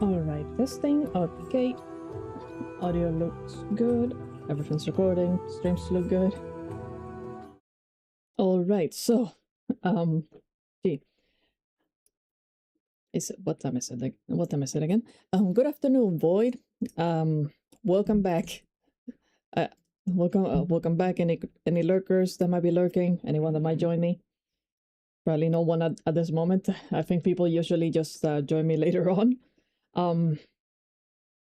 Alright, testing. Okay. Audio looks good. Everything's recording. Streams look good. Alright, so gee. What time is it? What time is it again? Good afternoon, Void. Welcome back. Welcome back. Any lurkers that might be lurking? Anyone that might join me? Probably no one at this moment. I think people usually just join me later on.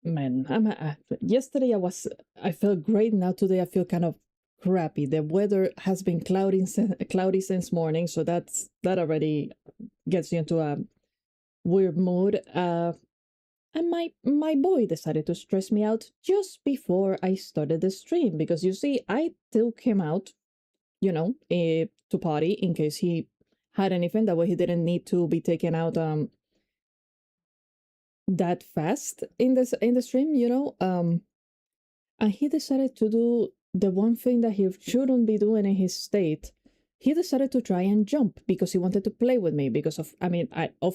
Man, yesterday I felt great. Now today I feel kind of crappy. The weather has been cloudy since morning, so that already gets you into a weird mood. And my boy decided to stress me out just before I started the stream, because you see, I took him out, to potty in case he had anything. That way he didn't need to be taken out that fast in the stream, and he decided to do the one thing that he shouldn't be doing in his state. He decided to try and jump because he wanted to play with me, because of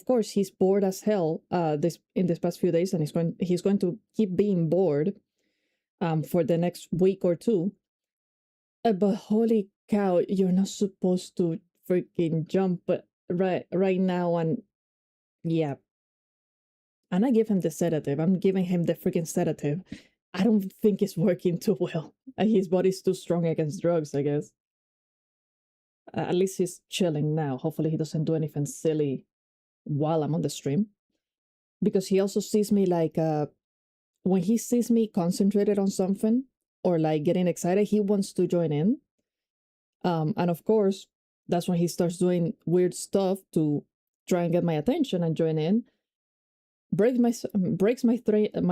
course he's bored as hell in this past few days, and he's going to keep being bored for the next week or two. But holy cow, you're not supposed to freaking jump right now. And yeah, and I give him the sedative. I'm giving him the freaking sedative. I don't think it's working too well. His body's too strong against drugs, I guess. At least he's chilling now. Hopefully he doesn't do anything silly while I'm on the stream. Because he also sees me like, when he sees me concentrated on something or like getting excited, he wants to join in. And of course, that's when he starts doing weird stuff to try and get my attention and join in. Breaks my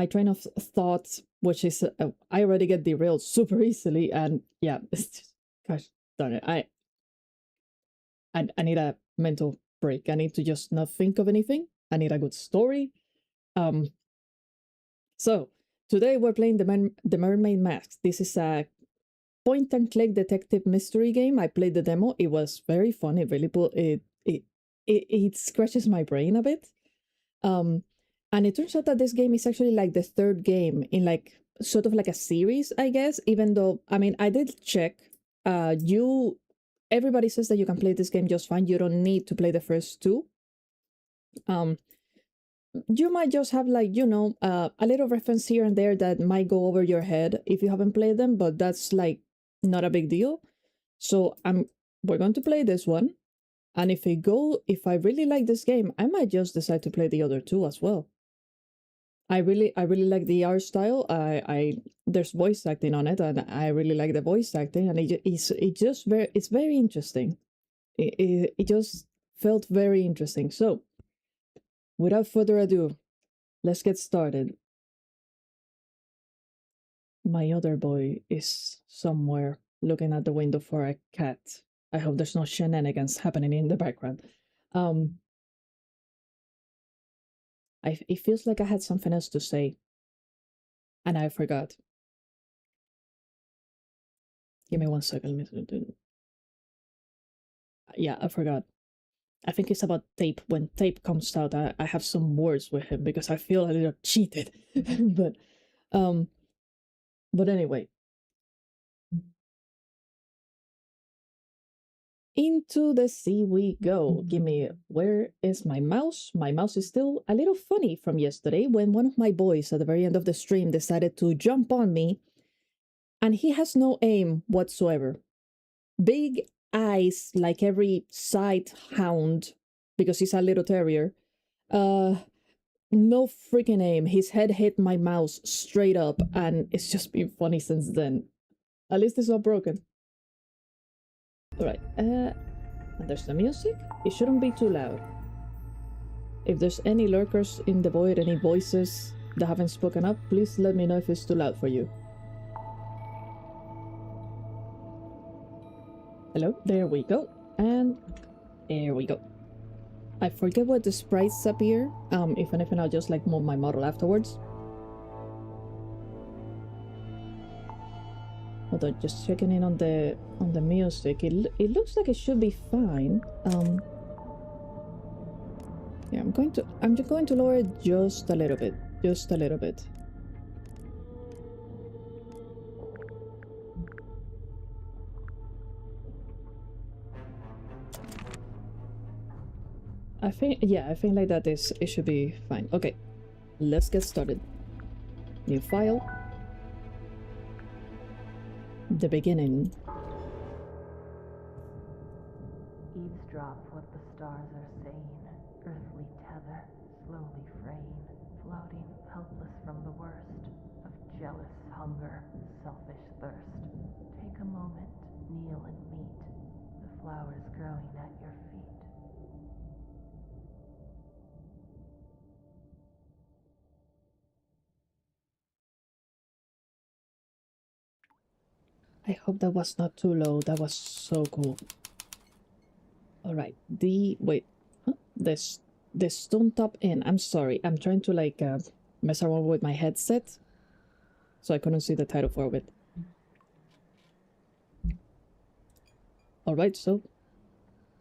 train of thoughts, which is I already get derailed super easily, and yeah, it's just, gosh darn it, I need a mental break. I need to just not think of anything. I need a good story. So today we're playing the Mermaid Mask. This is a point and click detective mystery game. I played the demo. It was very fun. It really it scratches my brain a bit. And it turns out that this game is actually like the third game in like sort of like a series, I guess, even though, I did check. Everybody says that you can play this game just fine. You don't need to play the first two. You might just have like, a little reference here and there that might go over your head if you haven't played them, but that's like not a big deal. So we're going to play this one. And if I really like this game, I might just decide to play the other two as well. I really like the art style. There's voice acting on it, and I really like the voice acting, and it's very interesting. It just felt very interesting. So, without further ado, let's get started. My other boy is somewhere looking at the window for a cat. I hope there's no shenanigans happening in the background. It feels like I had something else to say, and I forgot. Give me 1 second. Yeah, I forgot. I think it's about tape. When tape comes out, I have some words with him because I feel a little cheated. But anyway. Into the sea we go. Where is my mouse? My mouse is still a little funny from yesterday when one of my boys at the very end of the stream decided to jump on me, and he has no aim whatsoever. Big eyes like every sight hound, because he's a little terrier. No freaking aim. His head hit my mouse straight up, and it's just been funny since then. At least it's not broken. Alright, and there's the music. It shouldn't be too loud. If there's any lurkers in the void, any voices that haven't spoken up, please let me know if it's too loud for you. Hello, there we go. And there we go. I forget what the sprites appear. If anything, I'll just like move my model afterwards. Hold on, just checking in on the music. It looks like it should be fine. Yeah, I'm just going to lower it just a little bit. Just a little bit. I think like that is it should be fine. Okay. Let's get started. New file. The beginning. Eavesdrop what the stars are saying. Earthly tether, slowly fraying, floating helpless from the worst of jealous hunger, selfish thirst. Take a moment, kneel and meet the flowers growing at your feet. I hope that was not too low. That was so cool. Alright, wait. Huh? The Stone Top Inn. I'm sorry. I'm trying to like mess around with my headset. So I couldn't see the title for it. Alright, so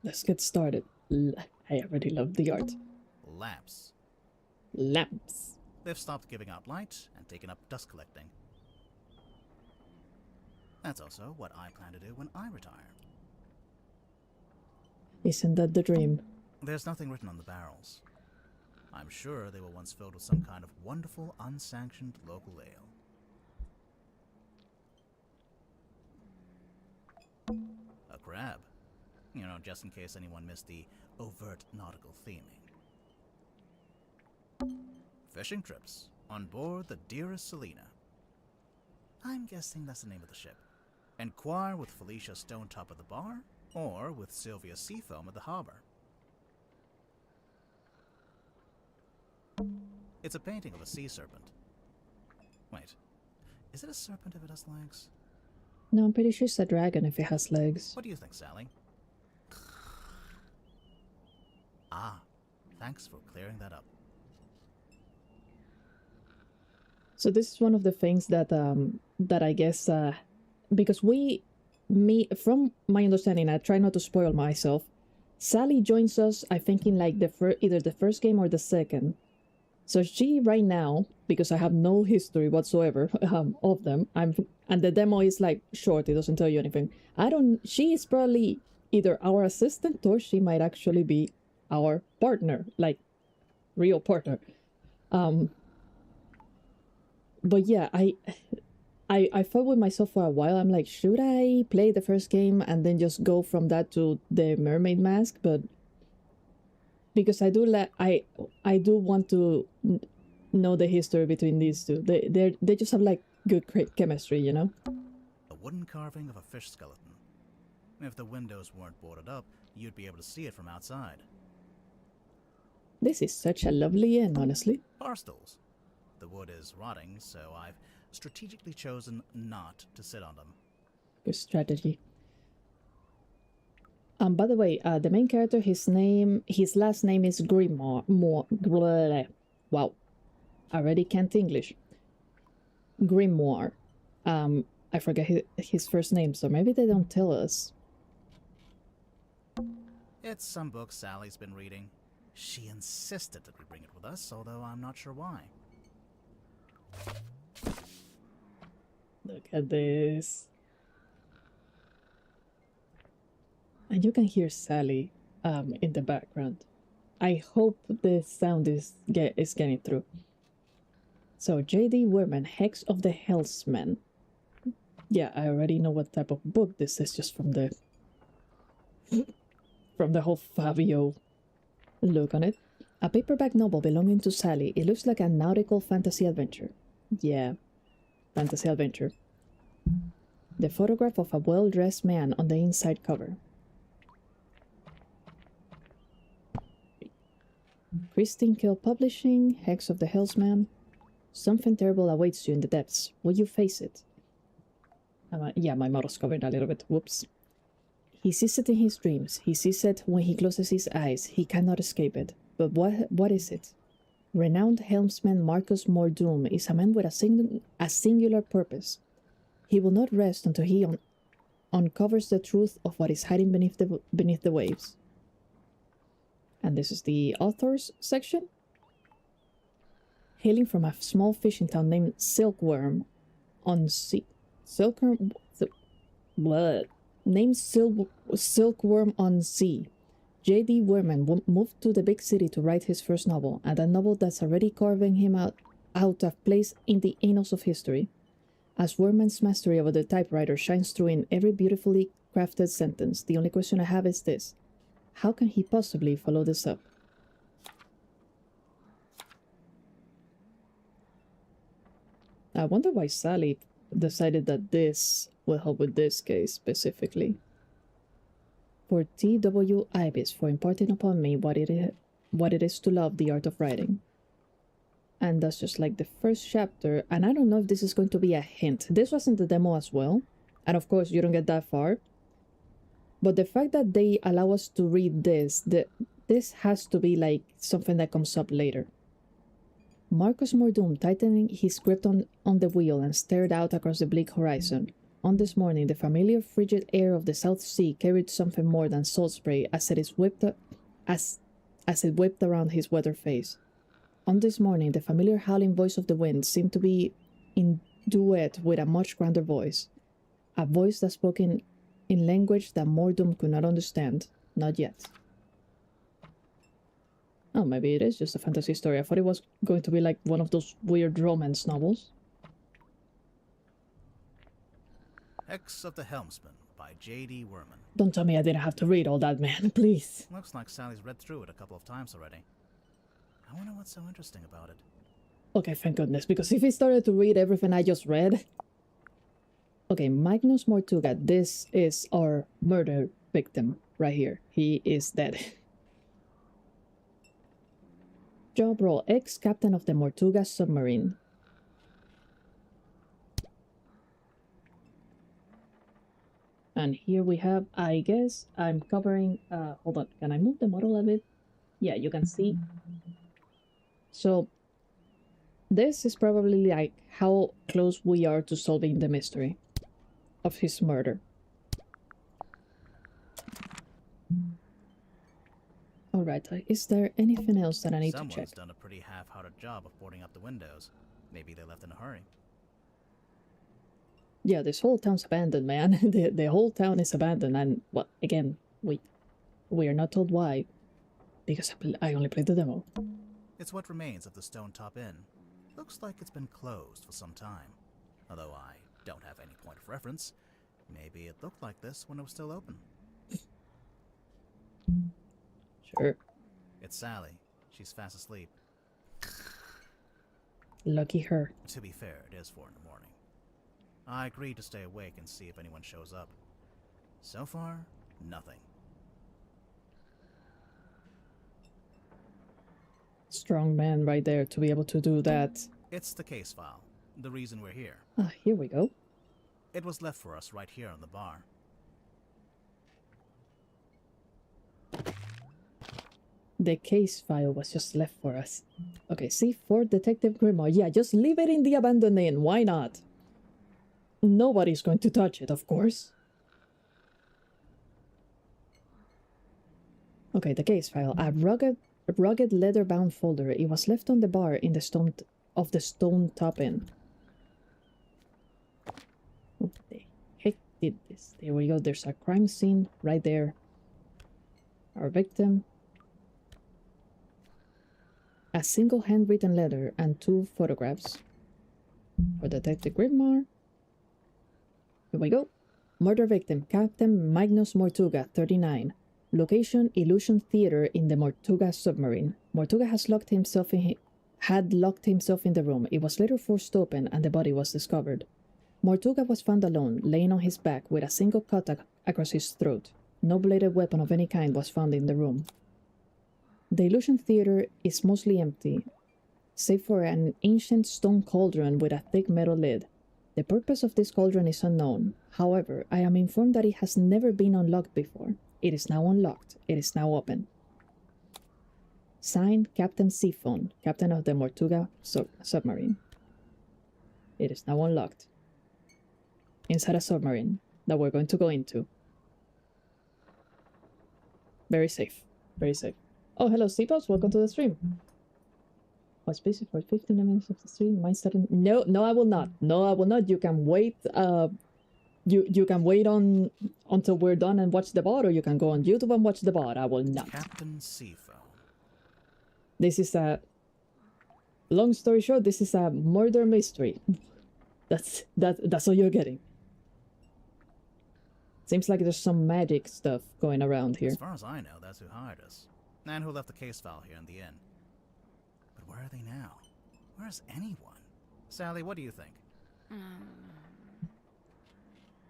let's get started. I already love the art. Lamps. Lamps. They've stopped giving out light and taken up dust collecting. That's also what I plan to do when I retire. Isn't that the dream? There's nothing written on the barrels. I'm sure they were once filled with some kind of wonderful, unsanctioned local ale. A crab. You know, just in case anyone missed the overt nautical theming. Fishing trips on board the dearest Selena. I'm guessing that's the name of the ship. Enquire with Felicia Stonetop at the bar, or with Sylvia Seafoam at the harbor. It's a painting of a sea serpent. Wait, is it a serpent if it has legs? No, I'm pretty sure it's a dragon if it has legs. What do you think, Sally? Ah, thanks for clearing that up. So this is one of the things that that I guess because from my understanding, I try not to spoil myself. Sally joins us, I think, in like either the first game or the second. So she right now, because I have no history whatsoever of them, and the demo is like short, it doesn't tell you anything. She is probably either our assistant or she might actually be our partner, like real partner. But yeah, I fought with myself for a while. I'm like, should I play the first game and then just go from that to the Mermaid Mask? But because I do want to know the history between these two. They just have like good chemistry, you know. A wooden carving of a fish skeleton. If the windows weren't boarded up, you'd be able to see it from outside. This is such a lovely inn, honestly. Bar stools. The wood is rotting, so I've strategically chosen not to sit on them. Good strategy. By the way, the main character, his last name is Grimoire. Wow, I already can't English. Grimoire. I forget his first name, so maybe they don't tell us. It's some book Sally's been reading. She insisted that we bring it with us, although I'm not sure why. Look at this. And you can hear Sally in the background. I hope the sound is getting through. So, J.D. Wehrman, Hex of the Hellsman. Yeah, I already know what type of book this is just from the whole Fabio look on it. A paperback novel belonging to Sally. It looks like a nautical fantasy adventure. Yeah, fantasy adventure. The photograph of a well-dressed man on the inside cover. Christine Kill Publishing, Hex of the Hellsman. Something terrible awaits you in the depths. Will you face it? Yeah, my model's covered a little bit. Whoops. He sees it in his dreams. He sees it when he closes his eyes. He cannot escape it. But what is it? Renowned helmsman Marcus Mordoom is a man with a singular purpose. He will not rest until he uncovers the truth of what is hiding beneath the waves. And this is the authors section. Hailing from a small fishing town named Silkworm on sea. Silkworm... What? Named Silkworm on Sea. J.D. Werman moved to the big city to write his first novel, and a novel that's already carving him out of place in the annals of history. As Werman's mastery over the typewriter shines through in every beautifully crafted sentence, the only question I have is this. How can he possibly follow this up? I wonder why Sally decided that this will help with this case specifically. For T.W. Ibis for imparting upon me what it is to love the art of writing. And that's just like the first chapter, and I don't know if this is going to be a hint. This was in the demo as well, and of course you don't get that far. But the fact that they allow us to read this, this has to be like something that comes up later. Marcus Mordoom tightening his grip on the wheel and stared out across the bleak horizon. On this morning, the familiar frigid air of the South Sea carried something more than salt spray as it whipped around his weathered face. On this morning, the familiar howling voice of the wind seemed to be in duet with a much grander voice. A voice that spoke in language that Mordoom could not understand. Not yet. Oh, maybe it is just a fantasy story. I thought it was going to be like one of those weird romance novels. X of the Helmsman by J.D. Werman. Don't tell me I didn't have to read all that, man, please. Looks like Sally's read through it a couple of times already. I wonder what's so interesting about it. Okay, thank goodness, because if he started to read everything I just read... Okay, Magnus Mortuga, this is our murder victim right here. He is dead. Job role, ex-captain of the Mortuga submarine. And here we have, I guess, I'm covering, hold on, can I move the model a bit? Yeah, you can see. So, this is probably like how close we are to solving the mystery of his murder. Alright, is there anything else that I need to check? Someone's done a pretty half-hearted job of boarding up the windows. Maybe they left in a hurry. Yeah, this whole town's abandoned, man. the whole town is abandoned, and, well, again, we are not told why. Because I only played the demo. It's what remains of the Stone Top Inn. Looks like it's been closed for some time. Although I don't have any point of reference. Maybe it looked like this when it was still open. Sure. It's Sally. She's fast asleep. Lucky her. To be fair, it is 4 in the morning. I agreed to stay awake and see if anyone shows up. So far, nothing. Strong man right there to be able to do that. It's the case file. The reason we're here. Ah, here we go. It was left for us right here on the bar. The case file was just left for us. Okay, C4 Detective Grimoire. Yeah, just leave it in the abandoned inn. Why not? Nobody's going to touch it, of course. Okay, the case file. A rugged leather-bound folder. It was left on the bar in the Stone Top Inn. What the heck did this? There we go. There's a crime scene right there. Our victim. A single handwritten letter and 2 photographs. For Detective Grimoire. Here we go. Murder victim, Captain Magnus Mortuga, 39. Location, Illusion Theater in the Mortuga submarine. Mortuga had locked himself in the room. It was later forced open and the body was discovered. Mortuga was found alone, laying on his back with a single cut across his throat. No bladed weapon of any kind was found in the room. The Illusion Theater is mostly empty, save for an ancient stone cauldron with a thick metal lid. The purpose of this cauldron is unknown. However, I am informed that it has never been unlocked before. It is now unlocked. It is now open. Signed, Captain Seaphone, captain of the Mortuga submarine. It is now unlocked. Inside a submarine that we're going to go into. Very safe. Very safe. Oh, hello, Seapops. Welcome to the stream. Was busy for 15 minutes of the stream. Mine started. No, no, I will not. No, I will not. You can wait. You can wait on until we're done and watch the bot, or you can go on YouTube and watch the bot. I will not. Captain Seafoam. This is a. Long story short, this is a murder mystery. That's all you're getting. Seems like there's some magic stuff going around here. As far as I know, that's who hired us. And who left the case file here in the inn. But where are they now? Where's anyone? Sally, what do you think?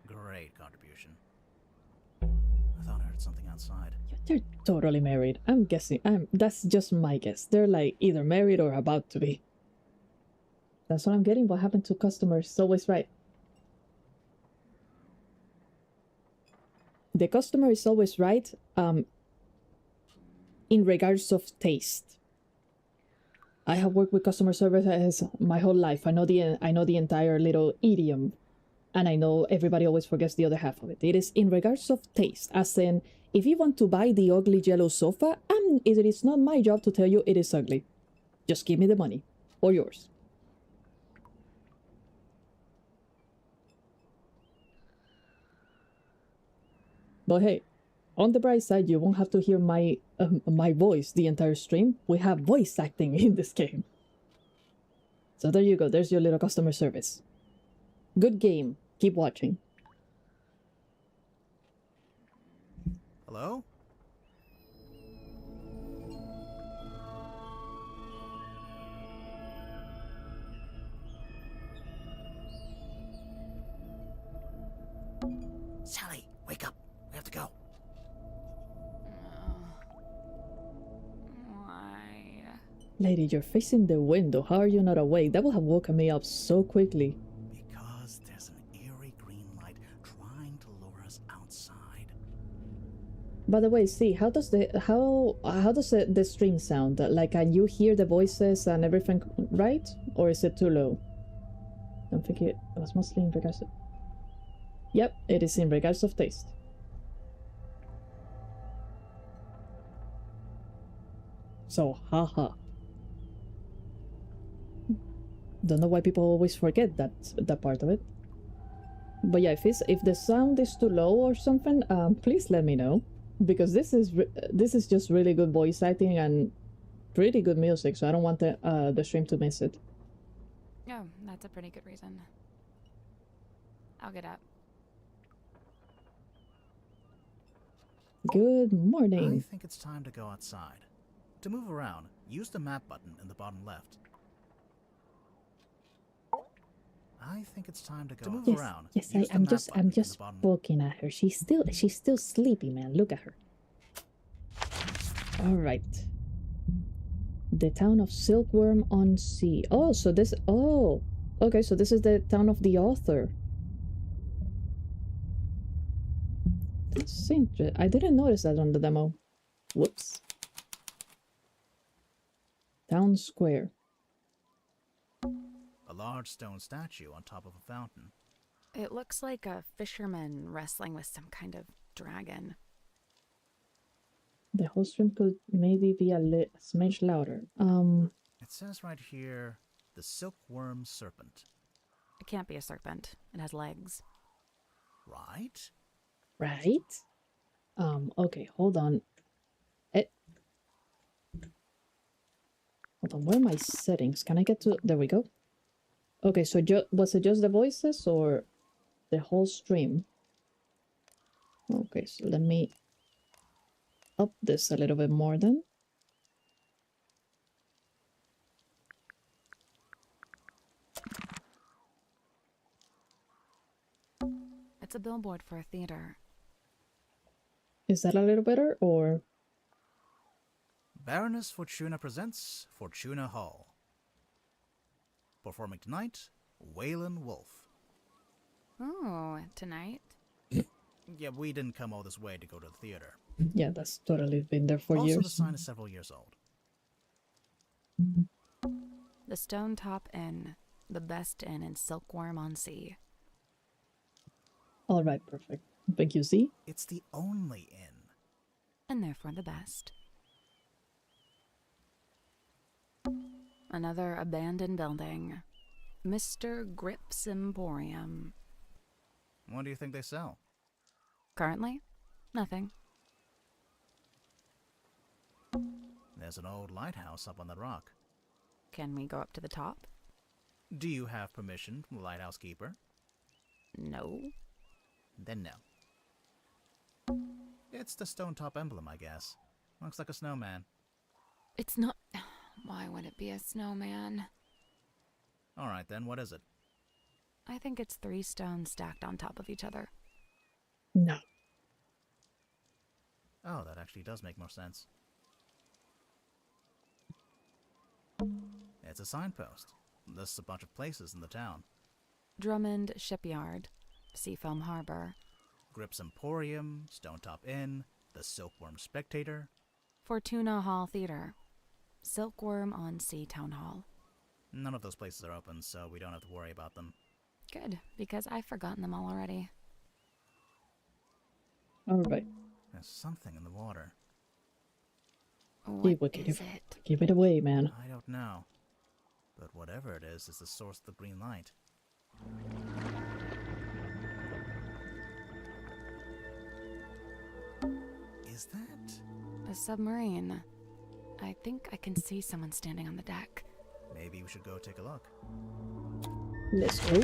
Great contribution. I thought I heard something outside. They're totally married. I'm guessing. That's just my guess. They're like either married or about to be. That's what I'm getting. What happened to customers is always right. The customer is always right. In regards of taste. I have worked with customer service my whole life. I know the entire little idiom, and I know everybody always forgets the other half of it. It is in regards of taste, as in, if you want to buy the ugly yellow sofa, it is not my job to tell you it is ugly. Just give me the money, or yours. But hey, on the bright side, you won't have to hear my voice the entire stream. We have voice acting in this game. So there you go. There's your little customer service. Good game. Keep watching. Hello? Sally, wake up. We have to go. Why? Lady, you're facing the window. How are you not awake? That would have woken me up so quickly. Because there's an eerie green light trying to lure us outside. By the way, see, how does the stream sound? Like, can you hear the voices and everything right? Or is it too low? I'm thinking it was mostly in regards to... Yep, it is in regards of taste. So, haha. Don't know why people always forget that part of it. But yeah, if the sound is too low or something, please let me know, because this is just really good voice acting and pretty good music. So I don't want the stream to miss it. Oh, that's a pretty good reason. I'll get up. Good I morning. think it's time to go outside. To move around, use the map button in the bottom left. I think it's time to go move around. Yes, use I'm the map button in the just bottom. poking at her. She's still sleepy, man. Look at her. All right. The town of Silkworm on Sea. Oh, so this. Oh, okay. So this is the town of the author. That's interesting. I didn't notice that on the demo. Whoops. Town Square. A large stone statue on top of a fountain. It looks like a fisherman wrestling with some kind of dragon. The whole stream could maybe be a smidge louder. It says right here, the silkworm serpent. It can't be a serpent. It has legs. Right? Right? Okay, hold on. Hold on, where are my settings? Can I get to... There we go. Okay, so was it just the voices or the whole stream? Okay, so let me up this a little bit more then. It's a billboard for a theater. Is that a little better or... Baroness Fortuna presents Fortuna Hall. Performing tonight, Waylon Wolf. Oh, tonight? Yeah, we didn't come all this way to go to the theater. Yeah, that's totally been there for Also, years. the sign is several years old. The Stone Top Inn. The best inn in Silkworm on Sea. All right, perfect. Thank you, Z. It's the only inn. And therefore the best. Another abandoned building. Mr. Grip's Emporium. What do you think they sell? Currently, nothing. There's an old lighthouse up on that rock. Can we go up to the top? Do you have permission from the lighthouse keeper? No. Then no. It's the stone top emblem, I guess. Looks like a snowman. It's not... Why would it be a snowman? Alright then, what is it? I think it's 3 stones stacked on top of each other. No. Oh, that actually does make more sense. It's a signpost. Lists a bunch of places in the town. Drummond Shipyard. Seafoam Harbor. Grip's Emporium, Stonetop Inn, the Silkworm Spectator. Fortuna Hall Theater. Silkworm on Sea Town Hall. None of those places are open, so we don't have to worry about them. Good, because I've forgotten them all already. Alright. There's something in the water. What is it? Give it away, man. I don't know. But whatever it is the source of the green light. Is that? A submarine. I think I can see someone standing on the deck. Maybe we should go take a look. Let's go.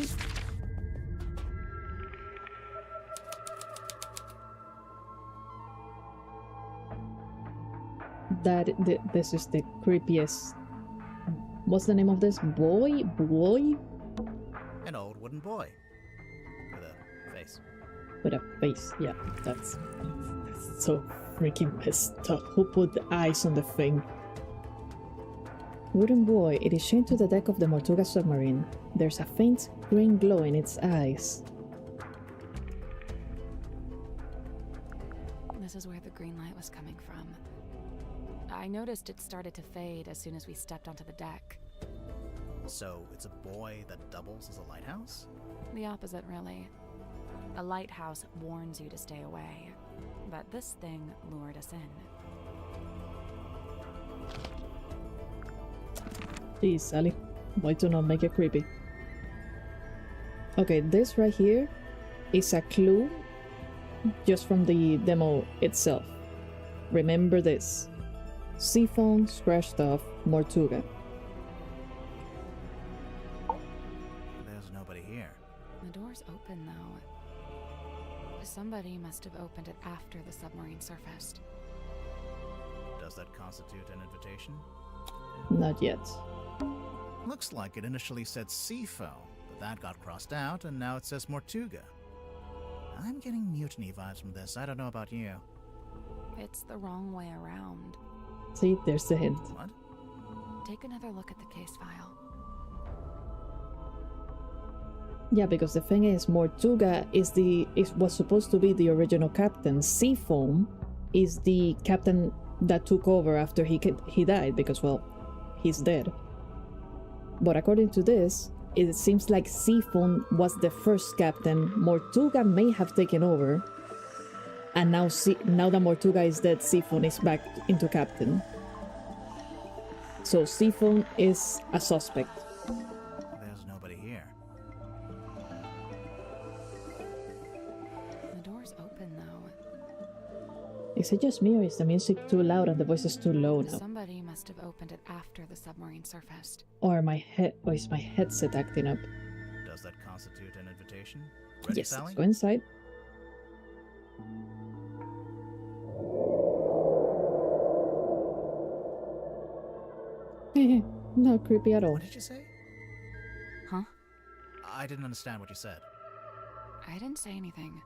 This is the creepiest. What's the name of this? Boy? An old wooden boy. With a face. With a face. Yeah, that's so freaking messed up. Who put the eyes on the thing? Wooden boy. It is chained to the deck of the Mortuga submarine. There's a faint green glow in its eyes. This is where the green light was coming from. I noticed it started to fade as soon as we stepped onto the deck. So it's a boy that doubles as a lighthouse? The opposite, really. A lighthouse warns you to stay away, but this thing lured us in. Jeez, Sally. Why do not make it creepy? Okay, this right here is a clue just from the demo itself. Remember this. Seafoam scratched off Mortuga. There's nobody here. The door's open, though. Somebody must have opened it after the submarine surfaced. Does that constitute an invitation? Not yet. Looks like it initially said Seafoam, but that got crossed out, and now it says Mortuga. I'm getting mutiny vibes from this. I don't know about you. It's the wrong way around. See, there's the hint. What? Take another look at the case file. Yeah, because the thing is, Mortuga was supposed to be the original captain. Seafoam is the captain that took over after he died, because, well, he's dead. But according to this, it seems like Seafoam was the first captain. Mortuga may have taken over. And now that Mortuga is dead, Seafoam is back into captain. So Seafoam is a suspect. There's nobody here. The door's open, though. Is it just me, or is the music too loud and the voices too low now? Somebody must have opened it after the submarine surfaced. Or is my headset acting up? Does that constitute an invitation? Ready, Yes, Sally? let's go inside. Not creepy at all. What did you say? Huh? I didn't understand what you said. I didn't say anything.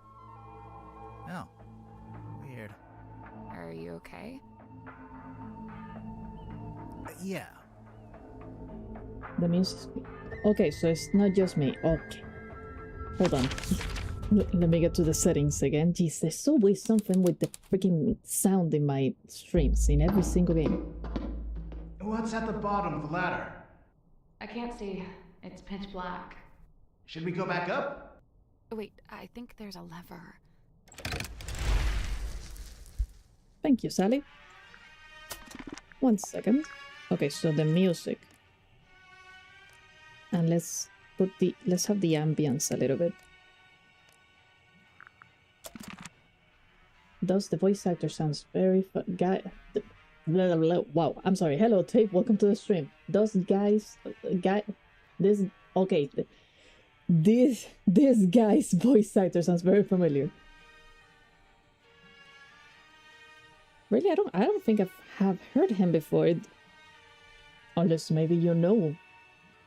Oh. Weird. Are you okay? Yeah. The music. Okay, so it's not just me. Okay. Hold on. Let me get to the settings again. Jeez, there's always something with the freaking sound in my streams in every single game. What's at the bottom of the ladder? I can't see. It's pitch black. Should we go back up? Wait, I think there's a lever. Thank you, Sally. 1 second. Okay, so the music. And let's have the ambience a little bit. Thus, the voice actor sounds very fun. Wow, I'm sorry. Hello, Tape. Welcome to the stream. Those guys, okay. This guy's voice actor sounds very familiar. Really, I don't think I have heard him before. Unless maybe you know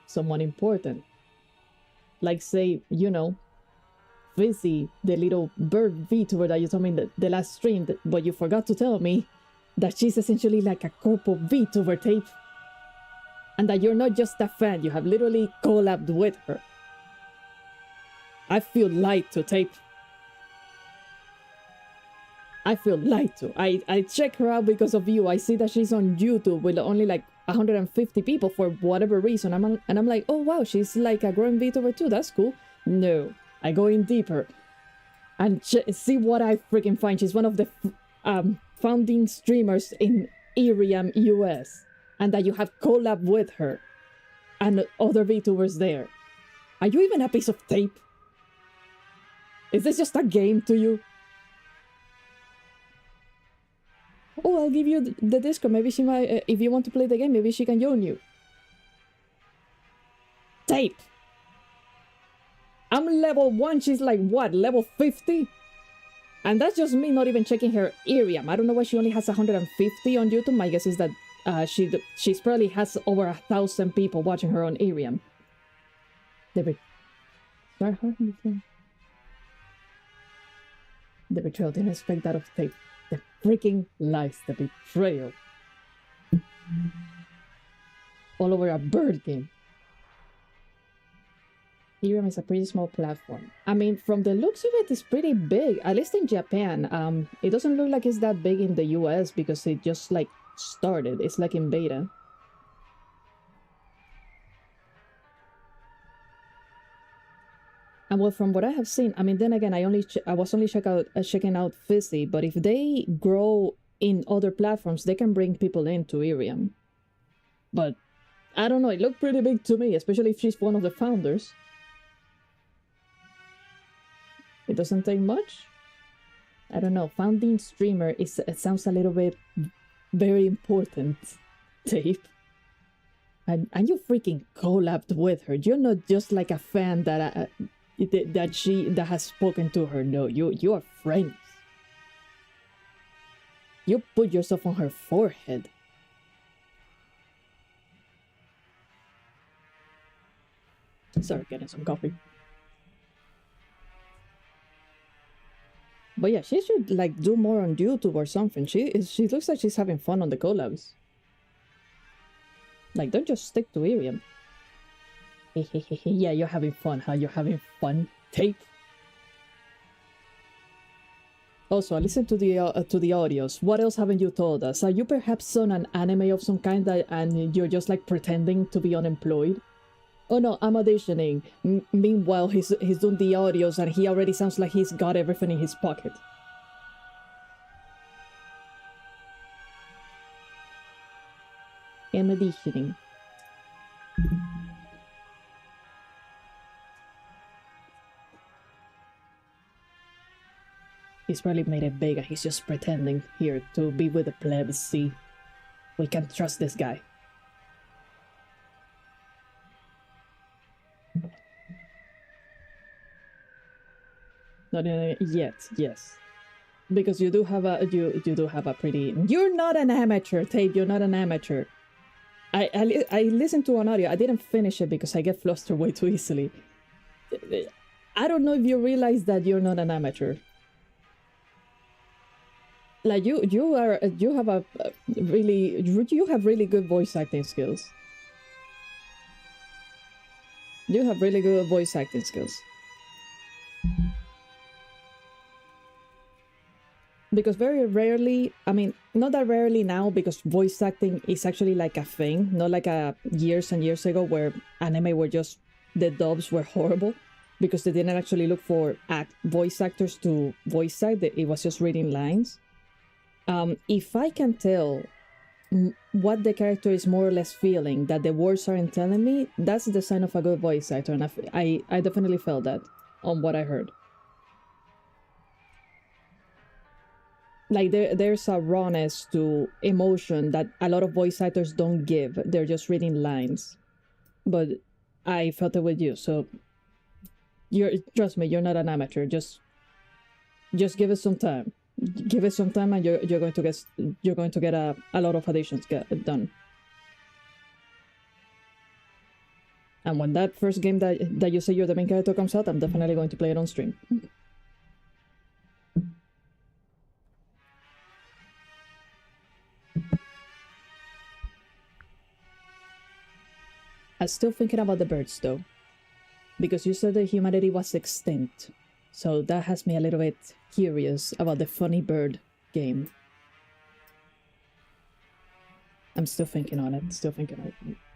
someone important. Like, say, you know, Fizzy, the little bird VTuber that you told me in the last stream, but you forgot to tell me that she's essentially like a corpo VTuber, Tape. And that you're not just a fan, you have literally collabed with her. I feel lied to, Tape. I feel lied to. I check her out because of you. I see that she's on YouTube with only like 150 people for whatever reason. I'm like, oh wow, she's like a growing VTuber too. That's cool. No, I go in deeper and see what I freaking find. She's one of the founding streamers in Iriam, US, and that you have collab with her and other VTubers there. Are you even a piece of tape? Is this just a game to you? Oh, I'll give you the Discord. Maybe she might, if you want to play the game, maybe she can join you. Tape. I'm level 1, she's like, what, level 50? And that's just me not even checking her Iriam. I don't know why she only has 150 on YouTube. My guess is that she's probably has over 1,000 people watching her on Iriam. The betrayal, didn't expect that of Tape. The freaking lies, the betrayal. All over a bird game. Iriam is a pretty small platform. I mean, from the looks of it, it's pretty big, at least in Japan. It doesn't look like it's that big in the US because it just like started. It's like in beta. And well, from what I have seen, I mean, then again, I was only checking out Fizzy, but if they grow in other platforms, they can bring people into Iriam. But I don't know, it looked pretty big to me, especially if she's one of the founders. It doesn't take much. I don't know, founding streamer it sounds a little bit very important, Tape. And you freaking collabed with her. You're not just like a fan that has spoken to her. No, you are friends. You put yourself on her forehead. Sorry, getting some coffee. But yeah, she should like do more on YouTube or something. She looks like she's having fun on the collabs. Like, don't just stick to Iriam. Yeah, you're having fun, huh? You're having fun, Tape. Also, I listened to the audios. What else haven't you told us? Are you perhaps on an anime of some kind and you're just like pretending to be unemployed? Oh no, I'm auditioning. Meanwhile, he's doing the audios and he already sounds like he's got everything in his pocket. I'm auditioning. He's probably made it big and he's just pretending here to be with the plebs. See, we can't trust this guy. Not yet, yes. Because you do have a you do have a pretty. You're not an amateur, Tape. You're not an amateur. I listened to an audio. I didn't finish it because I get flustered way too easily. I don't know if you realize that you're not an amateur. Like you have really good voice acting skills. You have really good voice acting skills. Because very rarely, I mean, not that rarely now, because voice acting is actually like a thing, not like years and years ago where anime were just, the dubs were horrible because they didn't actually look for voice actors to voice act, it was just reading lines. If I can tell what the character is more or less feeling, that the words aren't telling me, that's the sign of a good voice actor, and I definitely felt that on what I heard. Like there's a rawness to emotion that a lot of voice actors don't give. They're just reading lines. But I felt it with you, so trust me, you're not an amateur. Just give it some time. Give it some time, and you're going to get a lot of auditions done. And when that first game that you say you're the main character comes out, I'm definitely going to play it on stream. I'm still thinking about the birds though, because you said that humanity was extinct, so that has me a little bit curious about the funny bird game. I'm still thinking on it.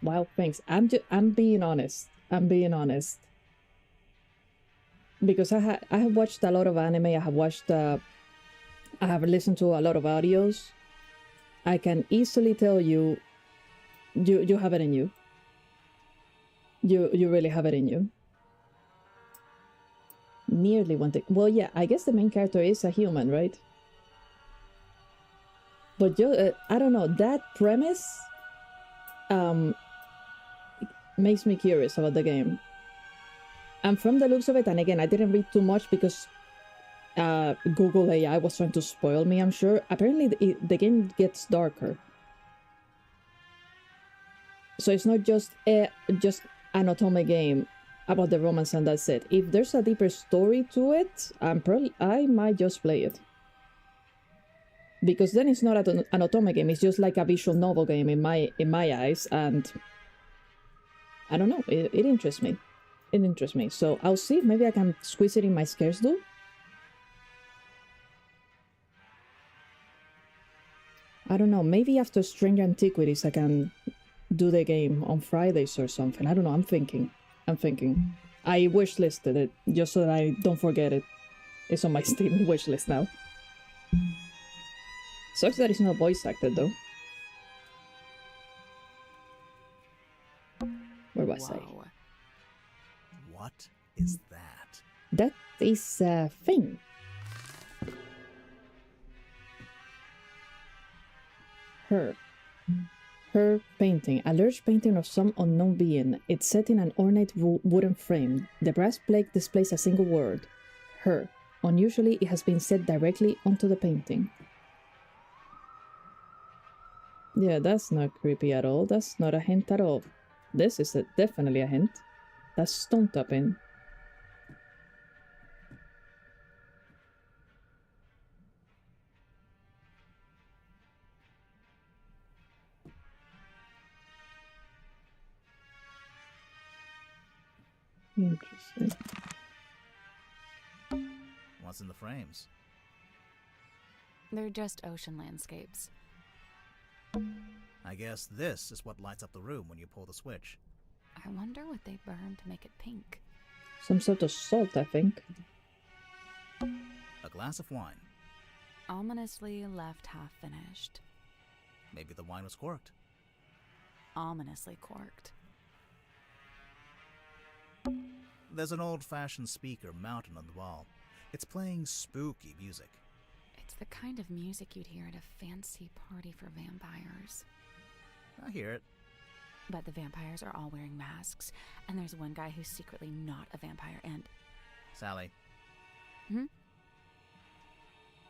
Wow, thanks. I'm being honest. Because I have watched a lot of anime. I have listened to a lot of audios. I can easily tell you have it in you. You really have it in you. Nearly one thing. Well, yeah, I guess the main character is a human, right? But I don't know, that premise makes me curious about the game. And from the looks of it, and again, I didn't read too much because Google AI was trying to spoil me, I'm sure. Apparently, the game gets darker. So it's not just an otome game about the romance and that's it. If there's a deeper story to it, I might just play it. Because then it's not an otome game, it's just like a visual novel game in my eyes, and I don't know, it interests me. It interests me. So I'll see if maybe I can squeeze it in my schedule. I don't know, maybe after Strange Antiquities I can do the game on Fridays or something. I don't know, I'm thinking. I wishlisted it, just so that I don't forget it. It's on my Steam wishlist now. Sucks that it's not voice acted though. Where was I? What is that? That is a thing. Her painting, a large painting of some unknown being. It's set in an ornate wooden frame. The brass plate displays a single word, her. Unusually, it has been set directly onto the painting. Yeah, that's not creepy at all. That's not a hint at all. This is definitely a hint. That's stone tapping. Interesting. What's in the frames? They're just ocean landscapes. I guess this is what lights up the room when you pull the switch. I wonder what they burned to make it pink. Some sort of salt, I think. A glass of wine. Ominously left half finished. Maybe the wine was corked. Ominously corked. There's an old-fashioned speaker mounted on the wall. It's playing spooky music. It's the kind of music you'd hear at a fancy party for vampires. I hear it. But the vampires are all wearing masks, and there's one guy who's secretly not a vampire, and... Sally.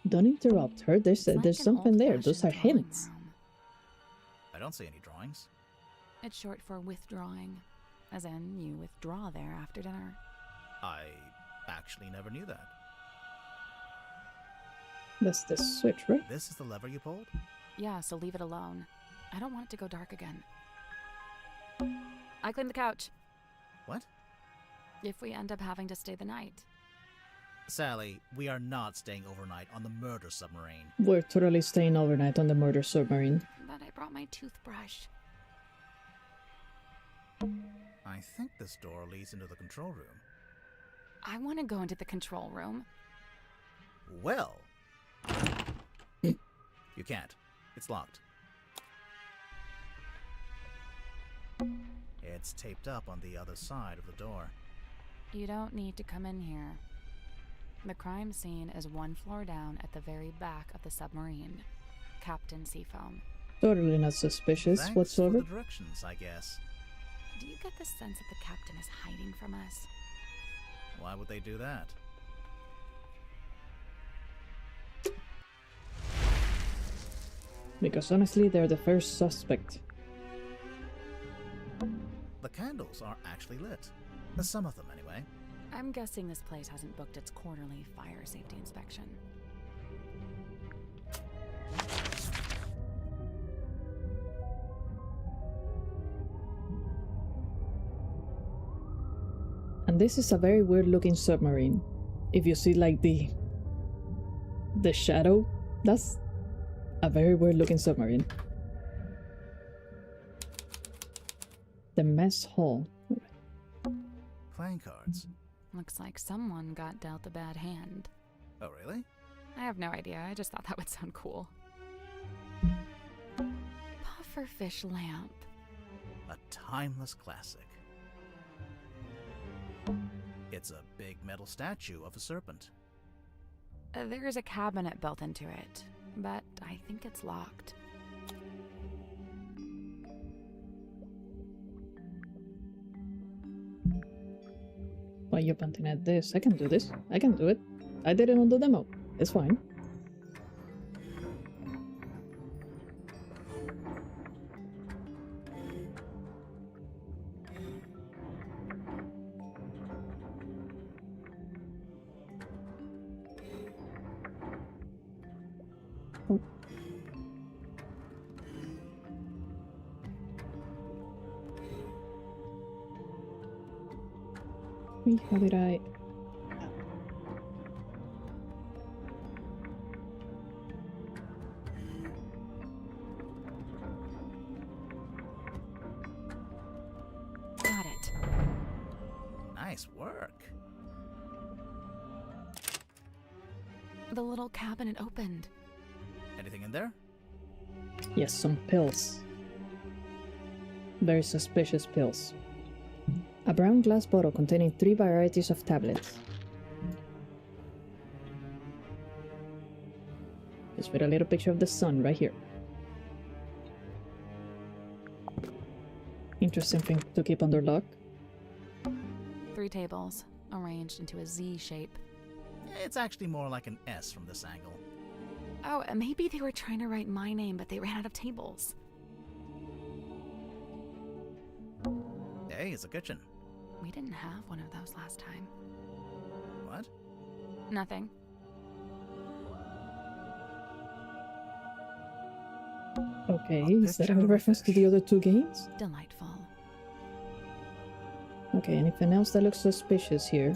Don't interrupt her. There's something there. Those are hints. I don't see any drawings. It's short for withdrawing. As in, you withdraw there after dinner. I actually never knew that. That's the switch, right? This is the lever you pulled? Yeah, so leave it alone. I don't want it to go dark again. I cleaned the couch. What? If we end up having to stay the night. Sally, we are not staying overnight on the murder submarine. We're totally staying overnight on the murder submarine. But I brought my toothbrush. I think this door leads into the control room. I want to go into the control room. Well... You can't. It's locked. it's taped up on the other side of the door. You don't need to come in here. The crime scene is 1 floor down at the very back of the submarine. Captain Seafoam. Totally not suspicious Thanks whatsoever. for the directions, I guess. Do you get the sense that the captain is hiding from us? Why would they do that? Because honestly, they're the first suspect. The candles are actually lit. Some of them, anyway. I'm guessing this place hasn't booked its quarterly fire safety inspection. And this is a very weird looking submarine. If you see like the shadow, that's a very weird looking submarine. The mess hall. Playing cards. Looks like someone got dealt a bad hand. Oh, really? I have no idea, I just thought that would sound cool. Pufferfish lamp. A timeless classic. It's a big metal statue of a serpent. There's a cabinet built into it, but I think it's locked. Why are you pointing at this? I can do this. I can do it. I did it on the demo. It's fine. Oh. How did I... Got it. Nice work. The little cabinet opened. Anything in there? Yes, some pills. Very suspicious pills. A brown glass bottle containing 3 varieties of tablets. Just with a little picture of the sun right here. Interesting thing to keep under lock. 3 tables, arranged into a Z shape. It's actually more like an S from this angle. Oh, maybe they were trying to write my name, but they ran out of tables. Hey, it's a kitchen. We didn't have one of those last time. What? Nothing. Okay, A is that a picture of a reference to fish. the other 2 games? Delightful. Okay, anything else that looks suspicious here?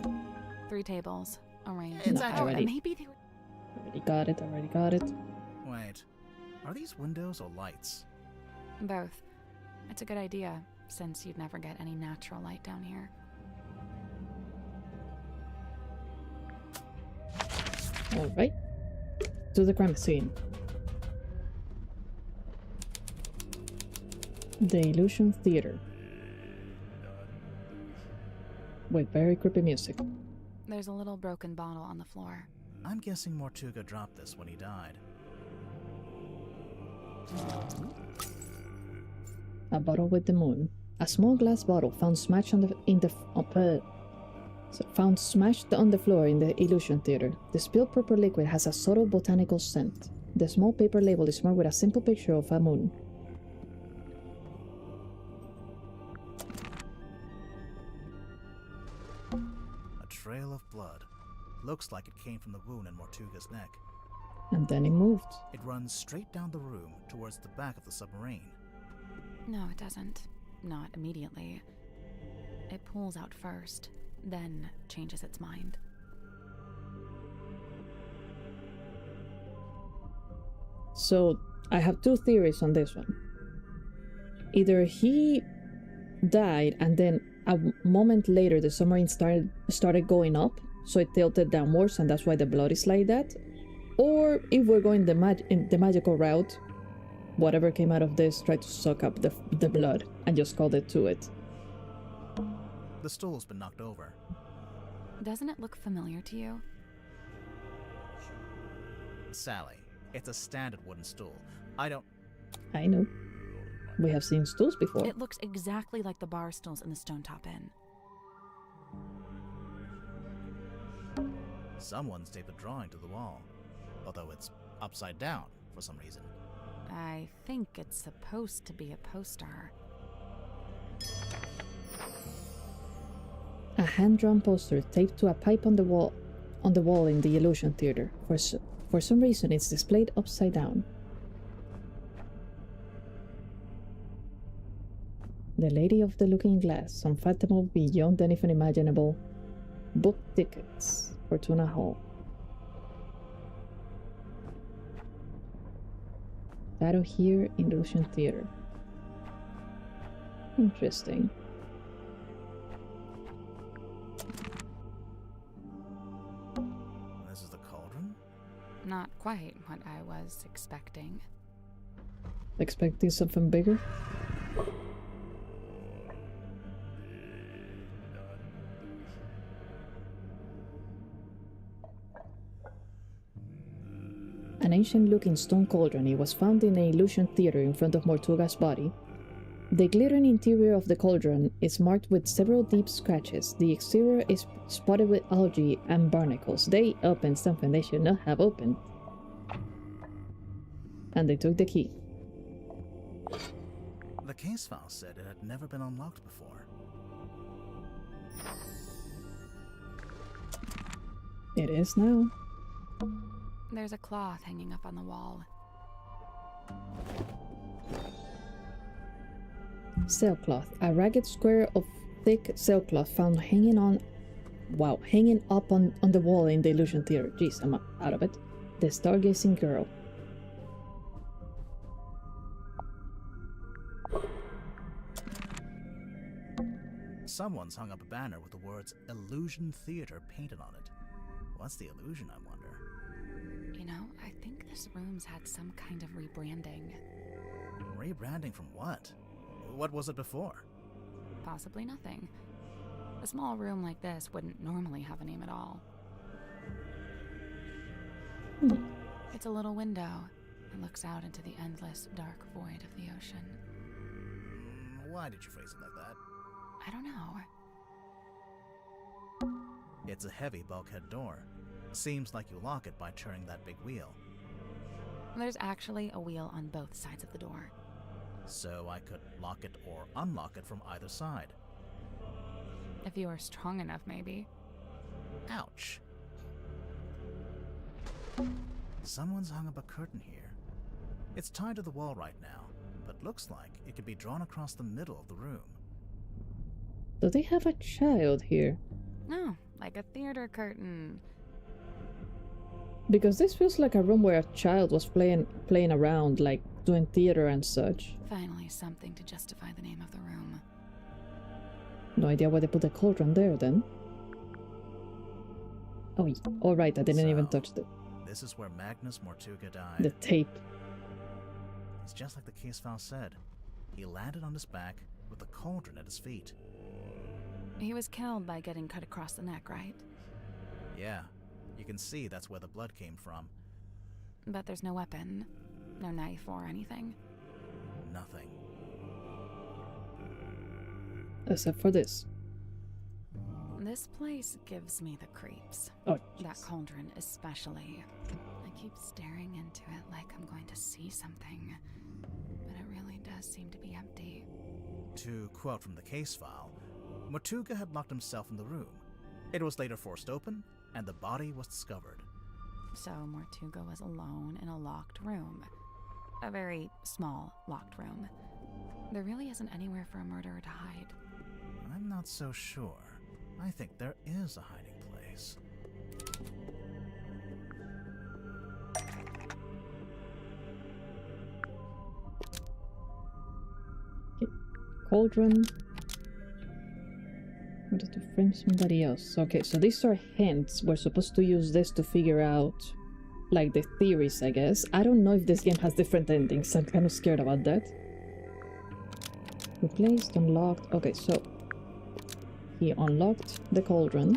3 tables, arranged. It's No, actually- already. Maybe they were... Already got it, already got it. Wait. Are these windows or lights? Both. It's a good idea, since you'd never get any natural light down here. Alright. To the crime scene. The Illusion Theater. With very creepy music. There's a little broken bottle on the floor. I'm guessing Mortuga dropped this when he died. A bottle with the moon. A small glass bottle found smashed on found smashed on the floor in the Illusion Theater. The spilled purple liquid has a subtle botanical scent. The small paper label is marked with a simple picture of a moon. A trail of blood. Looks like it came from the wound in Mortuga's neck. And then it moved. It runs straight down the room towards the back of the submarine. No, it doesn't. Not immediately. It pulls out first, then changes its mind. So, I have 2 theories on this one. Either he died and then a moment later the submarine started going up, so it tilted downwards and that's why the blood is like that. Or if we're going the magical route, whatever came out of this tried to suck up the blood and just called it to it. The stool's been knocked over. Doesn't it look familiar to you? Sally, it's a standard wooden stool. I don't... I know. We have seen stools before. It looks exactly like the bar stools in the Stone Top Inn. Someone's taped a drawing to the wall, although it's upside down for some reason. I think it's supposed to be a poster. A hand-drawn poster taped to a pipe on the wall in the Illusion Theater. For some reason, it's displayed upside down. The Lady of the Looking Glass, unfathomable beyond anything imaginable. Book tickets for Tuna Hall. Shadow here in Illusion Theater. Interesting. This is the cauldron? Not quite what I was expecting. Expecting something bigger? An ancient-looking stone cauldron. It was found in an illusion theater in front of Mortuga's body. The glittering interior of the cauldron is marked with several deep scratches. The exterior is spotted with algae and barnacles. They opened something they should not have opened. And they took the key. The case file said it had never been unlocked before. It is now. There's a cloth hanging up on the wall. Sailcloth. A ragged square of thick sailcloth found hanging up on the wall in the illusion theater. Jeez, I'm out of it. The stargazing girl. Someone's hung up a banner with the words Illusion Theater painted on it. What's the illusion, I wonder? You know, I think this room's had some kind of rebranding. Rebranding from what? What was it before? Possibly nothing. A small room like this wouldn't normally have a name at all. It's a little window. It looks out into the endless, dark void of the ocean. Why did you phrase it like that? I don't know. It's a heavy bulkhead door. Seems like you lock it by turning that big wheel. There's actually a wheel on both sides of the door. So I could lock it or unlock it from either side. If you are strong enough, maybe. Ouch. Someone's hung up a curtain here. It's tied to the wall right now, but looks like it could be drawn across the middle of the room. Do they have a child here? No, like a theater curtain. Because this feels like a room where a child was playing around, like doing theater and such. Finally, something to justify the name of the room. No idea why they put the cauldron there then. Oh, all right, I didn't even touch it. This is where Magnus Mortuga died. The tape. It's just like the case file said. He landed on his back with the cauldron at his feet. He was killed by getting cut across the neck, right? Yeah, you can see that's where the blood came from. But there's no weapon, no knife or anything. Nothing. Except for this. This place gives me the creeps. Oh, That jeez. cauldron especially. I keep staring into it like I'm going to see something, but it really does seem to be empty. To quote from the case file, Mortuga had locked himself in the room. It was later forced open, and the body was discovered. So Mortuga was alone in a locked room. A very small locked room. There really isn't anywhere for a murderer to hide. I'm not so sure. I think there is a hiding place. Cauldron. What is to frame somebody else? Okay, so these are hints. We're supposed to use this to figure out, like, the theories, I guess. I don't know if this game has different endings. I'm kind of scared about that. Replaced, unlocked. Okay, so He unlocked the cauldron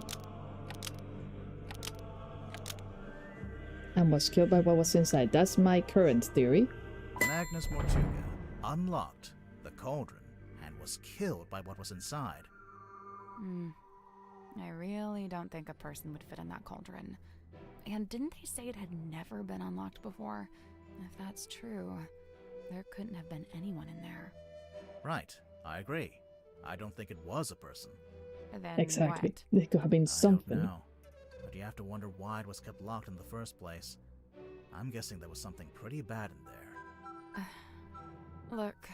and was killed by what was inside. That's my current theory. Magnus Mortuga unlocked the cauldron and was killed by what was inside. I really don't think a person would fit in that cauldron. And didn't they say it had never been unlocked before? If that's true, there couldn't have been anyone in there. Right, I agree. I don't think it was a person. Then Exactly. what? There could have been something. I don't know, but you have to wonder why it was kept locked in the first place. I'm guessing there was something pretty bad in there. Look,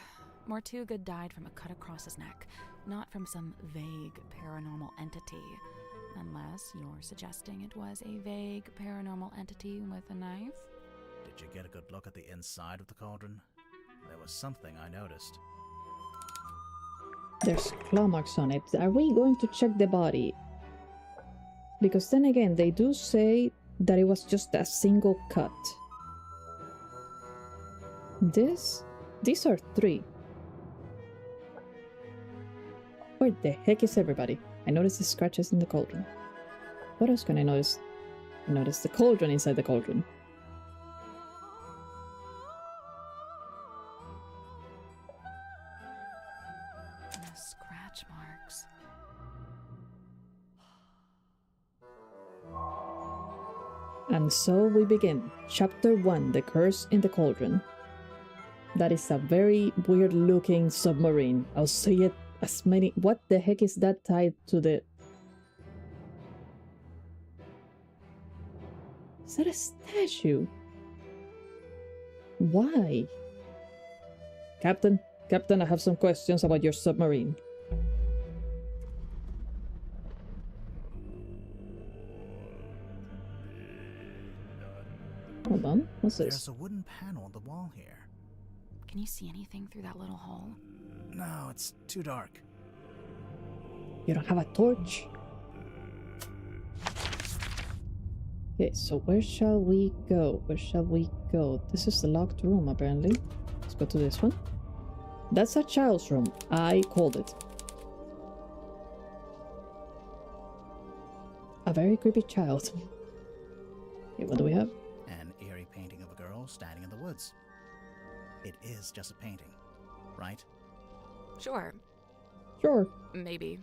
Mortuga died from a cut across his neck, not from some vague paranormal entity. Unless you're suggesting it was a vague paranormal entity with a knife? Did you get a good look at the inside of the cauldron? There was something I noticed. There's claw marks on it. Are we going to check the body? Because then again, they do say that it was just a single cut. These are 3. Where the heck is everybody? I noticed the scratches in the cauldron. What else can I notice? I noticed the cauldron inside the cauldron. The scratch marks. And so we begin. Chapter 1, The Curse in the Cauldron. That is a very weird looking submarine. I'll say it as many... What the heck is that tied to the... Is that a statue? Why? Captain, I have some questions about your submarine. Hold on, what's this? There's a wooden panel on the wall here. Can you see anything through that little hole? No, it's too dark. You don't have a torch? Okay, so where shall we go? Where shall we go? This is the locked room, apparently. Let's go to this one. That's a child's room. I called it. A very creepy child. Okay, what do we have? An eerie painting of a girl standing in the woods. It is just a painting, right? Sure. Sure. Maybe.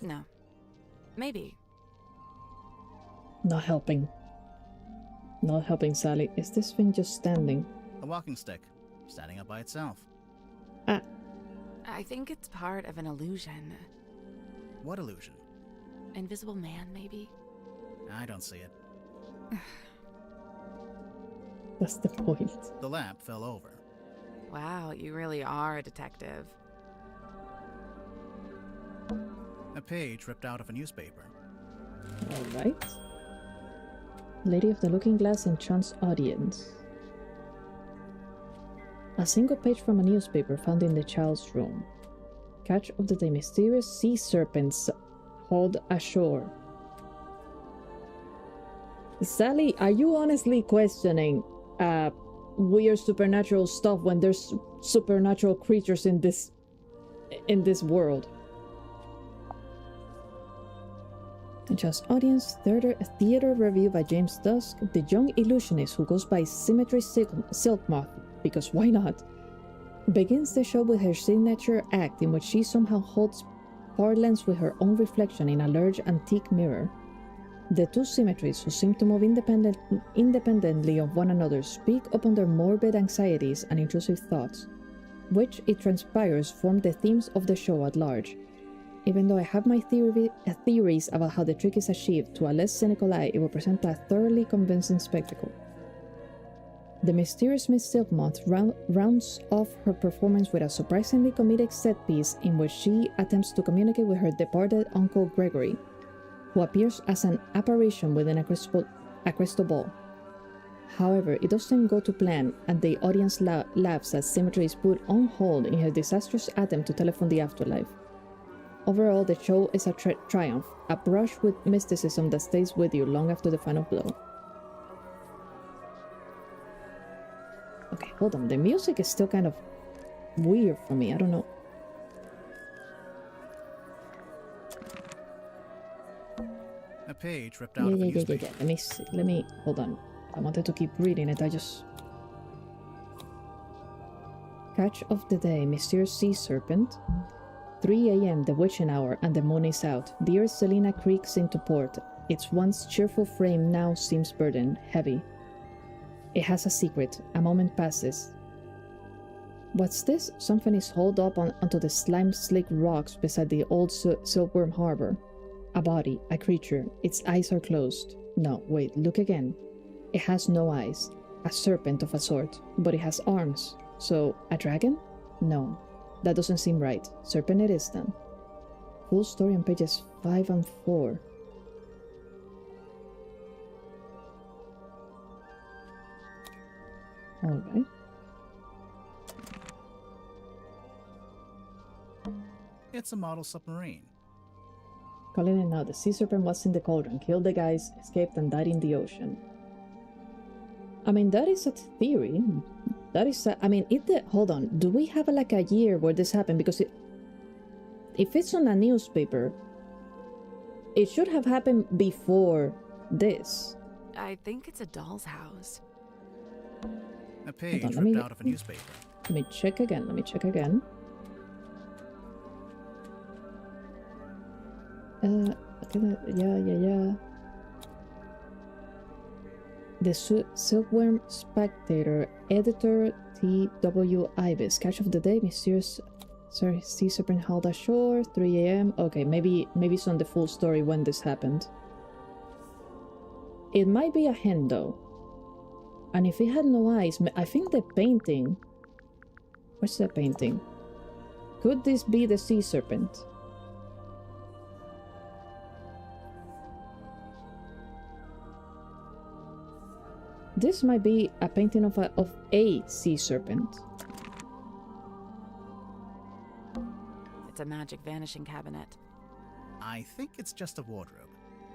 No. Maybe. Not helping. Not helping, Sally. Is this thing just standing? A walking stick, standing up by itself. Ah, I think it's part of an illusion. What illusion? Invisible man, maybe? I don't see it. that's the point. The lamp fell over. Wow, you really are a detective. A page ripped out of a newspaper. Alright. Lady of the Looking Glass enchants audience. A single page from a newspaper found in the child's room. Catch of the day: mysterious sea serpents hauled ashore. Sally, are you honestly questioning weird supernatural stuff when there's supernatural creatures in this world? Just audience theater review by James Dusk, the young illusionist who goes by Symmetry Silk Moth, because why not, begins the show with her signature act in which she somehow holds parlance with her own reflection in a large antique mirror. The two symmetries, who seem to move independently of one another, speak upon their morbid anxieties and intrusive thoughts, which, it transpires, form the themes of the show at large. Even though I have my theories about how the trick is achieved, to a less cynical eye, it will present a thoroughly convincing spectacle. The mysterious Miss Silkmoth rounds off her performance with a surprisingly comedic set piece in which she attempts to communicate with her departed Uncle Gregory, who appears as an apparition within a crystal ball. However, it doesn't go to plan, and the audience laughs as Symmetry is put on hold in her disastrous attempt to telephone the afterlife. Overall, the show is a triumph, a brush with mysticism that stays with you long after the final blow. Okay, hold on. The music is still kind of weird for me. I don't know. A page ripped out of a newspaper. Yeah. Let me see. Let me hold on. I wanted to keep reading it. I just catch of the day, mysterious sea serpent. 3 a.m. the witching hour, and the moon is out. Dear Selena creaks into port. Its once cheerful frame now seems burdened, heavy. It has a secret. A moment passes. What's this? Something is hauled up onto the slime-slick rocks beside the old silkworm harbor. A body, a creature. Its eyes are closed. No, wait, look again. It has no eyes. A serpent of a sort, but it has arms. So, a dragon? No, that doesn't seem right. Serpent it is then. Full story on pages 5 and 4. Alright. It's a model submarine. Calling it now, the sea serpent was in the cauldron, killed the guys, escaped and died in the ocean. I mean, that is a theory. That is a, I mean, hold on, do we have like a year where this happened? Because if it's on a newspaper, it should have happened before this. I think it's a doll's house. A page on, ripped out of a newspaper. Let me check again. Okay, yeah. The Silkworm Spectator, editor T.W. Ibis. Catch of the day, mysterious sea serpent hauled ashore, 3 a.m. Okay, maybe it's on the full story when this happened. It might be a hen though. And if it had no eyes, I think the painting... What's the painting? Could this be the sea serpent? This might be a painting of a sea serpent. It's a magic vanishing cabinet. I think it's just a wardrobe.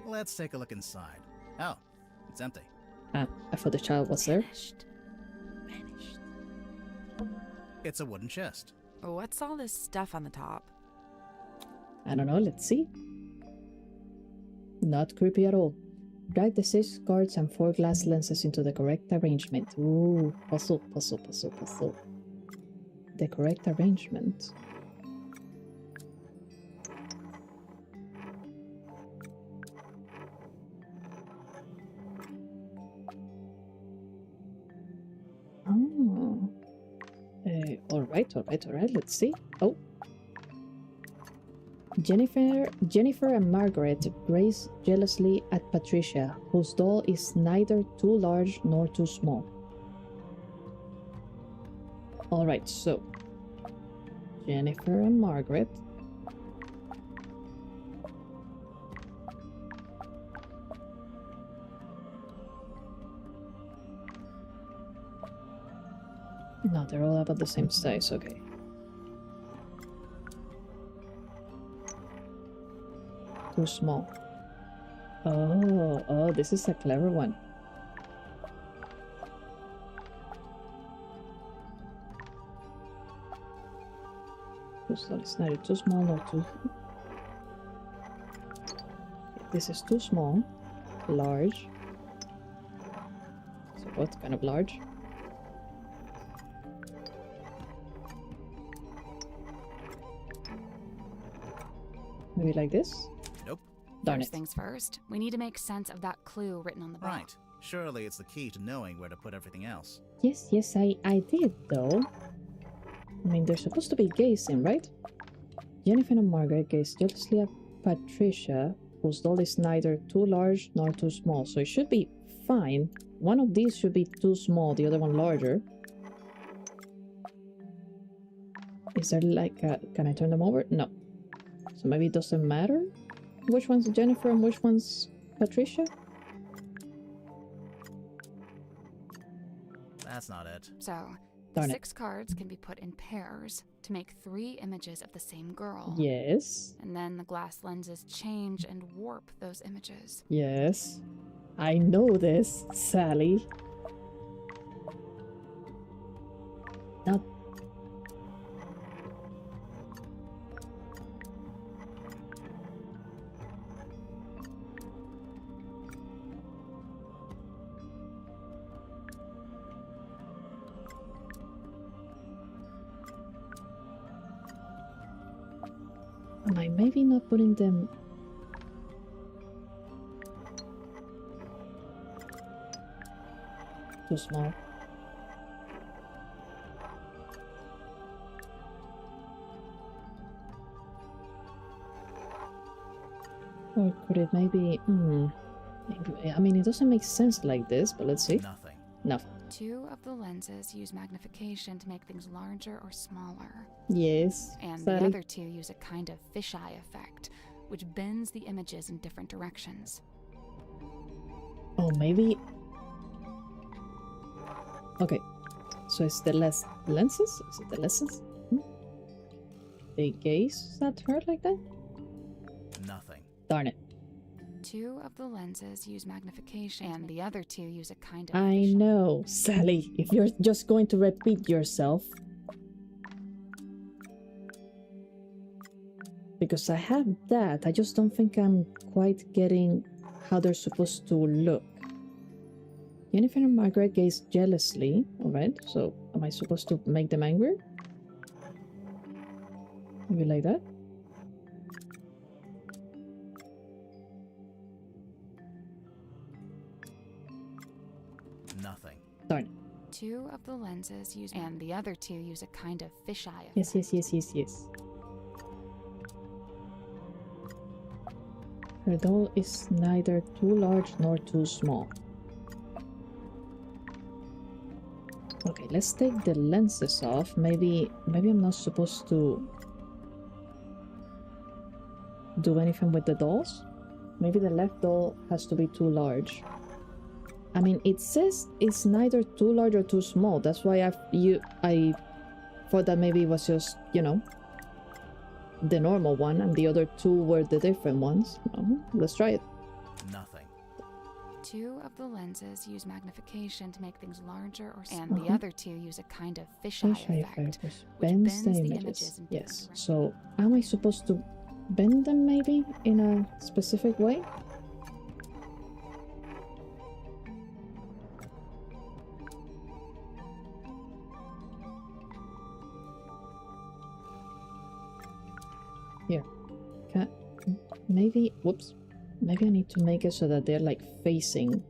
Let's take a look inside. Oh, it's empty. Ah, I thought the child was there. Vanished. It's a wooden chest. What's all this stuff on the top? I don't know, let's see. Not creepy at all. Drag the 6 cards and 4 glass lenses into the correct arrangement. Ooh, puzzle. The correct arrangement. Oh. Alright, let's see. Oh. Jennifer and Margaret gaze jealously at Patricia, whose doll is neither too large nor too small. Alright, so Jennifer and Margaret. No, they're all about the same size, okay. Too small. Oh, this is a clever one. It's neither too small nor too... This is too small. Large. So what kind of large? Maybe like this? Nope. Darn First it. things first, we need to make sense of that clue written on the bottom. Right. Surely it's the key to knowing where to put everything else. Yes, I did though. I mean, they're supposed to be gazing, right? Jennifer and Margaret gaze jealously at Patricia, whose doll is neither too large nor too small, so it should be fine. One of these should be too small, the other one larger. Is there like a... Can I turn them over? No. So maybe it doesn't matter which one's Jennifer and which one's Patricia? That's not it. So, Darn it. 6 cards can be put in pairs to make 3 images of the same girl. Yes. And then the glass lenses change and warp those images. Yes. I know this, Sally. Now... Am I maybe not putting them... too small? Or could it maybe... I mean, it doesn't make sense like this, but let's see. Nothing. Nothing. 2 of the lenses use magnification to make things larger or smaller. Yes. And Sally. the other 2 use a kind of fisheye effect, which bends the images in different directions. Oh, maybe... Okay. So it's the lenses? Is it the lenses? They gaze at her like that? Nothing. Darn it. 2 of the lenses use magnification, and the other 2 use a kind of I fisheye. know, Sally. If you're just going to repeat yourself. Because I have that, I just don't think I'm quite getting how they're supposed to look. Jennifer and Margaret gaze jealously. Alright, so am I supposed to make them angry? Maybe like that? Nothing. Darn. 2 of the lenses use, and the other 2 use a kind of fisheye effect. Yes. Her doll is neither too large nor too small. Okay, let's take the lenses off. Maybe I'm not supposed to do anything with the dolls. Maybe the left doll has to be too large. I mean, it says it's neither too large or too small. That's why I thought that maybe it was just, you know, the normal one, and the other 2 were the different ones. Let's try it. Nothing. 2 of the lenses use magnification to make things larger or smaller, and the other 2 use a kind of fisheye effect, which which bends the images. in different Yes. directions. So, am I supposed to bend them maybe in a specific way? Here. Maybe... Whoops. Maybe I need to make it so that they're like facing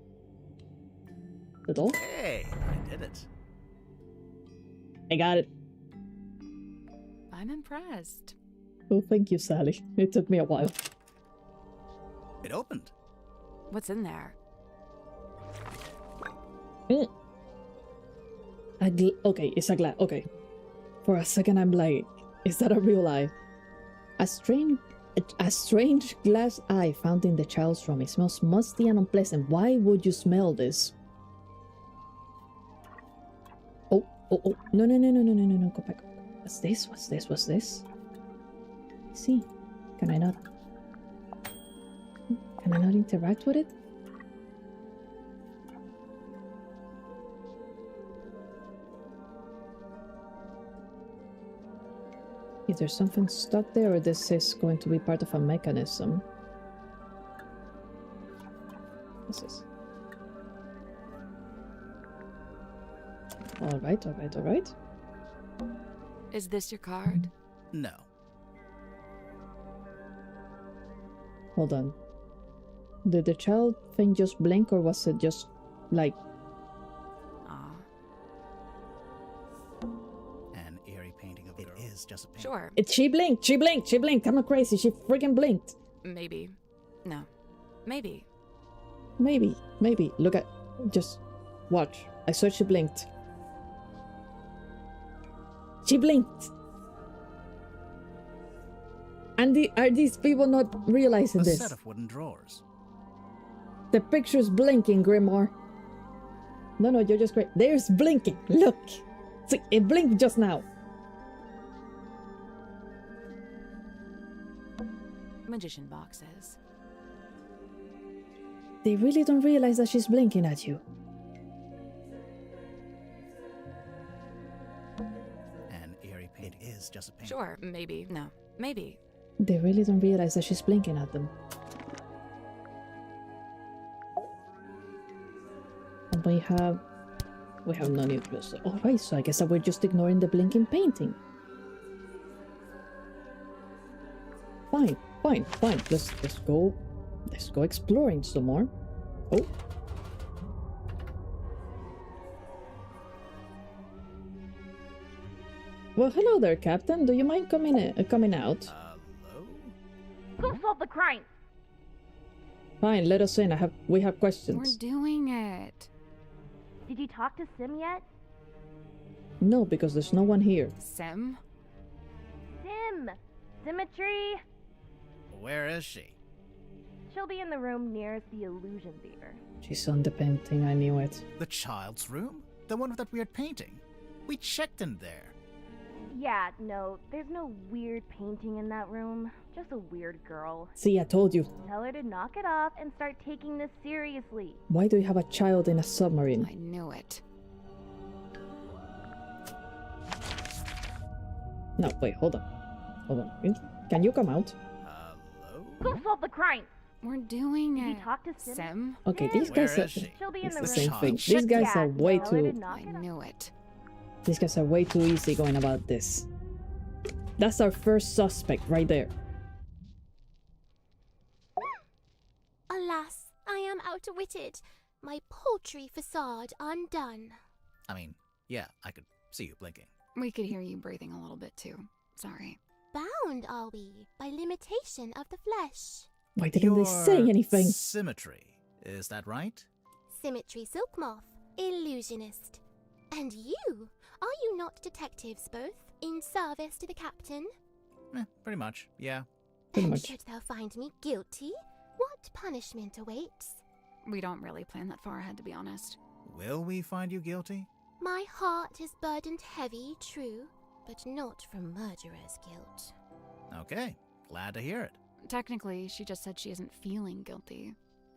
the doll. Hey, I did it. I got it. I'm impressed. Oh, thank you, Sally. It took me a while. It opened. What's in there? Okay, it's a glass. Okay. For a second, I'm like, is that a real eye? A strange glass eye found in the child's room. It smells musty and unpleasant. Why would you smell this? Oh. No. Go back. What's this? What's this? See. Can I not interact with it? Is there something stuck there, or this is going to be part of a mechanism? What's this? Alright. Is this your card? No. Hold on. Did the child thing just blink, or was it just like... Aw. An eerie painting of a girl. It is just a painting. Sure. She blinked! I'm not crazy, she freaking blinked! Maybe. No. Maybe. Maybe. Look at... Just... watch. I saw she blinked. She blinked! And are these people not realizing A this? set of wooden drawers. The picture's blinking, Grimoire. No, you're just great. There's blinking. Look. See, it blinked just now. Magician boxes. They really don't realize that she's blinking at you. An eerie painting. It is just a painting. Sure. Maybe. No. Maybe. They really don't realize that she's blinking at them. And we have no nucleus. Alright, so I guess that we're just ignoring the blinking painting. Fine, fine, fine. Let's go exploring some more. Oh. Well, hello there, Captain. Do you mind coming out? Hello? Go solve the crime! Fine, let us in. We have We're questions. doing it. Did you talk to Sim yet? No, because there's no one here. Sim? Sim! Symmetry! Where is she? She'll be in the room nearest the illusion theater. She's on the painting. I knew it. The child's room? The one with that weird painting? We checked in there. Yeah, no, there's no weird painting in that room. Just a weird girl. See, I told you. Tell her to knock it off and start taking this seriously. Why do you have a child in a submarine? I knew it. No, wait, hold on. Hold on. Can you come out? Hello? Go solve the crime! We're doing Did it. you talk to Sim? Sim? Okay, Sim! these Where guys is are she? She'll be in It's the the room. same child. thing. Shit, These guys yeah, are way tell her to too knock I it off. knew it. these guys are way too easy going about this. That's our first suspect right there. Alas, I am outwitted. My paltry facade undone. I mean, yeah, I could see you blinking. We could hear you breathing a little bit too. Sorry. Bound are we by limitation of the flesh. Why didn't they say anything? Symmetry, is that right? Symmetry silk moth, illusionist. And you? Are you not detectives both? In service to the captain? Pretty much, yeah. Pretty And much. should thou find me guilty, what punishment awaits? We don't really plan that far ahead, to be honest. Will we find you guilty? My heart is burdened heavy, true, but not from murderer's guilt. Okay, glad to hear it. Technically, she just said she isn't feeling guilty.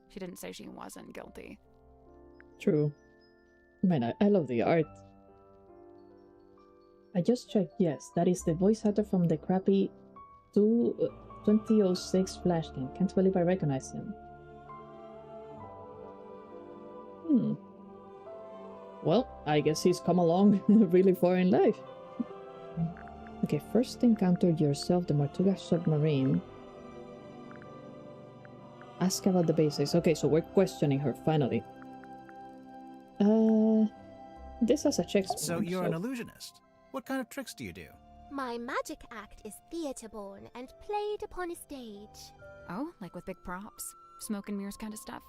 She didn't say she wasn't guilty. True. Man, I love the art. I just checked. Yes, that is the voice actor from the crappy 2006 Flash game. Can't believe I recognize him. Well, I guess he's come along really far in life. Okay, first encounter yourself the Tortuga submarine. Ask about the basics. Okay, so we're questioning her finally. This has a check. So you're an illusionist. What kind of tricks do you do? My magic act is theatre-born and played upon a stage. Oh, like with big props? Smoke and mirrors kind of stuff?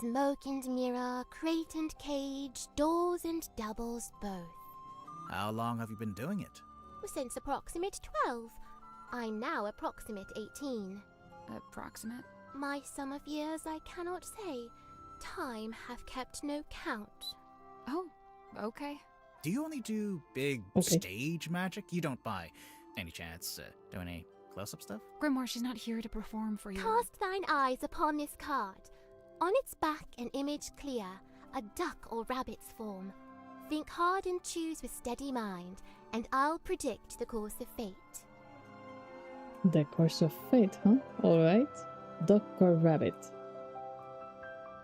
Smoke and mirror, crate and cage, doors and doubles both. How long have you been doing it? Since approximate 12. I'm now approximate 18. Approximate? My sum of years I cannot say. Time hath kept no count. Oh, okay. Do you only do big Okay. stage magic? You don't, by any chance, do any close-up stuff? Grimoire, she's not here to perform for you. Cast thine eyes upon this card. On its back an image clear, a duck or rabbit's form. Think hard and choose with steady mind, and I'll predict the course of fate. The course of fate, huh? Alright. Duck or rabbit.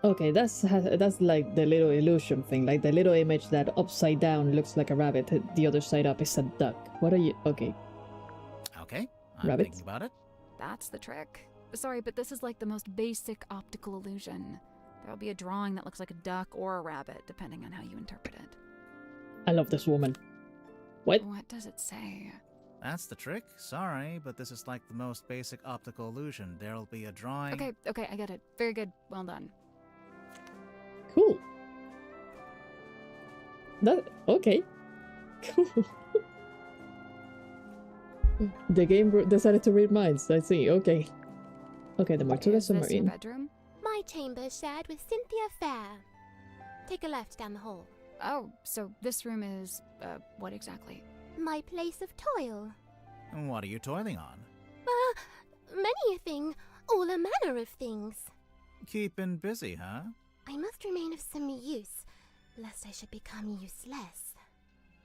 Okay, that's like the little illusion thing, like the little image that upside down looks like a rabbit, the other side up is a duck. What are you? Okay. Okay, I'm Rabbit? thinking about it. That's the trick. Sorry, but this is like the most basic optical illusion. There'll be a drawing that looks like a duck or a rabbit, depending on how you interpret it. I love this woman. What? What does it say? That's the trick. Sorry, but this is like the most basic optical illusion. There'll be a drawing. Okay, I get it. Very good. Well done. Cool. That okay. Cool. The game decided to read minds. I see. Okay. Okay, the Tortuga Is this your submarine. bedroom? My chamber's shared with Cynthia Fair. Take a left down the hall. Oh, so this room is, what exactly? My place of toil. What are you toiling on? Many a thing, all a manner of things. Keeping busy, huh? I must remain of some use, lest I should become useless.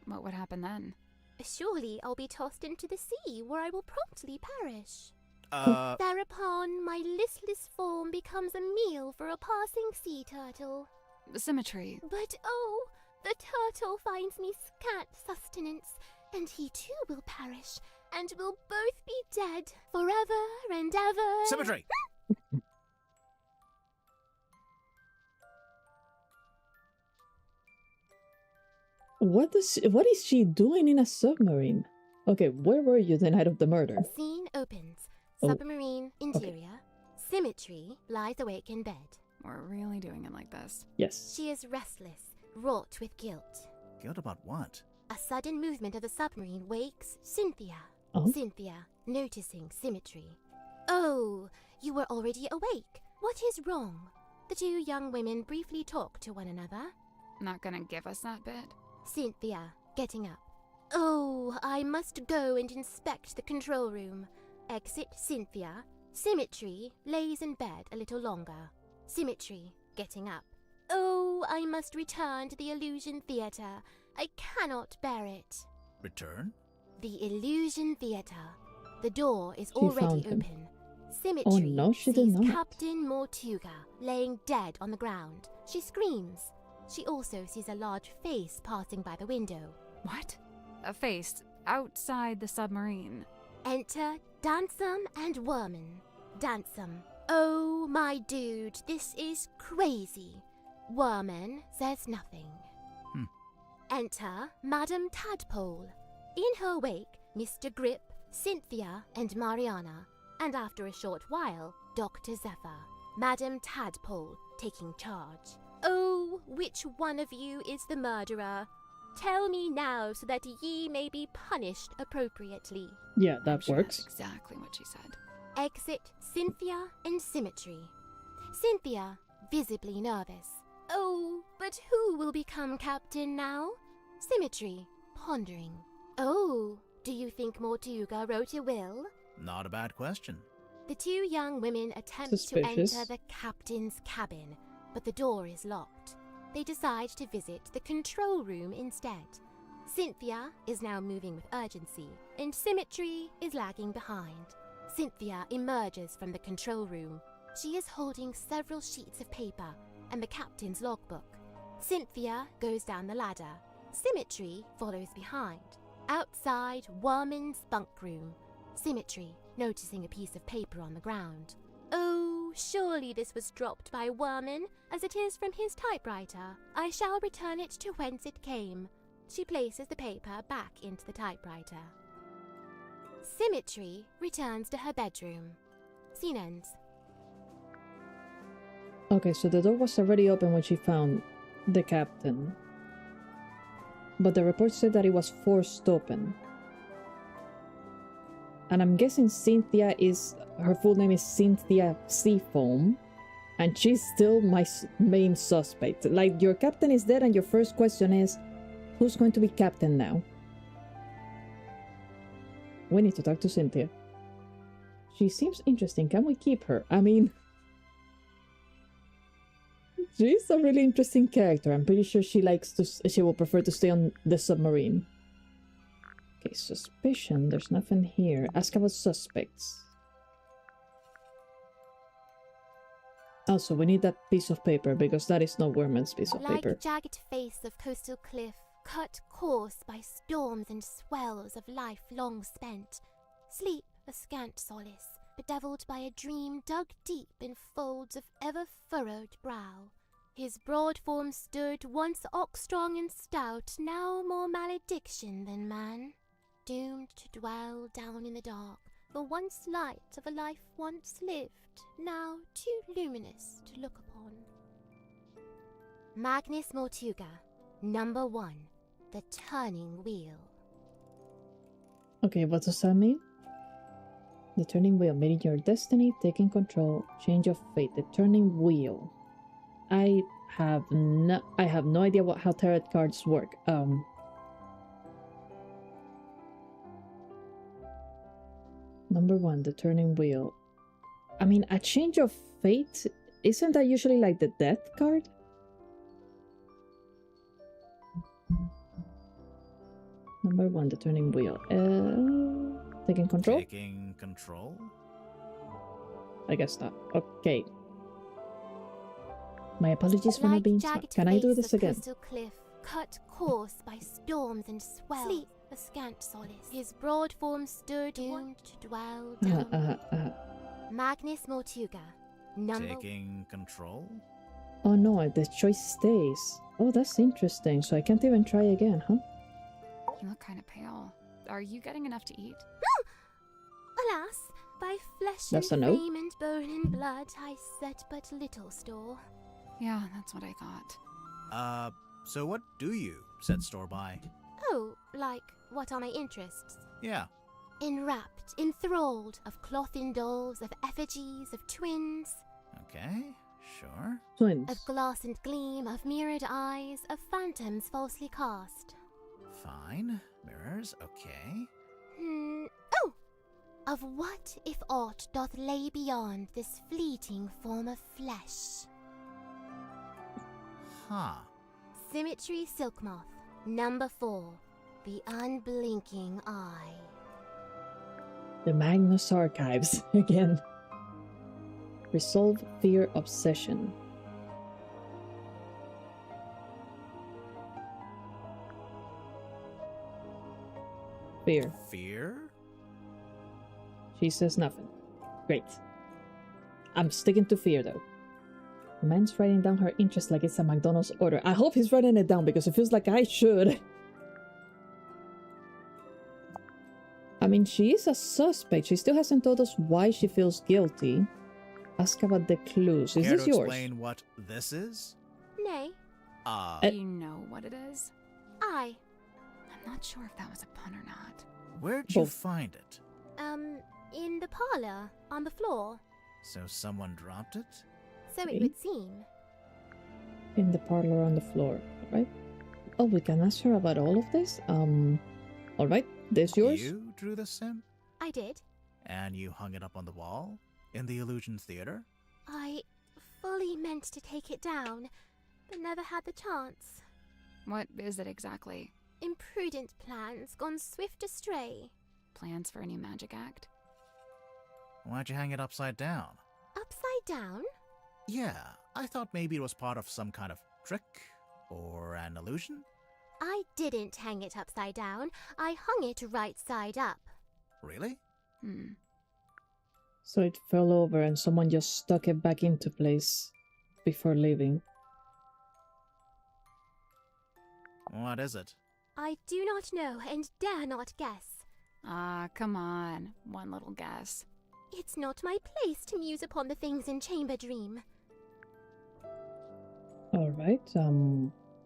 What would happen then? Surely I'll be tossed into the sea, where I will promptly perish. Thereupon my listless form becomes a meal for a passing sea turtle. Symmetry. But oh, the turtle finds me scant sustenance, and he too will perish, and we'll both be dead forever and ever. Symmetry! What is she doing in a submarine? Okay, where were you the night of the murder? Scene opens. Oh, Submarine interior. Symmetry lies awake in bed. We're really doing it like this. Yes. She is restless, wrought with guilt. Guilt about what? A sudden movement of the submarine wakes Cynthia. Oh. Cynthia, noticing Symmetry. Oh, you were already awake. What is wrong? The two young women briefly talk to one another. Not gonna give us that bit? Cynthia, getting up. Oh, I must go and inspect the control room. Exit Cynthia. Symmetry lays in bed a little longer. Symmetry, getting up. Oh, I must return to the Illusion Theatre. I cannot bear it. Return? The Illusion Theatre. The door is She already found him. open. Symmetry Oh, no, she did sees not. Captain Mortuga laying dead on the ground. She screams. She also sees a large face passing by the window. What? A face outside the submarine. Enter Dansum and Worman. Dansum. Oh, my dude, this is crazy. Worman says nothing. Enter Madame Tadpole. In her wake, Mr. Grip, Cynthia, and Mariana. And after a short while, Dr. Zephyr. Madame Tadpole taking charge. Oh, which one of you is the murderer? Tell me now so that ye may be punished appropriately. Yeah, that I'm sure works. That's exactly what she said. Exit Cynthia and Symmetry. Cynthia, visibly nervous. Oh, but who will become captain now? Symmetry, pondering. Oh, do you think Mortuga wrote a will? Not a bad question. The two young women attempt Suspicious. to enter the captain's cabin, but the door is locked. They decide to visit the control room instead. Cynthia is now moving with urgency, and Symmetry is lagging behind. Cynthia emerges from the control room. She is holding several sheets of paper and the captain's logbook. Cynthia goes down the ladder. Symmetry follows behind. Outside Worman's bunk room, Symmetry noticing a piece of paper on the ground. Oh, surely this was dropped by Worman, as it is from his typewriter. I shall return it to whence it came. She places the paper back into the typewriter. Symmetry returns to her bedroom. Scene ends. Okay, so the door was already open when she found the captain. But the report said that it was forced open. And I'm guessing Cynthia is... her full name is Cynthia Seafoam. And she's still my main suspect. Like, your captain is dead and your first question is, who's going to be captain now? We need to talk to Cynthia. She seems interesting. Can we keep her? I mean... she's a really interesting character. I'm pretty sure she will prefer to stay on the submarine. Okay, suspicion. There's nothing here. Ask about suspects. Also, we need that piece of paper, because that is not Werman's piece of paper. Like jagged face of coastal cliff, cut coarse by storms and swells of life long spent. Sleep a scant solace, bedeviled by a dream dug deep in folds of ever-furrowed brow. His broad form stood, once ox-strong and stout, now more malediction than man. Doomed to dwell down in the dark, the once light of a life once lived, now too luminous to look upon. Magnus Mortuga, number 1, the turning wheel. Okay, what does that mean? The turning wheel, meeting your destiny, taking control, change of fate. The turning wheel. I have no idea how tarot cards work. Number 1, the turning wheel. I mean, a change of fate, isn't that usually like the death card? Number 1, the turning wheel. Taking control? Taking control? I guess not. Okay. My apologies for not Like being jagged smart. Can I do face this of again? coastal cliff, cut coarse by storms and swells. Sleep a scant solace. His broad form stood doomed to dwell down. Magnus Mortuga, number... Taking control? Oh no, the choice stays. Oh, that's interesting. So I can't even try again, huh? You look kind of pale. Are you getting enough to eat? Alas, by flesh That's and a no. frame and bone and blood I set but little store. Yeah, that's what I thought. So what do you set store by? Oh, like, what are my interests? Yeah. Enwrapped, enthralled, of cloth-in dolls, of effigies, of twins, Okay, sure. Twins. of glass and gleam, of mirrored eyes, of phantoms falsely cast. Fine. Mirrors, okay. Oh! Of what if aught doth lay beyond this fleeting form of flesh? Huh. Symmetry Silk Moth, number 4, the unblinking eye. The Magnus Archives again. Resolve fear obsession. Fear. Fear? She says nothing. Great. I'm sticking to fear though. The man's writing down her interest like it's a McDonald's order. I hope he's writing it down because it feels like I should. I mean, she is a suspect. She still hasn't told us why she feels guilty. Ask about the clues. Is Care this to yours? explain what this is? Nay, You know what it is? I. I'm not sure if that was a pun or not. Where'd you Both. find it? In the parlor, on the floor. So someone dropped it? So Okay. it would seem. In the parlor on the floor, right? Oh, we can ask her about all of this? Alright, this yours? You drew the sim? I did. And you hung it up on the wall? In the Illusion Theater? I fully meant to take it down, but never had the chance. What is it exactly? Imprudent plans gone swift astray. Plans for a new magic act? Why'd you hang it upside down? Upside down? Yeah, I thought maybe it was part of some kind of trick or an illusion. I didn't hang it upside down. I hung it right side up. Really? So it fell over and someone just stuck it back into place before leaving. What is it? I do not know and dare not guess. Ah, come on. One little guess. It's not my place to muse upon the things in Chamber Dream. Alright,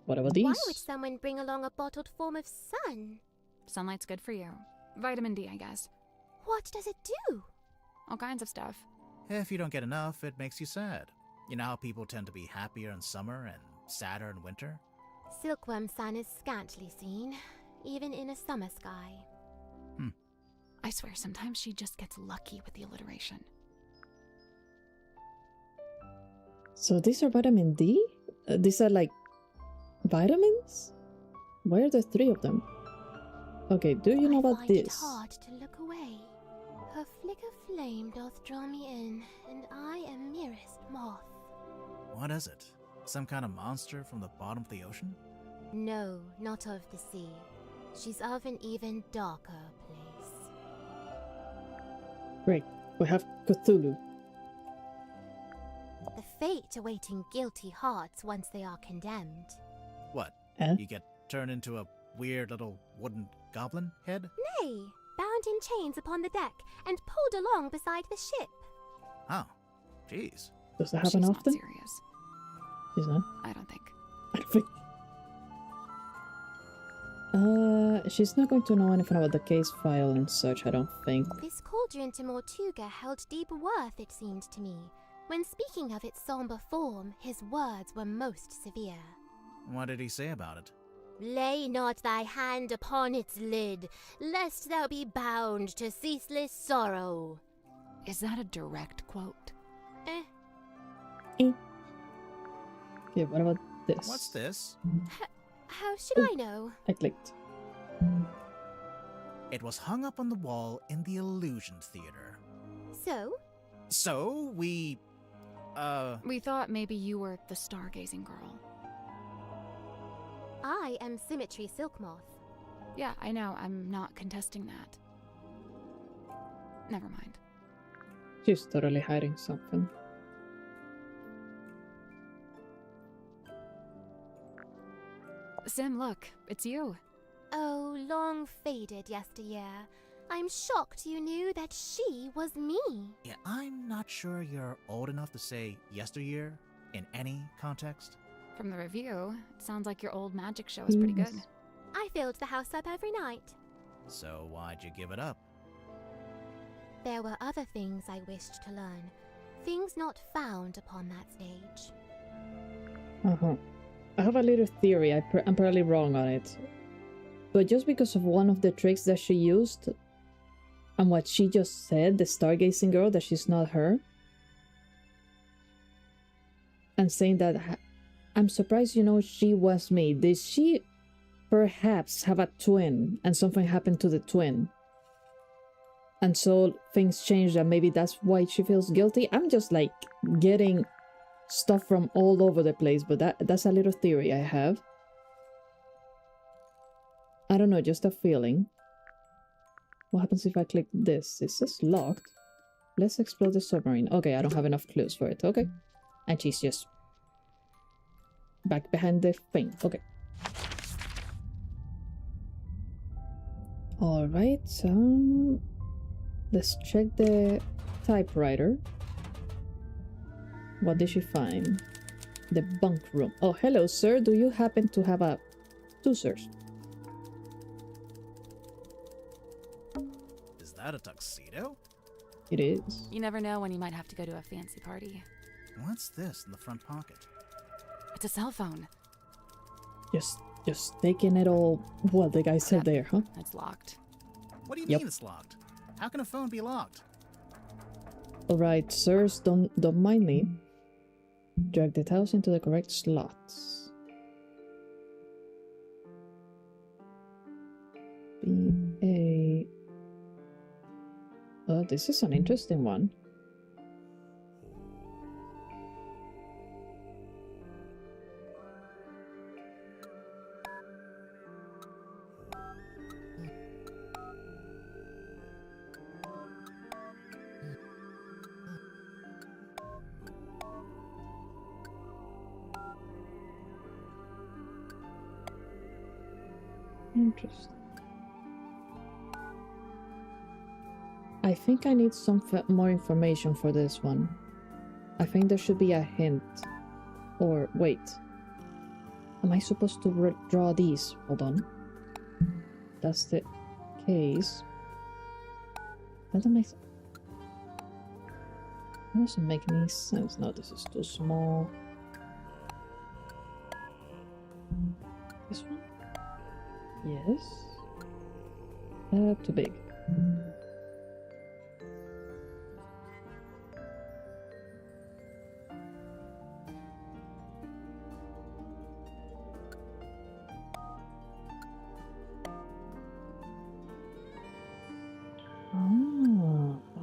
what about these? Why would someone bring along a bottled form of sun? Sunlight's good for you. Vitamin D, I guess. What does it do? All kinds of stuff. If you don't get enough, it makes you sad. You know how people tend to be happier in summer and sadder in winter? Silkworm sun is scantly seen, even in a summer sky. I swear, sometimes she just gets lucky with the alliteration. So these are vitamin D? These are like vitamins? Why are there 3 of them? Okay, do you know I about find it this? hard to look away. Her flicker flame doth draw me in, and I am merest moth. What is it? Some kind of monster from the bottom of the ocean? No, not of the sea. She's of an even darker place. Great, we have Cthulhu. The fate awaiting guilty hearts once they are condemned. What? Eh? You get turned into a weird little wooden goblin head? Nay, bound in chains upon the deck and pulled along beside the ship. Oh, jeez. Does that happen She's often? not serious. She's not? I don't think. I don't think. She's not going to know anything about the case file and such, I don't think. This cauldron to Mortuga held deep worth, it seemed to me. When speaking of its somber form, his words were most severe. What did he say about it? Lay not thy hand upon its lid, lest thou be bound to ceaseless sorrow. Is that a direct quote? Okay, what about this? What's this? How should I know? I clicked. It was hung up on the wall in the Illusion Theater. So? So, we thought maybe you were the stargazing girl. I am Symmetry Silk Moth. Yeah, I know. I'm not contesting that. Never mind. She's totally hiding something. Sim, look. It's you. Oh, long faded yesteryear. I'm shocked you knew that she was me. Yeah, I'm not sure you're old enough to say yesteryear in any context. From the review, it sounds like your old magic show is pretty good. Yes. I filled the house up every night. So why'd you give it up? There were other things I wished to learn. Things not found upon that stage. Uh-huh. I have a little theory. I'm probably wrong on it. But just because of one of the tricks that she used, and what she just said, the stargazing girl, that she's not her, and saying that I'm surprised you know she was me. Did she perhaps have a twin and something happened to the twin? And so things changed and maybe that's why she feels guilty? I'm just like getting stuff from all over the place, but that's a little theory I have. I don't know, just a feeling. What happens if I click this? Is this locked? Let's explore the submarine. Okay, I don't have enough clues for it. Okay. And she's just back behind the thing. Okay. Alright, let's check the typewriter. What did she find? The bunk room. Oh, hello, sir. Do you happen to have a... Two sirs. Is that a tuxedo? It is. You never know when you might have to go to a fancy party. What's this in the front pocket? It's a cell phone. Just taking it all... What the guy said there, huh? It's locked. What do you Yep. mean it's locked? How can a phone be locked? Alright, sirs, don't mind me. Drag the tiles into the correct slots. B-A... Oh, this is an interesting one. Interesting. I think I need some more information for this one. I think there should be a hint. Or, wait. Am I supposed to draw these? Hold on. That's the case. That doesn't make any sense. No, this is too small. This one? Yes. Too big.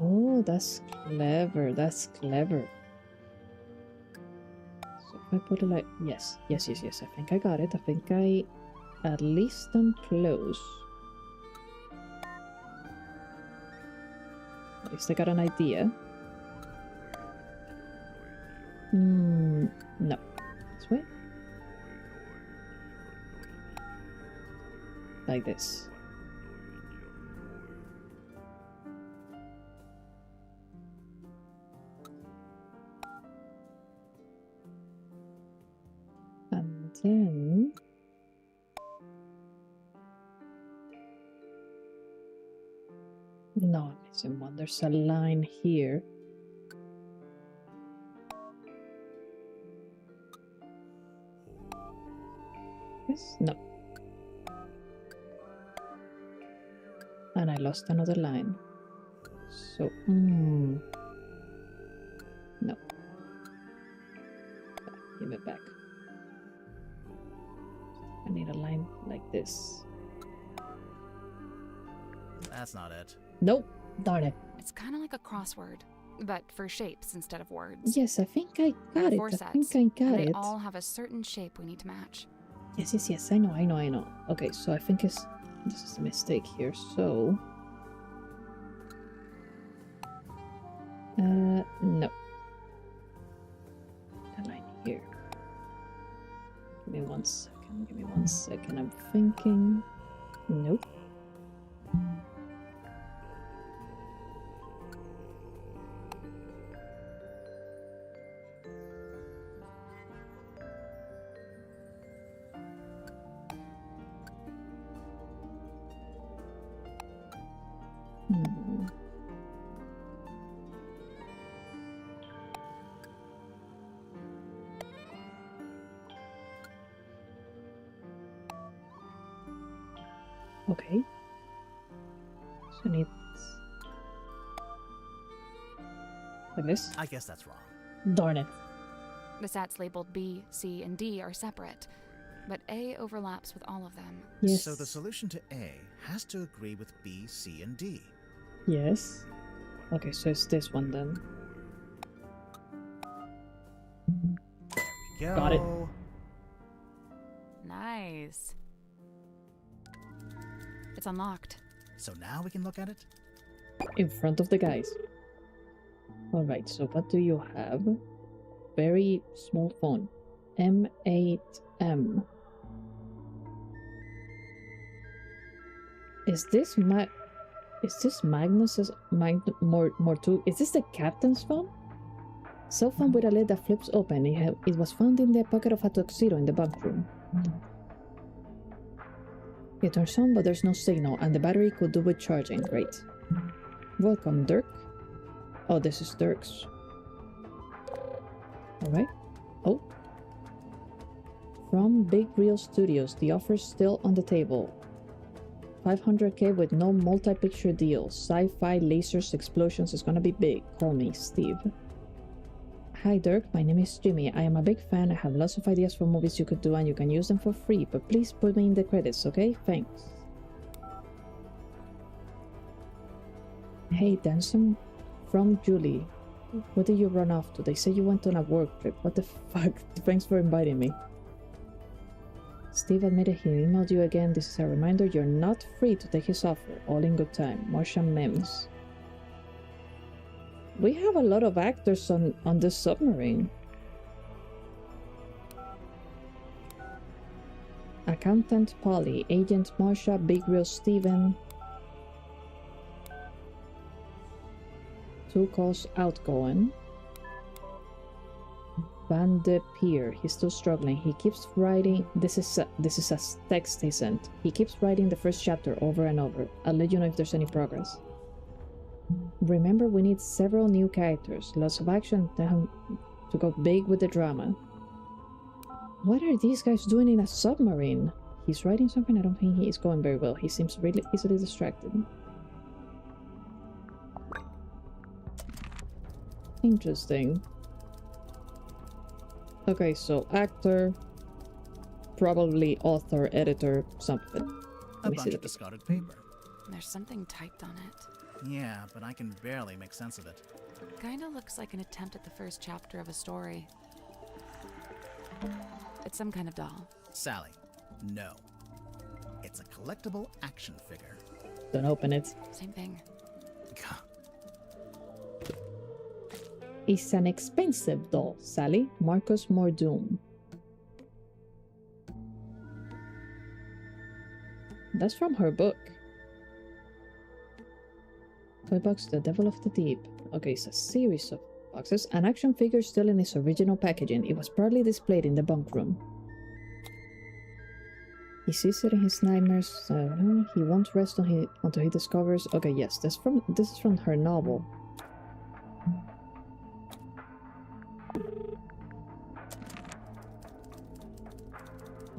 Oh, that's clever. That's clever. So if I put it like yes. I think I got it. I think I at least I'm close. At least I got an idea. No. This way? Like this. And then... No, I'm missing one. There's a line here. Yes? No. And I lost another line. So, no. Give it back. I need a line like this. That's not it. Nope. Darn it. It's kind of like a crossword, but for shapes instead of words. Yes, I think I There got are it. 4 I sets, think I and got they it. all have a certain shape we need to match. Yes. I know. Okay, so I think it's This is a mistake here, so... no. The line here. Give me 1 second, give me 1 second, I'm thinking... Nope. Hmm. Okay. So need like this. I guess that's wrong. Darn it. The stats labeled B, C, and D are separate, but A overlaps with all of them. Yes. So the solution to A has to agree with B, C, and D. Yes. Okay, so it's this one then. Go. Got it. Nice. It's unlocked. So now we can look at it? In front of the guys. Alright, so what do you have? Very small font. M8M. Is this Magnus's Mortu? Is this the captain's phone? Cell phone with a lid that flips open. It was found in the pocket of a tuxedo in the bunk room. It turns on, but there's no signal, and the battery could do with charging. Great. Welcome, Dirk. Oh, this is Dirk's. Alright. Oh. From Big Reel Studios, the offer's still on the table. 500k with no multi-picture deal. Sci-fi, lasers, explosions is gonna be big. Call me, Steve. Hi Dirk, my name is Jimmy. I am a big fan. I have lots of ideas for movies you could do and you can use them for free, but please put me in the credits, okay? Thanks. Hey Danson, from Julie. What did you run off to? They say you went on a work trip. What the fuck? Thanks for inviting me. Steve admitted he emailed you again. This is a reminder you're not free to take his offer. All in good time. Martian Mims. We have a lot of actors on this submarine. Accountant Polly, Agent Marsha, Big Real Steven. 2 calls outgoing. Van de Peer, he's still struggling. He keeps writing. This is a text he sent. He keeps writing the first chapter over and over. I'll let you know if there's any progress. Remember, we need several new characters. Lots of action. Tell him to go big with the drama. What are these guys doing in a submarine? He's writing something. I don't think he is going very well. He seems really easily distracted. Interesting. Okay, so actor, probably author, editor, something. A bunch of discarded paper. There's something typed on it. Yeah, but I can barely make sense of it. Kinda looks like an attempt at the first chapter of a story. It's some kind of doll. Sally, no. It's a collectible action figure. Don't open it. Same thing. It's an expensive doll, Sally. Marcus Mordoom. That's from her book. Toy box, The Devil of the Deep. Okay, it's a series of boxes. An action figure still in its original packaging. It was proudly displayed in the bunk room. He sees it in his nightmares. He won't rest until he discovers. Okay, yes, this is from her novel.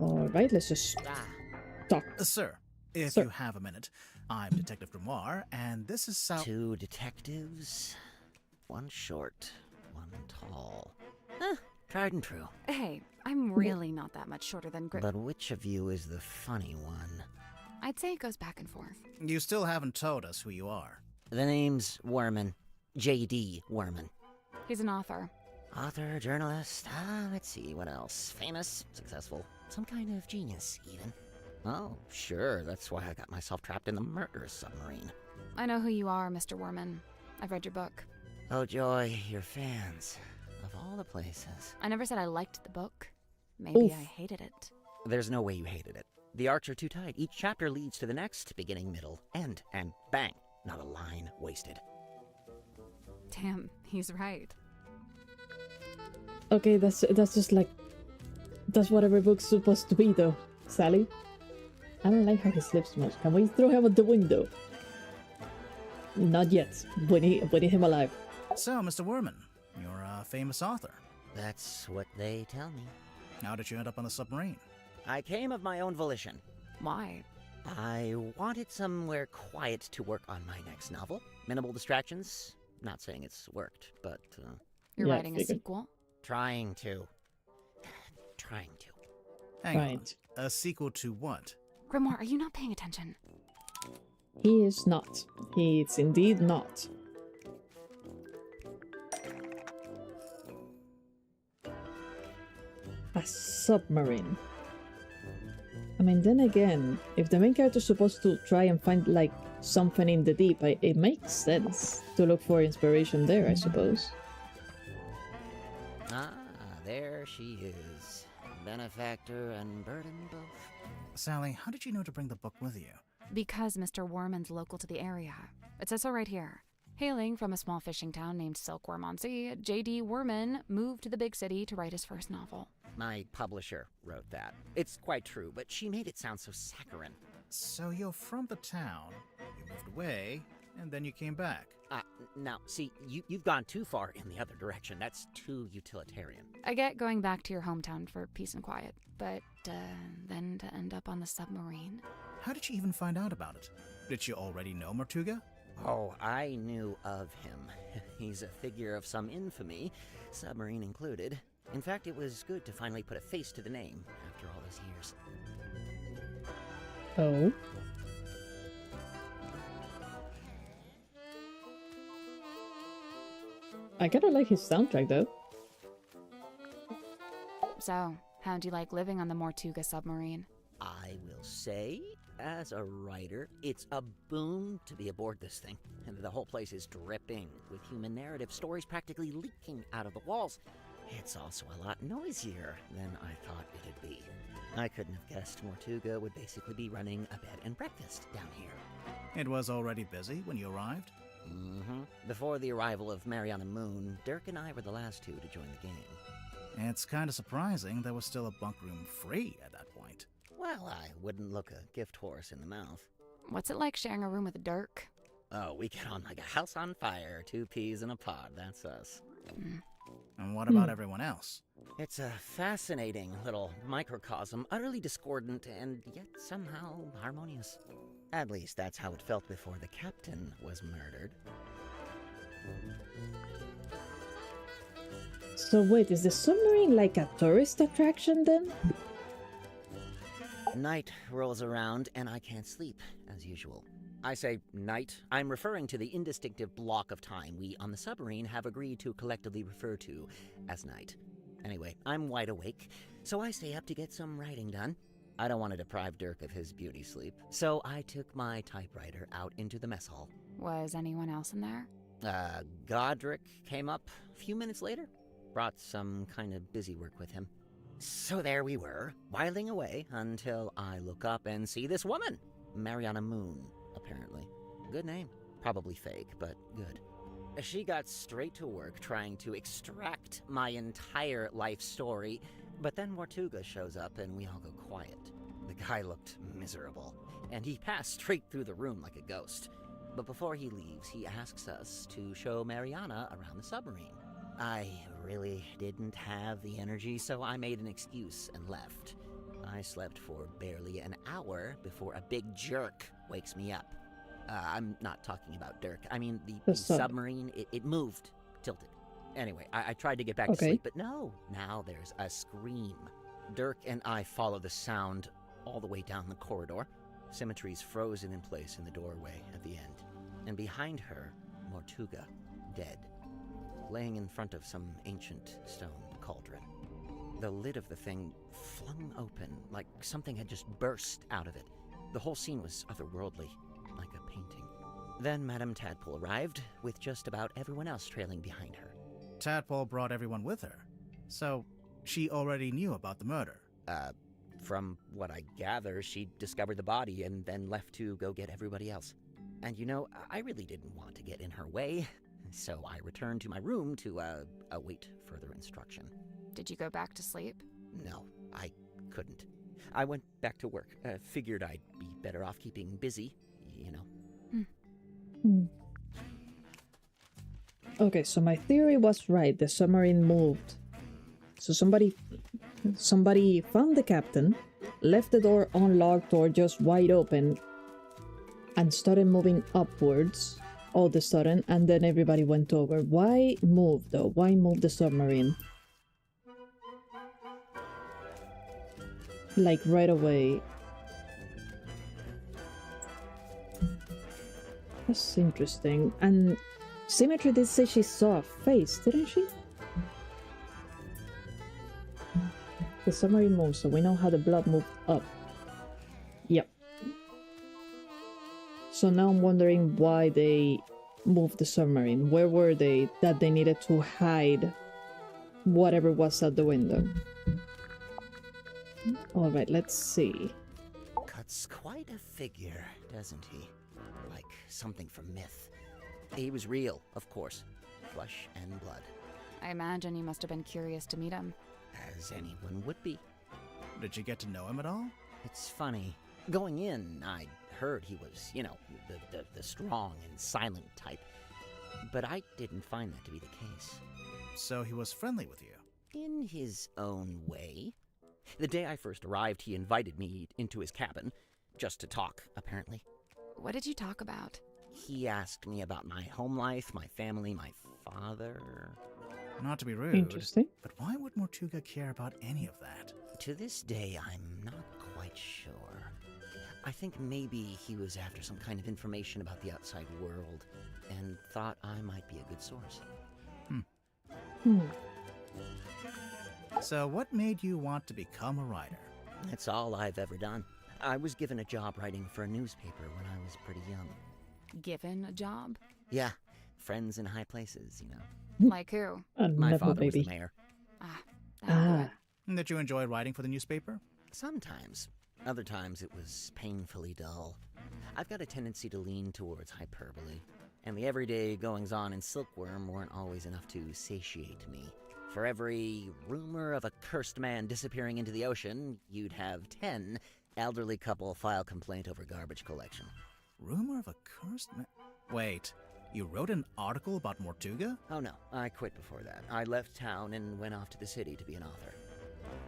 Alright, let's just talk. Sir, if Sir. you have a minute, I'm Detective Grimoire, and this is Sal. 2 detectives, 1 short, 1 tall. Tried and true. Hey, I'm really not that much shorter than But which of you is the funny one? I'd say it goes back and forth. You still haven't told us who you are. The name's Werman. J.D. Werman. He's an author. Author, journalist, let's see, what else? Famous, successful, some kind of genius, even. Oh, sure, that's why I got myself trapped in the murderous submarine. I know who you are, Mr. Worman. I've read your book. Oh joy, your fans. Of all the places. I never said I liked the book. Maybe Oof. I hated it. There's no way you hated it. The arcs are too tight. Each chapter leads to the next, beginning, middle, end, and bang, not a line wasted. Damn, he's right. Okay, that's just like... That's what every book's supposed to be, though. Sally? I don't like how his lips move. Can we throw him out the window? Not yet. We need him alive. So, Mr. Worman, you're a famous author. That's what they tell me. How did you end up on the submarine? I came of my own volition. Why? I wanted somewhere quiet to work on my next novel. Minimal distractions. Not saying it's worked, but You're Yeah, writing a figured. sequel? trying to. Trying to. Hang on. Right. A sequel to what? Grimoire, are you not paying attention? He is not. He is indeed not. A submarine. I mean, then again, if the main character is supposed to try and find, like, something in the deep, it makes sense to look for inspiration there, I suppose. Ah, there she is. Benefactor and burden both. Sally, how did you know to bring the book with you? Because Mr. Worman's local to the area. It says so right here. Hailing from a small fishing town named Silkworm-on-Sea, J.D. Worman moved to the big city to write his first novel. My publisher wrote that. It's quite true, but she made it sound so saccharine. So you're from the town, you moved away, and then you came back. Now, see, you've gone too far in the other direction. That's too utilitarian. I get going back to your hometown for peace and quiet, but then to end up on the submarine. How did you even find out about it? Did you already know Mortuga? Oh, I knew of him. He's a figure of some infamy, submarine included. In fact, it was good to finally put a face to the name after all these years. Oh? I kinda like his soundtrack, though. So, how'd you like living on the Mortuga submarine? I will say, as a writer, it's a boon to be aboard this thing. And the whole place is dripping with human narrative, stories practically leaking out of the walls. It's also a lot noisier than I thought it'd be. I couldn't have guessed Mortuga would basically be running a bed and breakfast down here. It was already busy when you arrived? Mm-hmm. Before the arrival of Mariana Moon, Dirk and I were the last two to join the gang. It's kinda surprising there was still a bunk room free at that point. Well, I wouldn't look a gift horse in the mouth. What's it like sharing a room with Dirk? Oh, we get on like a house on fire, 2 peas in a pod, that's us. And what about everyone else? It's a fascinating little microcosm, utterly discordant and yet somehow harmonious. At least that's how it felt before the captain was murdered. So wait, is the submarine like a tourist attraction then? Night rolls around and I can't sleep, as usual. I say night, I'm referring to the indistinctive block of time we on the submarine have agreed to collectively refer to as night. Anyway, I'm wide awake, so I stay up to get some writing done. I don't want to deprive Dirk of his beauty sleep, so I took my typewriter out into the mess hall. Was anyone else in there? Godric came up a few minutes later, brought some kind of busy work with him. So there we were, whiling away until I look up and see this woman, Mariana Moon, apparently. Good name. Probably fake, but good. She got straight to work trying to extract my entire life story, but then Mortuga shows up and we all go quiet. The guy looked miserable, and he passed straight through the room like a ghost. But before he leaves, he asks us to show Mariana around the submarine. I really didn't have the energy, so I made an excuse and left. I slept for barely an hour before a big jerk wakes me up. I'm not talking about Dirk. I mean, the submarine, it moved, tilted. Anyway, I tried to get back to sleep, but no. Now there's a scream. Dirk and I follow the sound all the way down the corridor. Symmetry's frozen in place in the doorway at the end. And behind her, Mortuga, dead, laying in front of some ancient stone cauldron. The lid of the thing flung open, like something had just burst out of it. The whole scene was otherworldly, like a painting. Then Madame Tadpole arrived, with just about everyone else trailing behind her. Tadpole brought everyone with her, so she already knew about the murder. From what I gather, she discovered the body and then left to go get everybody else. And you know, I really didn't want to get in her way, so I returned to my room to, await further instruction. Did you go back to sleep? No, I couldn't. I went back to work. Figured I'd be better off keeping busy, you know. Okay, so my theory was right. The submarine moved. So somebody found the captain, left the door unlocked or just wide open, and started moving upwards all of a sudden, and then everybody went over. Why move, though? Why move the submarine? Like, right away. That's interesting. And Symmetry did say she saw a face, didn't she? The submarine moved, so we know how the blood moved up. Yep. So now I'm wondering why they moved the submarine. Where were they that they needed to hide whatever was at the window? Alright, let's see. Cuts quite a figure, doesn't he? Like something from myth. He was real, of course. Flesh and blood. I imagine you must have been curious to meet him. As anyone would be. Did you get to know him at all? It's funny. Going in, I'd heard he was, you know, the strong and silent type. But I didn't find that to be the case. So he was friendly with you? In his own way. The day I first arrived, he invited me into his cabin, just to talk, apparently. What did you talk about? He asked me about my home life, my family, my father. Not to be rude, Interesting. but why would Mortuga care about any of that? To this day, I'm not quite sure. I think maybe he was after some kind of information about the outside world, and thought I might be a good source. So what made you want to become a writer? That's all I've ever done. I was given a job writing for a newspaper when I was pretty young. Given a job? Yeah, friends in high places, you know. Like who? My Nepo father was baby. the mayor. Did you enjoy writing for the newspaper? Sometimes. Other times it was painfully dull. I've got a tendency to lean towards hyperbole, and the everyday goings-on in Silkworm weren't always enough to satiate me. For every rumor of a cursed man disappearing into the ocean, you'd have 10 elderly couple file complaint over garbage collection. Rumor of a cursed man? Wait, you wrote an article about Mortuga? Oh no, I quit before that. I left town and went off to the city to be an author.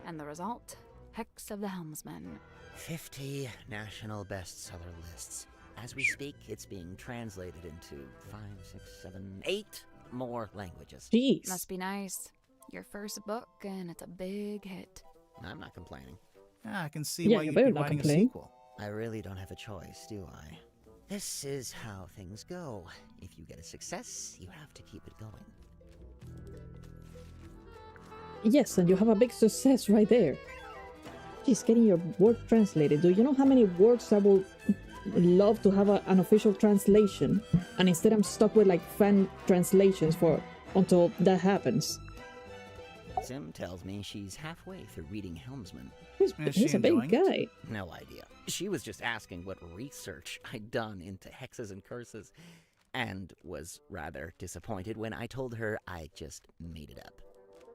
And the result? Hex of the Helmsman. 50 national bestseller lists. As we speak, it's being translated into 5, 6, 7, 8 more languages. Jeez. Must be nice. Your first book, and it's a big hit. I'm not complaining. I can see Yeah, why you you'd better be not writing a complain. sequel. I really don't have a choice, do I? This is how things go. If you get a success, you have to keep it going. Yes, and you have a big success right there. Jeez, getting your work translated. Do you know how many works I would love to have an official translation? And instead I'm stuck with like fan translations until that happens. Sim tells me she's halfway through reading Helmsman. Is He's she a big enjoying guy. it? No idea. She was just asking what research I'd done into hexes and curses, and was rather disappointed when I told her I just made it up.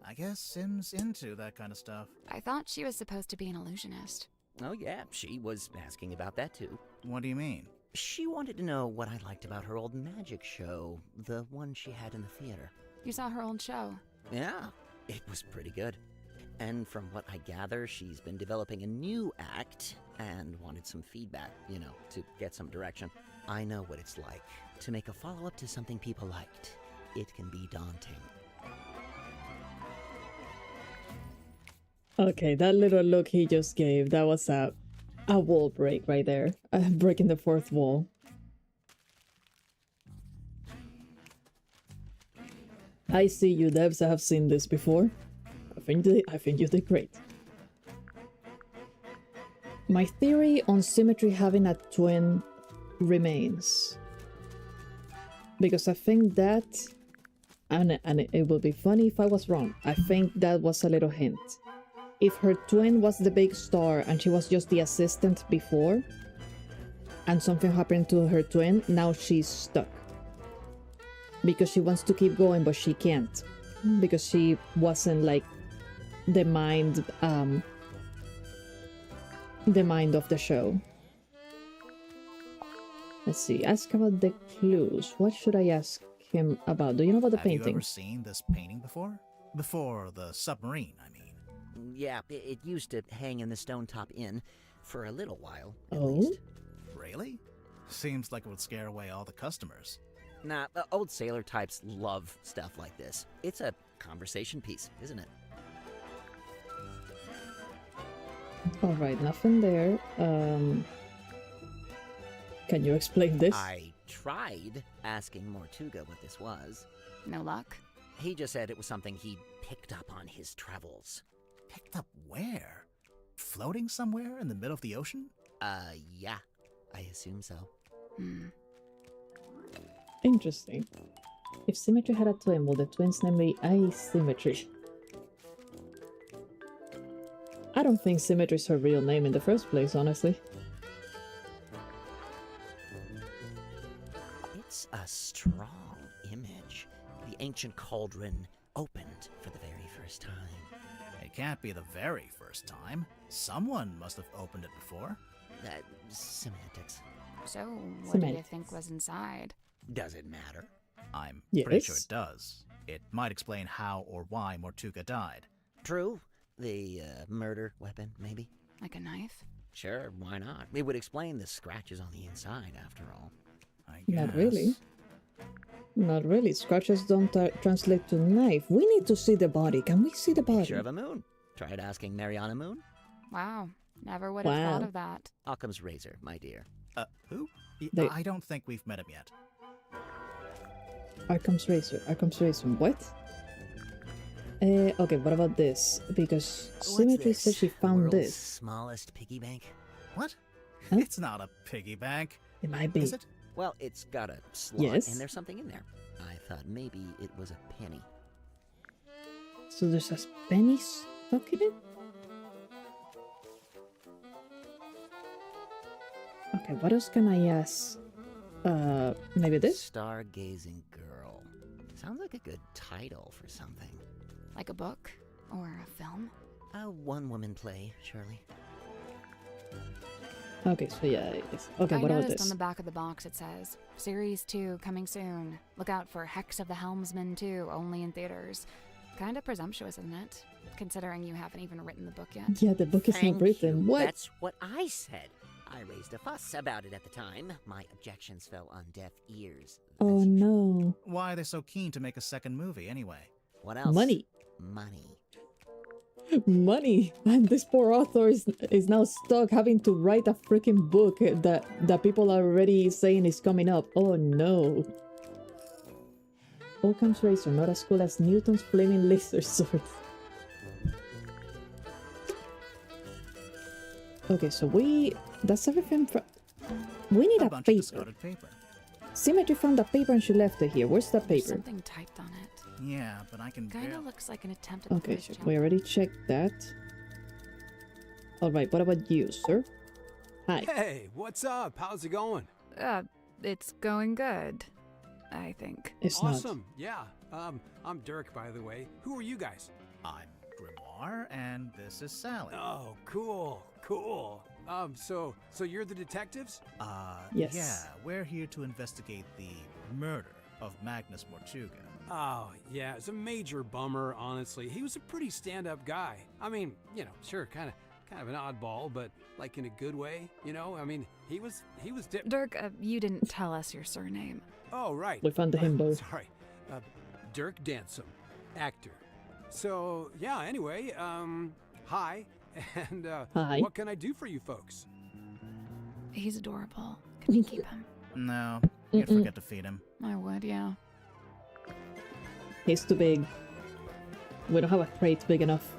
I guess Sim's into that kind of stuff. I thought she was supposed to be an illusionist. Oh yeah, she was asking about that too. What do you mean? She wanted to know what I liked about her old magic show, the one she had in the theater. You saw her old show. Yeah, it was pretty good. And from what I gather, she's been developing a new act and wanted some feedback, you know, to get some direction. I know what it's like to make a follow-up to something people liked. It can be daunting. Okay, that little look he just gave, that was a wall break right there. Breaking the fourth wall. I see you devs have seen this before. I think you did great. My theory on Symmetry having a twin remains. Because I think that, and it would be funny if I was wrong, I think that was a little hint. If her twin was the big star and she was just the assistant before, and something happened to her twin, now she's stuck. Because she wants to keep going, but she can't. Because she wasn't like the mind of the show. Let's see, ask about the clues. What should I ask him about? Do you know about the painting? Have you ever seen this painting before? Before the submarine, I mean. Yeah, it used to hang in the Stone Top Inn for a little while, at Oh? least. Really? Seems like it would scare away all the customers. Nah, old sailor types love stuff like this. It's a conversation piece, isn't it? Alright, nothing there. Can you explain this? I tried asking Mortuga what this was. No luck? He just said it was something he'd picked up on his travels. Picked up where? Floating somewhere in the middle of the ocean? Yeah. I assume so. Interesting. If Symmetry had a twin, would the twin's name be Asymmetry? I don't think Symmetry is her real name in the first place, honestly. It's a strong image. The ancient cauldron opened for the very first time. It can't be the very first time. Someone must have opened it before. Semantics. So, what do you Semantics. think was inside? Does it matter? I'm pretty sure Yes. it does. It might explain how or why Mortuga died. True. The murder weapon, maybe? Like a knife? Sure, why not? It would explain the scratches on the inside, after all. I guess. Not really. Not really. Scratches don't translate to knife. We need to see the body. Can we see the body? Picture of a moon. Tried asking Mariana Moon? Wow. Never would have thought Wow. of that. Occam's razor, my dear. Who? They- I don't think we've met him yet. Arkham's Razor. Arkham's Razor. What? Okay, what about this? Because Symmetry says she found World's this. smallest piggy bank? What? Huh? It's not a piggy bank. It might be. Is it? Well, it's got a slot, Yes. and there's something in there. I thought maybe it was a penny. So there's a penny stuck in it? Okay, what else can I ask? Maybe this? Stargazing Girl. Sounds like a good title for something. Like a book? Or a film? A one-woman play, surely. Okay, so yeah, okay, I what about noticed this? on the back of the box it says, Series 2 coming soon. Look out for Hex of the Helmsman 2, only in theaters. Kinda presumptuous, isn't it? Considering you haven't even written the book yet. Yeah, the book is Thank not written. you. What? That's what I said. I raised a fuss about it at the time. My objections fell on deaf ears. Oh as usual. no. Why are they so keen to make a second movie anyway? What else? Money. Money. Money. And this poor author is now stuck having to write a freaking book that people are already saying is coming up. Oh no. Occam's Razor, not as cool as Newton's flaming laser sword. Okay, so that's everything from... We need A a bunch of paper. discarded paper. Symmetry found a paper and she left it here. Where's that There's paper? something typed on it. Yeah, but I can Kinda barely... looks like an attempt at Okay, the so first we chapter. already checked that. Alright, what about you, sir? Hi. Hey, what's up? How's it going? It's going good, I think. It's Awesome. Yeah. I'm Dirk, by the way. Who are you guys? I'm Grimoire, and this is Sally. Oh, cool. Cool. So you're the detectives? Yes. Yeah, we're here to investigate the murder of Magnus Mortuga. Oh, yeah. It's a major bummer, honestly. He was a pretty stand-up guy. I mean, sure, kind of an oddball, but like in a good way, I mean, he was Dirk, you didn't tell us your surname. Oh, right. We found the himbo. Sorry. Dirk Dansum, actor. So, yeah, anyway, hi. And Hi. what can I do for you folks? He's adorable. Can you keep him? No, you'd Mm-mm. forget to feed him. I would, yeah. He's too big. We don't have a crate big enough.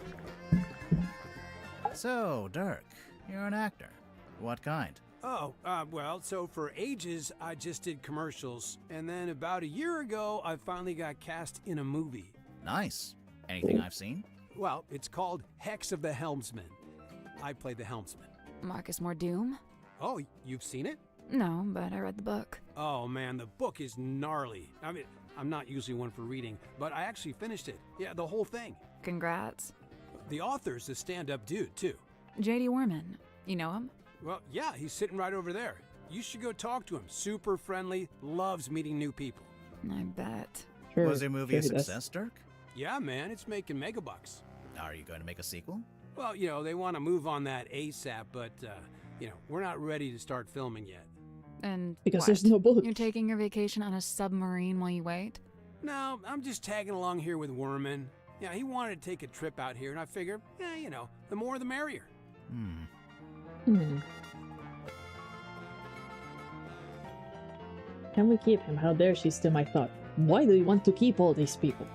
So, Dirk, you're an actor. What kind? Oh, well, so for ages, I just did commercials. And then about a year ago, I finally got cast in a movie. Nice. Anything I've seen? Well, it's called Hex of the Helmsman. I played the helmsman. Marcus More Doom? Oh, you've seen it? No, but I read the book. Oh, man, the book is gnarly. I mean, I'm not usually one for reading, but I actually finished it. Yeah, the whole thing. Congrats. The author's a stand-up dude, too. J.D. Worman. You know him? Well, yeah, he's sitting right over there. You should go talk to him. Super friendly, loves meeting new people. I bet. Sure, Was your movie a he does. success, Dirk? Yeah, man, it's making megabucks. Are you going to make a sequel? Well, they want to move on that ASAP, but, we're not ready to start filming yet. And Because what? there's no book. You're taking your vacation on a submarine while you wait? No, I'm just tagging along here with Worman. Yeah, he wanted to take a trip out here, and I figured, the more the merrier. Can we keep him? How dare she steal my thought? Why do you want to keep all these people?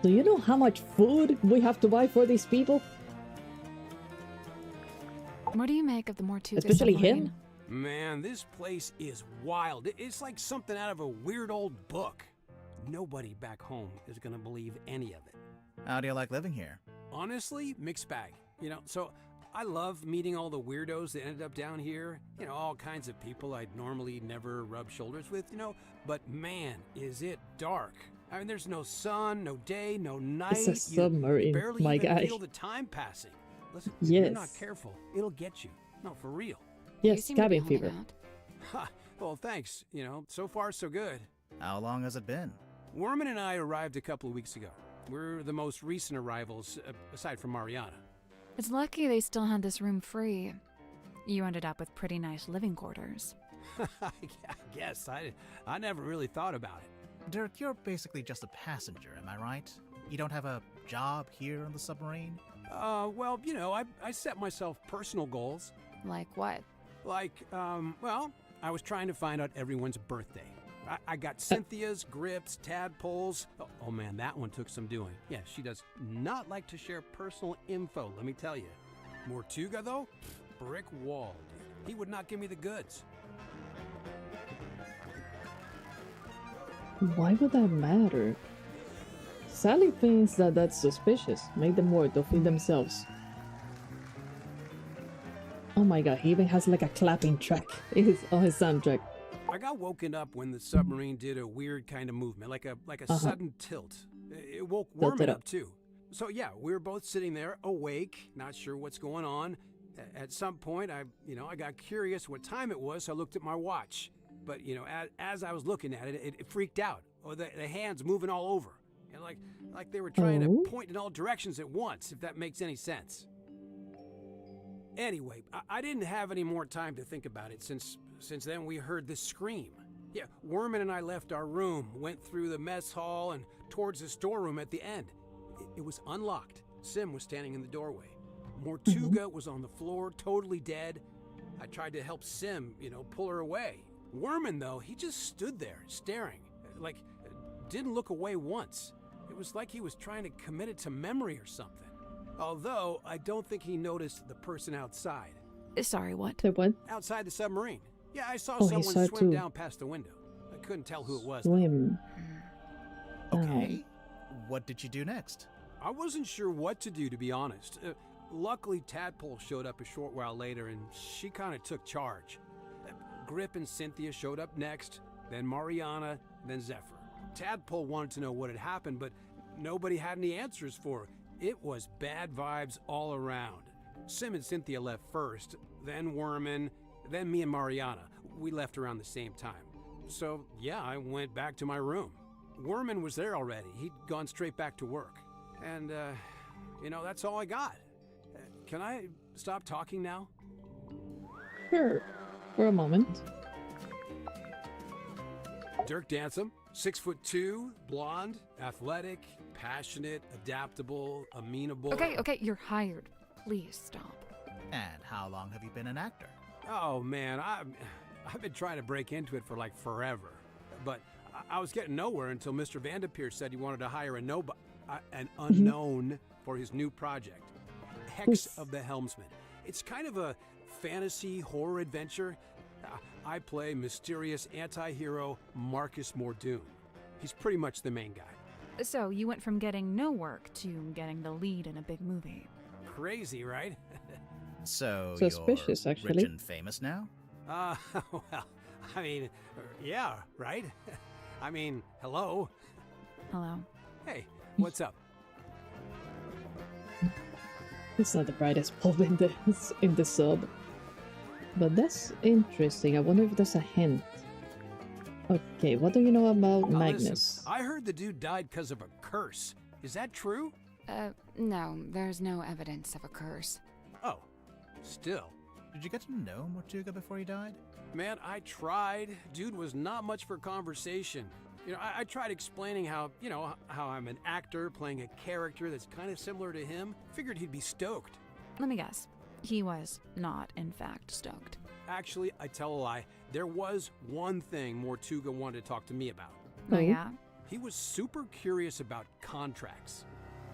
Do you know how much food we have to buy for these people? What do you make of the Mortuga Especially submarine? him? Man, this place is wild. It's like something out of a weird old book. Nobody back home is going to believe any of it. How do you like living here? Honestly, mixed bag. So I love meeting all the weirdos that ended up down here. All kinds of people I'd normally never rub shoulders with, But man, is it dark. I mean, there's no sun, no day, no night. It's a submarine, You barely my even guy. feel the time passing. Listen, if you're not Yes. careful, it'll get you. No, for real. You Yes, seem to be cabin holding fever. out. Ha, well, thanks. So far so good. How long has it been? Worman and I arrived a couple of weeks ago. We're the most recent arrivals, aside from Mariana. It's lucky they still had this room free. You ended up with pretty nice living quarters. I guess. I never really thought about it. Dirk, you're basically just a passenger, am I right? You don't have a job here on the submarine? Well, I set myself personal goals. Like what? Like, I was trying to find out everyone's birthday. I got Cynthia's, Grip's, Tadpole's. Oh man, that one took some doing. Yeah, she does not like to share personal info, let me tell you. Mortuga, though? Brick wall, dude. He would not give me the goods. Why would that matter? Sally thinks that that's suspicious. Make them work to feed themselves. Oh my god, he even has like a clapping track on his soundtrack. I got woken up when the submarine did a weird kind of movement, like a sudden tilt. It woke Tilted Worman up. up too. So yeah, we were both sitting there, awake, not sure what's going on. At some point, I got curious what time it was, so I looked at my watch. But as I was looking at it, it freaked out. Or the hands moving all over, like they were trying to point in all directions at once. If that makes any sense. Anyway, I didn't have any more time to think about it since then we heard this scream. Yeah, Worman and I left our room, went through the mess hall and towards the storeroom at the end. It was unlocked. Sim was standing in the doorway. Mortuga was on the floor, totally dead. I tried to help Sim, pull her away. Worman, though, he just stood there, staring. Didn't look away once. It was like he was trying to commit it to memory or something. Although, I don't think he noticed the person outside. Sorry, what? The what? Outside the submarine. Yeah, I saw Oh, he someone saw it swim too. down past the window. I couldn't tell who it was. Swim. Okay. What did you do next? I wasn't sure what to do, to be honest. Luckily, Tadpole showed up a short while later, and she kind of took charge. Grip and Cynthia showed up next, then Mariana, then Zephyr. Tadpole wanted to know what had happened, but nobody had any answers for her. It was bad vibes all around. Sim and Cynthia left first, then Worman, then me and Mariana. We left around the same time. So, yeah, I went back to my room. Worman was there already. He'd gone straight back to work. And, that's all I got. Can I stop talking now? Sure. For a moment. Dirk Dansom, 6'2", blonde, athletic, passionate, adaptable, amenable. Okay, you're hired. Please stop. And how long have you been an actor? Oh man, I've been trying to break into it for like forever, but I was getting nowhere until Mr. Vanderpeer said he wanted to hire an unknown for his new project. Hex Oof. of the Helmsman. It's kind of a fantasy horror adventure. I play mysterious anti-hero Marcus Mordoon. He's pretty much the main guy. So you went from getting no work to getting the lead in a big movie. Crazy, right? So Suspicious, you're actually. rich and famous now? Well, I mean, yeah, right? I mean, hello. Hello. Hey, what's up? It's not the brightest bulb in the sub. But that's interesting. I wonder if that's a hint. Okay, what do you know about Now Magnus? listen, I heard the dude died because of a curse. Is that true? No, there's no evidence of a curse. Oh, still. Did you get to know Mortuga before he died? Man, I tried. Dude was not much for conversation. You know, I tried explaining how I'm an actor playing a character that's kind of similar to him. Figured he'd be stoked. Let me guess. He was not, in fact, stoked. Actually, I tell a lie. There was one thing Mortuga wanted to talk to me about. Oh, Oh. yeah? He was super curious about contracts.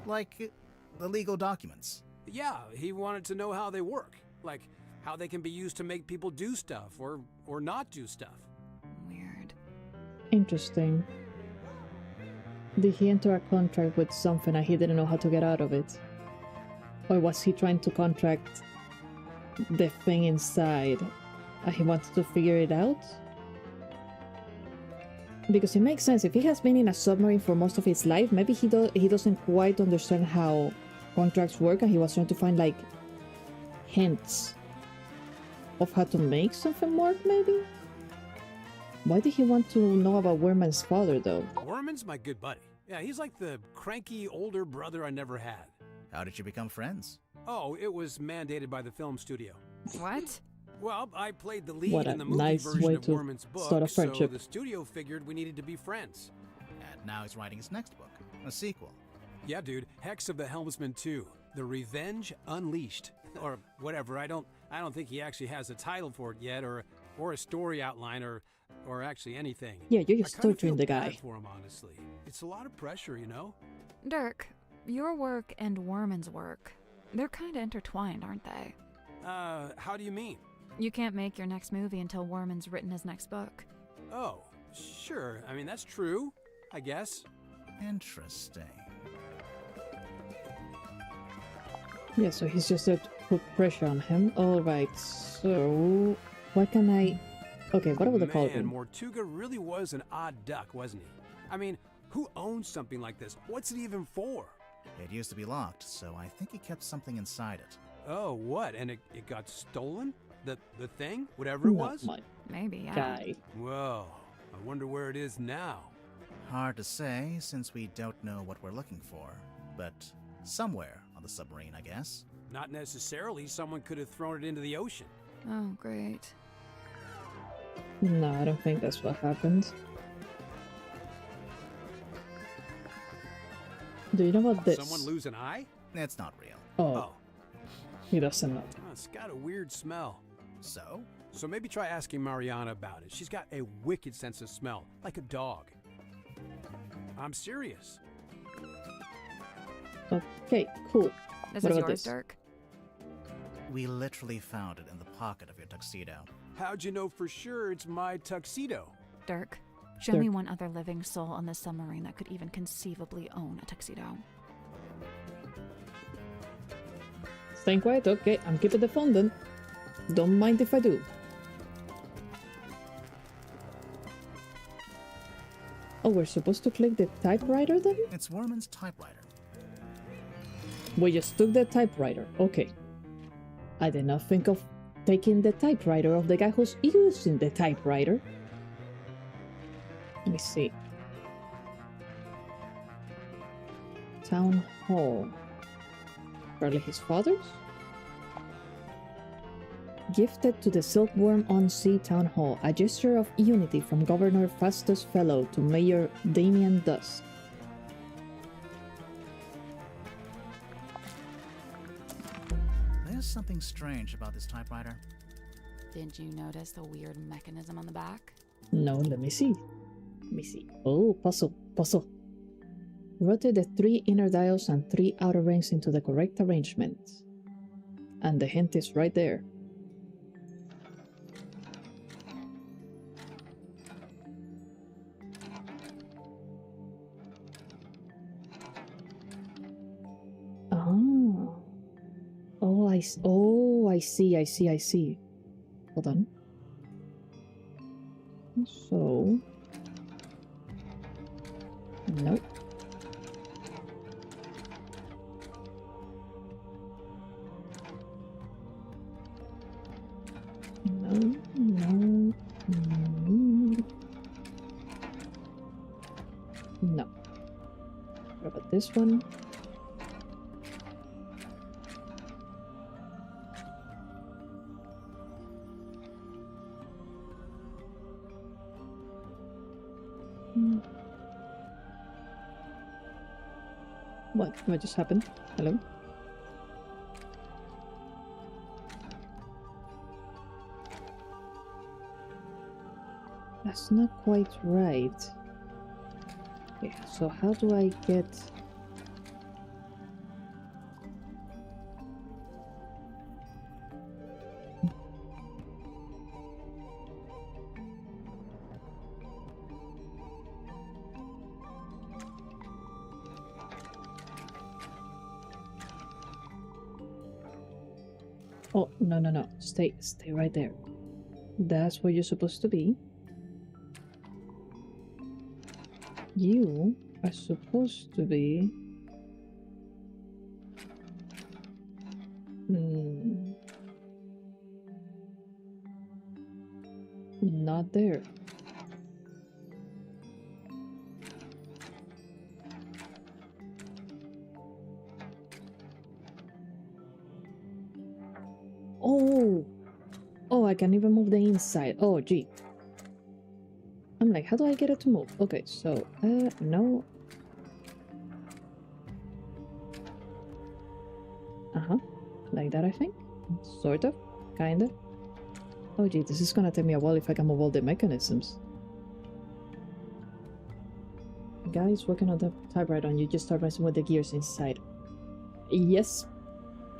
Like the legal documents. Yeah, he wanted to know how they work. Like, how they can be used to make people do stuff or not do stuff. Weird. Interesting. Did he enter a contract with something and he didn't know how to get out of it? Or was he trying to contract the thing inside and he wanted to figure it out? Because it makes sense. If he has been in a submarine for most of his life, maybe he doesn't quite understand how contracts work and he was trying to find like hints of how to make something work, maybe? Why did he want to know about Werman's father, though? Werman's my good buddy. Yeah, he's like the cranky older brother I never had. How did you become friends? Oh, it was mandated by the film studio. What? Well, I played the lead What a in the movie nice version way of to Werman's book, start a so friendship. the studio figured we needed to be friends. And now he's writing his next book, a sequel. Yeah, dude, Hex of the Helmsman 2, The Revenge Unleashed, or whatever. I don't think he actually has a title for it yet, or a story outline, or actually anything. Yeah, you're I just kinda torturing feel the bad guy. for him, honestly. It's a lot of pressure, you know. Dirk, your work and Werman's work, they're kind of intertwined, aren't they? How do you mean? You can't make your next movie until Werman's written his next book. Oh, sure. I mean, that's true, I guess. Interesting. Yeah, so he's just there to put pressure on him. Alright, so what can I... Okay, what about the Man, cauldron? Mortuga really was an odd duck, wasn't he? I mean, who owns something like this? What's it even for? It used to be locked, so I think he kept something inside it. Oh, what? And it got stolen? The thing? Whatever it Not was? my Maybe, yeah. guy. Whoa, I wonder where it is now. Hard to say, since we don't know what we're looking for. But somewhere on the submarine, I guess. Not necessarily. Someone could have thrown it into the ocean. Oh, great. No, I don't think that's what happened. Do you know about this? Someone lose an eye? It's not real. Oh, he doesn't know. Oh, it's got a weird smell. So? So maybe try asking Mariana about it. She's got a wicked sense of smell, like a dog. I'm serious. Okay, cool. This What is about yours, this? Dirk? We literally found it in the pocket of your tuxedo. How'd you know for sure it's my tuxedo? Dirk, show Dirk. me one other living soul on this submarine that could even conceivably own a tuxedo. Staying quiet? Okay, I'm keeping the phone then. Don't mind if I do. Oh, we're supposed to click the typewriter then? It's Werman's typewriter. We just took the typewriter. Okay. I did not think of taking the typewriter of the guy who's using the typewriter. Let me see. Town Hall. Probably his father's? Gifted to the Silkworm on Sea Town Hall, a gesture of unity from Governor Fastus Fellow to Mayor Damian Dusk. There's something strange about this typewriter. Didn't you notice the weird mechanism on the back? No, let me see. Let me see. Oh, puzzle, puzzle. Rotate the 3 inner dials and 3 outer rings into the correct arrangement. And the hint is right there. Oh. Oh, I see. Hold on. So... Nope. No. What about this one? What just happened? Hello? That's not quite right. Okay, so how do I get... Oh, no. Stay right there. That's where you're supposed to be. You are supposed to be... Not there. Oh, I can't even move the inside. Oh, gee. I'm like, how do I get it to move? Okay, so, no. Like that, I think. Sort of. Kinda. Oh, gee, this is gonna take me a while if I can move all the mechanisms. Guys, working on the typewriter and you just start messing with the gears inside. Yes.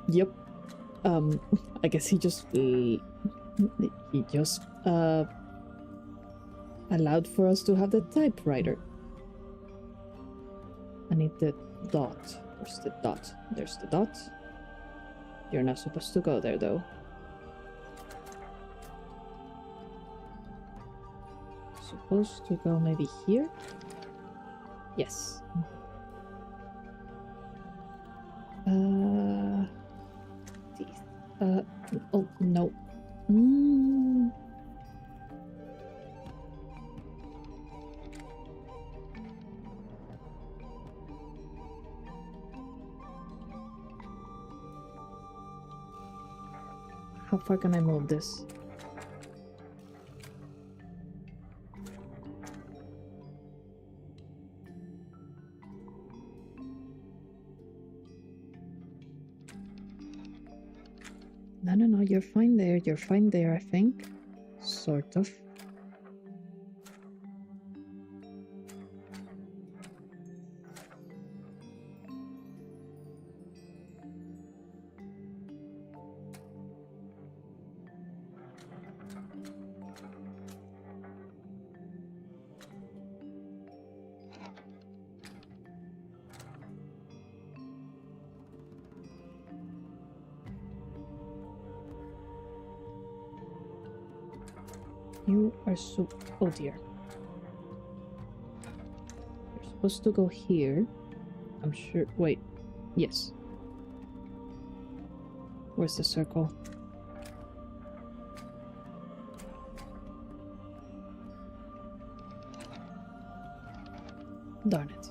Yep. I guess he just allowed for us to have the typewriter. I need the dot. Where's the dot? There's the dot. You're not supposed to go there, though. Supposed to go maybe here? Yes. Teeth. Oh, no. How far can I move this? No, you're fine there. You're fine there, I think. Sort of. You are oh dear. You're supposed to go here. I'm sure. Wait. Yes. Where's the circle? Darn it.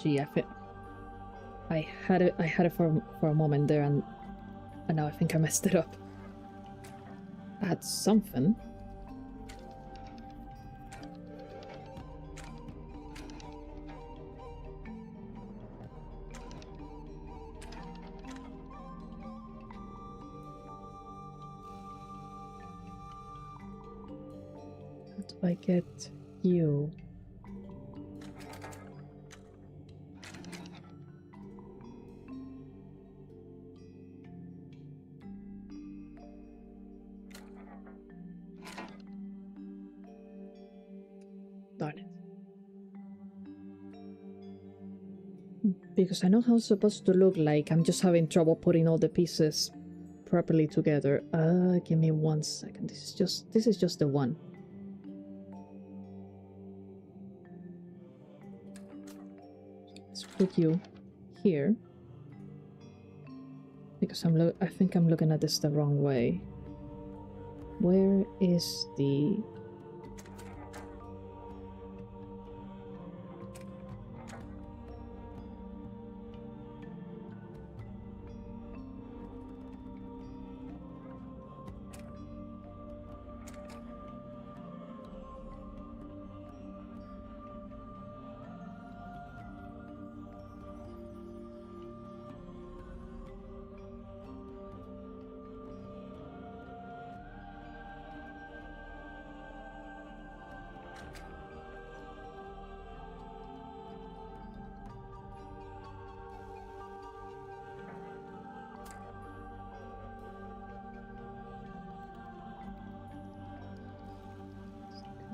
Gee, I had it for a moment there, and now I think I messed it up. I had something. do I get you? Darn it. Because I know how it's supposed to look like. I'm just having trouble putting all the pieces properly together. Give me 1 second. This is just the one. Let's put you here. Because I think I'm looking at this the wrong way. Where is the...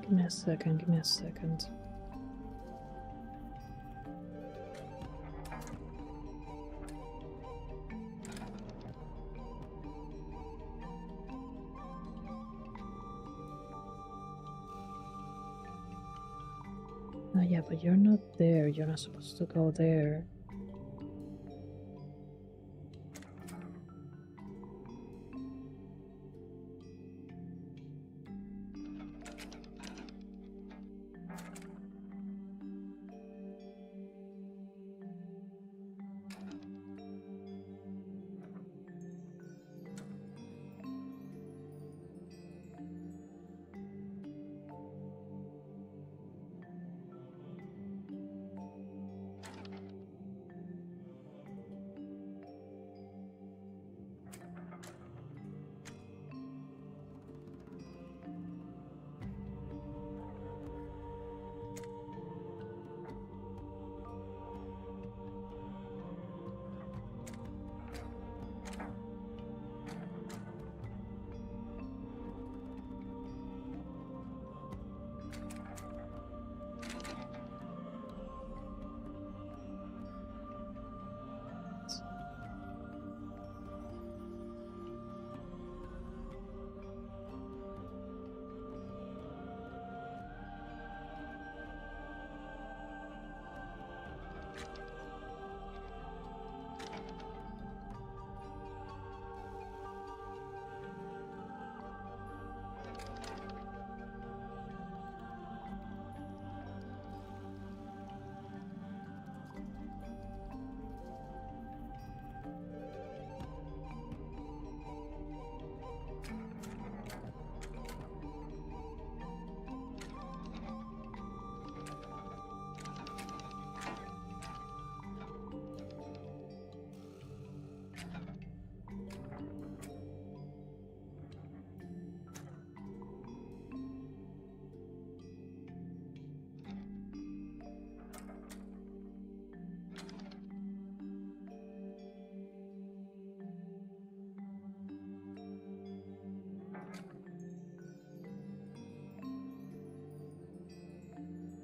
Give me a second. Oh yeah, but you're not there. You're not supposed to go there.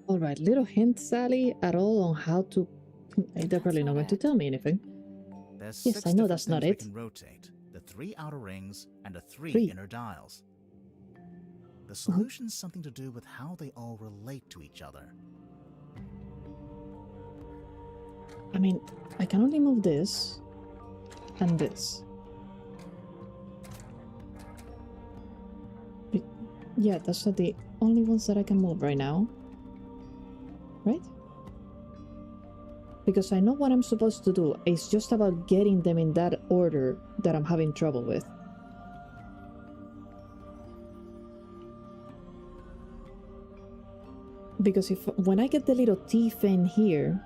Alright, little hint, Sally, at all on how to... They're probably not going to tell me anything. There's Yes, 6 I know different that's not things it. we can rotate, the 3 outer rings and the 3 3. inner dials. The solution's something to do with how they all relate to each other. I mean, I can only move this and this. Yeah, those are the only ones that I can move right now. Right? Because I know what I'm supposed to do. It's just about getting them in that order that I'm having trouble with. Because when I get the little teeth in here,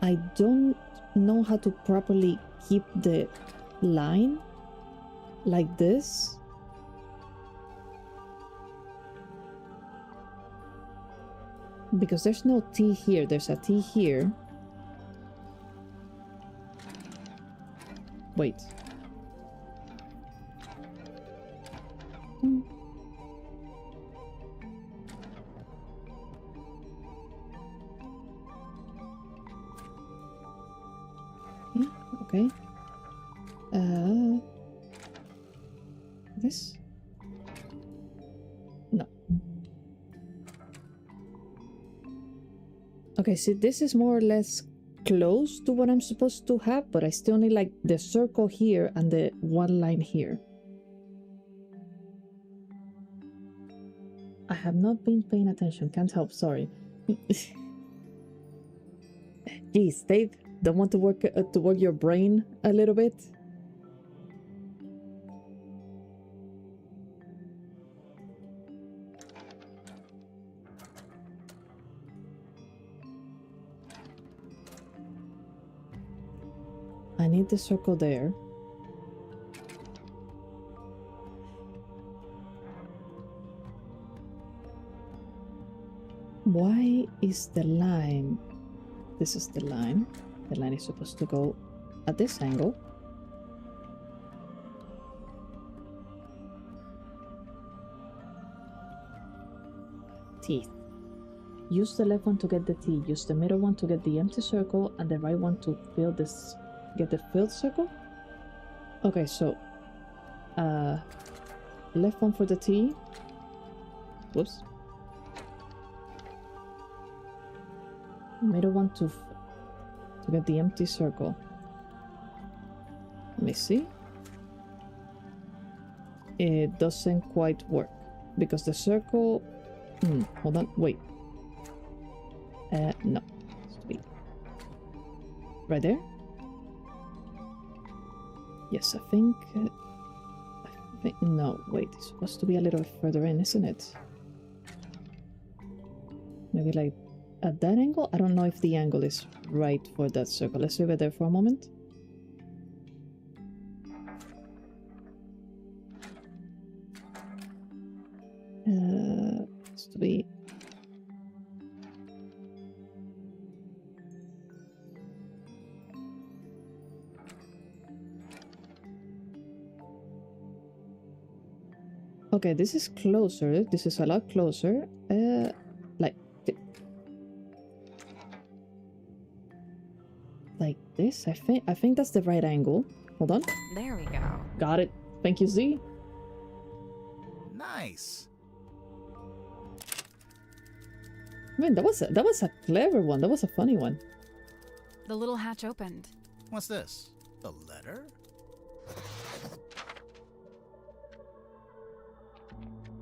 I don't know how to properly keep the line like this. Because there's no T here. There's a T here. Wait. Hmm. Yeah, okay. This? No. Okay, see, this is more or less close to what I'm supposed to have, but I still need like the circle here and the one line here. I have not been paying attention, can't help, sorry. Geez, Dave, don't want to work your brain a little bit? I need the circle there. Why is the line? This is the line. The line is supposed to go at this angle. Teeth. Use the left one to get the T, use the middle one to get the empty circle, and the right one to fill this, get the filled circle? Okay, so left one for the T. Whoops. Middle one to get the empty circle. Let me see. It doesn't quite work because the circle. Hold on, wait. No. Right there? Yes, I think. No, wait. It's supposed to be a little further in, isn't it? Maybe like at that angle? I don't know if the angle is right for that circle. Let's leave it there for a moment. Has to be. Okay, this is closer. This is a lot closer. Like this. I think that's the right angle. Hold on. There we go. Got it. Thank you, Z. Nice. Man, that was a clever one. That was a funny one. The little hatch opened. What's this? A letter?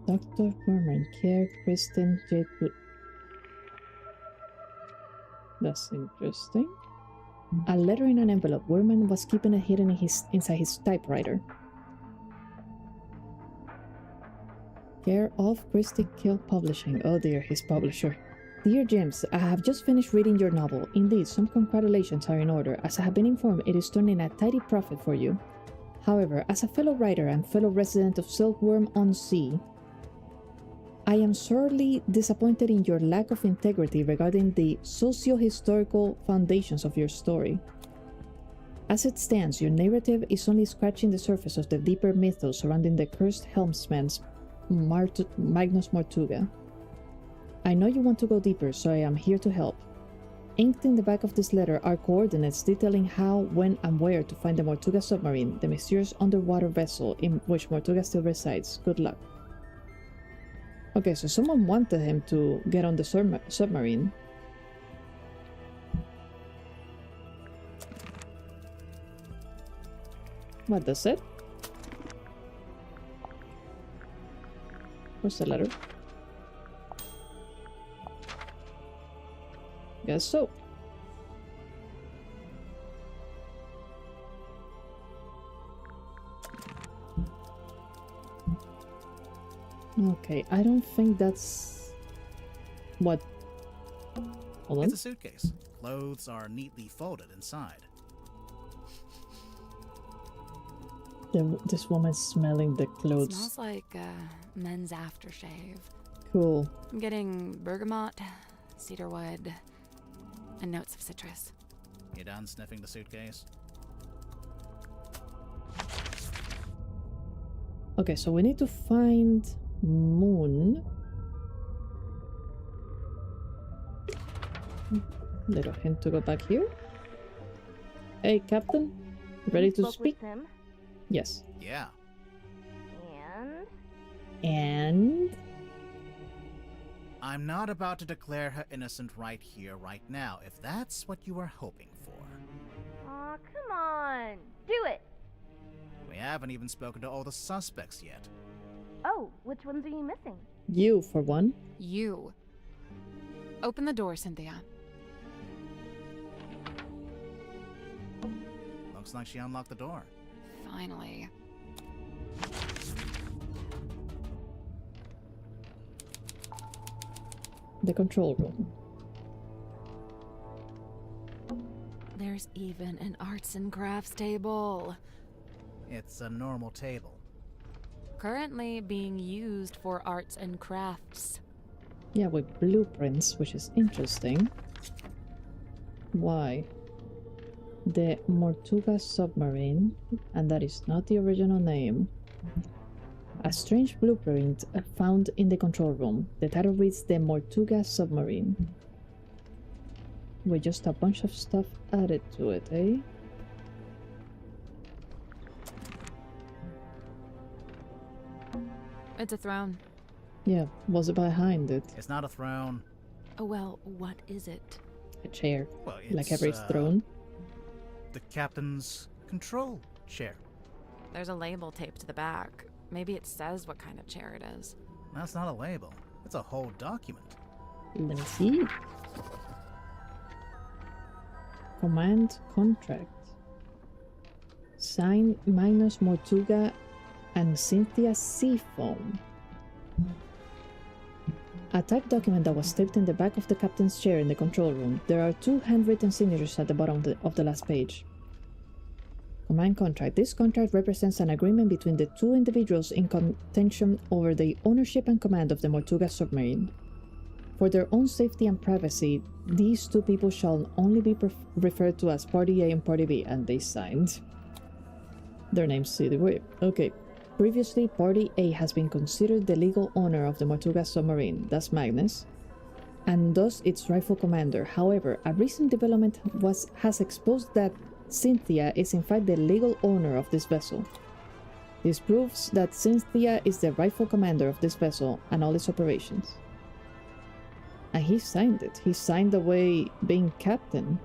Dr. Mermaid, care Kristen J. That's interesting. A letter in an envelope. Werman was keeping it hidden inside his typewriter. Care of Christie Kill Publishing. Oh dear, his publisher. Dear James, I have just finished reading your novel. Indeed, some congratulations are in order. As I have been informed, it is turning a tidy profit for you. However, as a fellow writer and fellow resident of Silkworm-on-Sea, I am sorely disappointed in your lack of integrity regarding the socio-historical foundations of your story. As it stands, your narrative is only scratching the surface of the deeper mythos surrounding the cursed helmsman Magnus Mortuga. I know you want to go deeper, so I am here to help. Inked in the back of this letter are coordinates detailing how, when, and where to find the Mortuga submarine, the mysterious underwater vessel in which Mortuga still resides. Good luck. Okay, so someone wanted him to get on the submarine. What does it? Where's the letter? Guess so. Okay, I don't think that's what. Hold on. It's a suitcase. Clothes are neatly folded inside. This woman's smelling the clothes. It smells like men's aftershave. Cool. I'm getting bergamot, cedarwood, and notes of citrus. You done sniffing the suitcase? Okay, so we need to find Moon. Little hint to go back here. Hey, Captain. Ready to speak? With him, Yes. Yeah. and I'm not about to declare her innocent right here, right now, if that's what you were hoping for. aw, come on, do it. We haven't even spoken to all the suspects yet. Oh, which ones are you missing? You, for one. You. Open the door, Cynthia. Looks like she unlocked the door. Finally. The control room. There's even an arts and crafts table. It's a normal table. Currently being used for arts and crafts. Yeah, with blueprints, which is interesting. Why? The Mortuga submarine, and that is not the original name. A strange blueprint found in the control room. The title reads The Mortuga Submarine. With just a bunch of stuff added to it, eh? It's a throne. Yeah, what's behind it? It's not a throne. Oh well, what is it? A chair. Well, it's Like every throne. the captain's control chair. There's a label taped to the back. Maybe it says what kind of chair it is. That's not a label. It's a whole document. Let me see. Command contract. Signed Minos Mortuga and Cynthia Seafoam. A typed document that was taped in the back of the captain's chair in the control room. There are 2 handwritten signatures at the bottom of the last page. Command contract. This contract represents an agreement between the 2 individuals in contention over the ownership and command of the Mortuga submarine. For their own safety and privacy, these 2 people shall only be referred to as Party A and Party B, and they signed. Their names see the way. Okay. Previously, Party A has been considered the legal owner of the Mortuga submarine, that's Magnus, and thus its rightful commander. However, a recent development has exposed that Cynthia is in fact the legal owner of this vessel. This proves that Cynthia is the rightful commander of this vessel and all its operations. And he signed it. He signed away being captain.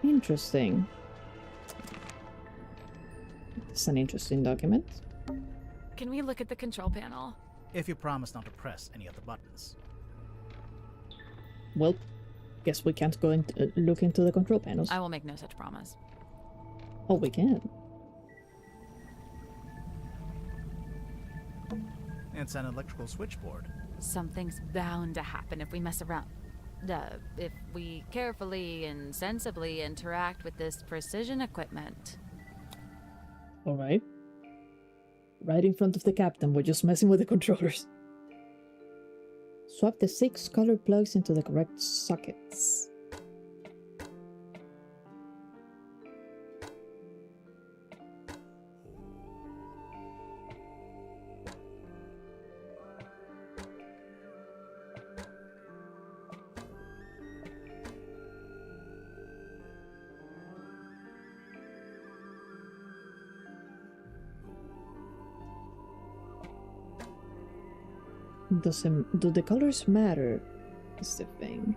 Interesting. It's an interesting document. Can we look at the control panel? If you promise not to press any of the buttons. Well, guess we can't go and look into the control panels. I will make no such promise. Oh, we can. It's an electrical switchboard. Something's bound to happen if we mess around. If we carefully and sensibly interact with this precision equipment. Alright. Right in front of the captain, we're just messing with the controllers. Swap the 6 color plugs into the correct sockets. Do the colors matter? Is the thing.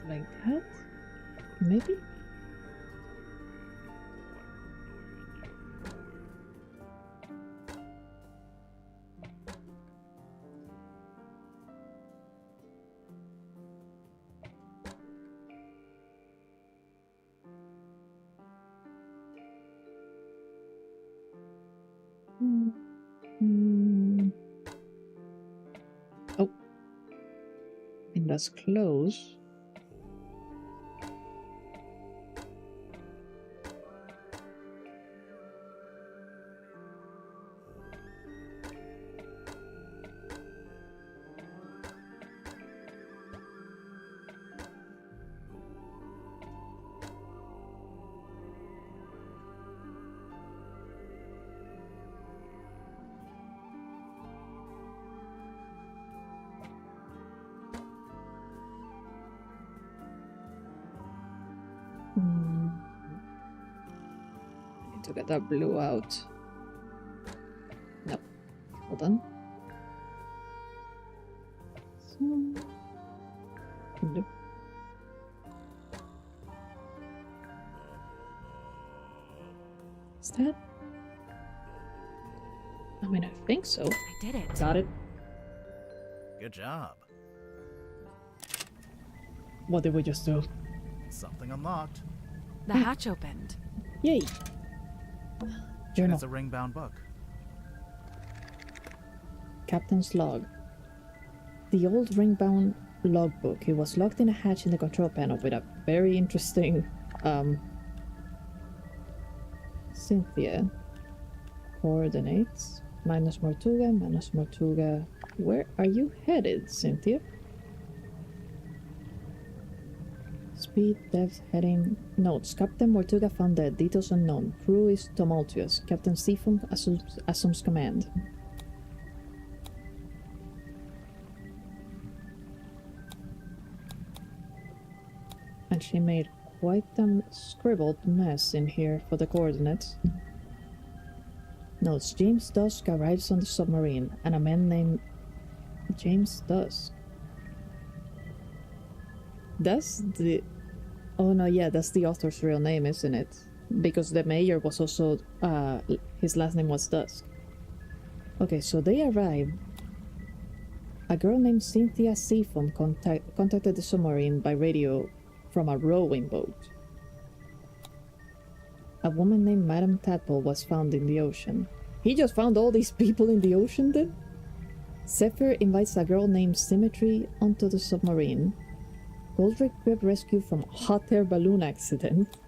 Like that? Maybe? Oh. And that's close. To get that blue out. No. Hold on. So, blue. Is that? I mean, I think so. I did it. Got it. Good job. What did we just do? Something unlocked. The hatch opened. Yay! And Journal. it's a ring-bound book. Captain's log. The old ring-bound logbook. It was locked in a hatch in the control panel with a very interesting, Cynthia. Coordinates. Minus Mortuga. Where are you headed, Cynthia? Speed, depth, heading. Notes. Captain Mortuga found dead. Details unknown. Crew is tumultuous. Captain Seafoam assumes command. And she made quite a scribbled mess in here for the coordinates. Notes. James Dusk arrives on the submarine, and a man named James Dusk. That's the... Oh no, yeah, that's the author's real name, isn't it? Because the mayor was also... his last name was Dusk. Okay, so they arrived. A girl named Cynthia Seafoam contacted the submarine by radio from a rowing boat. A woman named Madame Tadpole was found in the ocean. He just found all these people in the ocean then? Zephyr invites a girl named Symmetry onto the submarine. Goldrick Grip rescued from hot air balloon accident.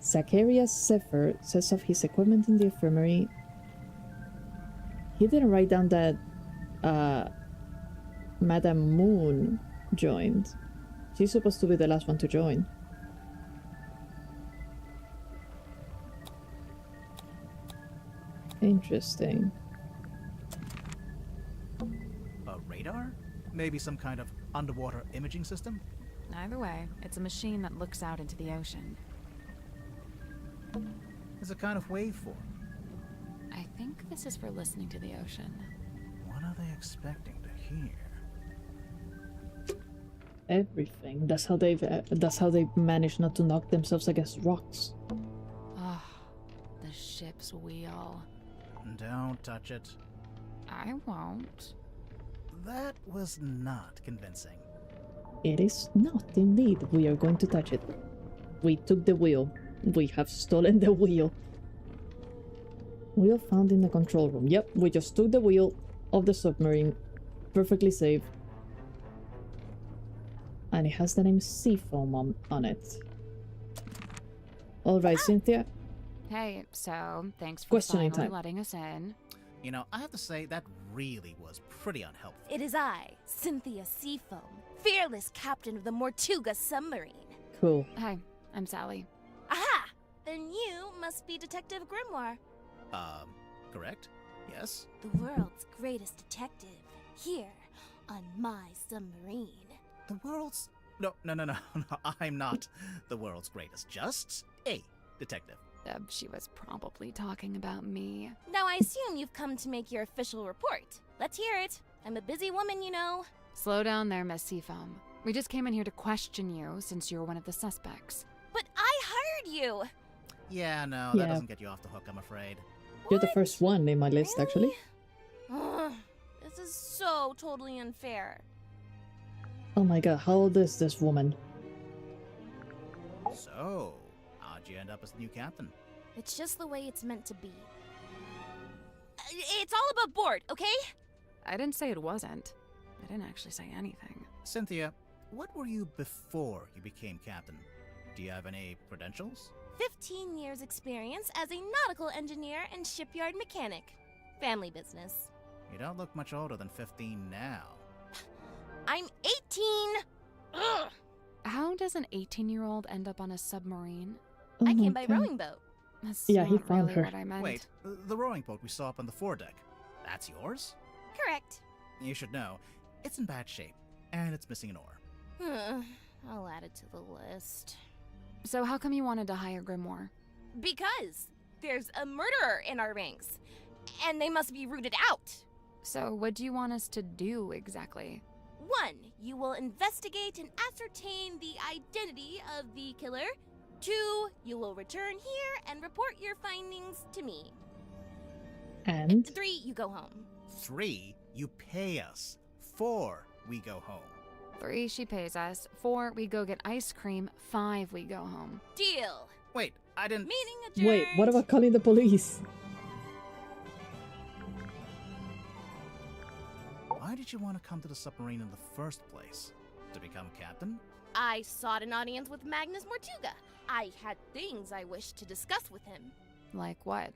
Zacharias Zephyr says of his equipment in the infirmary. He didn't write down that Madame Moon joined. She's supposed to be the last one to join. Interesting. A radar? Maybe some kind of underwater imaging system? Either way, it's a machine that looks out into the ocean. It's a kind of waveform. I think this is for listening to the ocean. What are they expecting to hear? Everything. That's how they've managed not to knock themselves against rocks. Ah, the ship's wheel. Don't touch it. I won't. That was not convincing. It is not, indeed. We are going to touch it. We took the wheel. We have stolen the wheel. Wheel found in the control room. Yep, we just took the wheel of the submarine. Perfectly safe. And it has the name Seafoam on it. Alright, Cynthia. Hey, so thanks for Questioning finally time. letting us in. You know, I have to say, that really was pretty unhelpful. It is I, Cynthia Seafoam, fearless captain of the Mortuga submarine. Cool. Hi, I'm Sally. Aha! Then you must be Detective Grimoire, Correct? Yes? the world's greatest detective, here on my submarine. The world's... No, I'm not the world's greatest. Just a detective. She was probably talking about me. Now I assume you've come to make your official report. Let's hear it. I'm a busy woman, you know. Slow down there, Miss Seafoam. We just came in here to question you since you're one of the suspects. But I hired you! Yeah, no, Yeah. that doesn't get you off the hook, I'm afraid. You're the first one in my list, actually. Ugh, this is so totally unfair. Oh my god, how old is this woman? So, how'd you end up as the new captain? It's just the way it's meant to be. It's all above board, okay? I didn't say it wasn't. I didn't actually say anything. Cynthia, what were you before you became captain? Do you have any credentials? 15 years experience as a nautical engineer and shipyard mechanic. Family business. You don't look much older than 15 now. I'm 18! Ugh! How does an 18-year-old end up on a submarine? Oh I my came by God. rowing boat. That's Yeah, he not found really her. what I meant. Wait, the rowing boat we saw up on the foredeck, that's yours? Correct. You should know, it's in bad shape, and it's missing an oar. I'll add it to the list. So how come you wanted to hire Grimoire? Because there's a murderer in our ranks, and they must be rooted out. So what do you want us to do exactly? 1. You will investigate and ascertain the identity of the killer. 2. You will return here and report your findings to me. And 3. You go home. 3, you pay us. 4, we go home. 3, she pays us. 4, we go get ice cream. 5, we go home. Deal. Wait, I didn't... Meeting adjourned. wait, what about calling the police? Why did you want to come to the submarine in the first place? To become captain? I sought an audience with Magnus Mortuga. I had things I wished to discuss with him. Like what?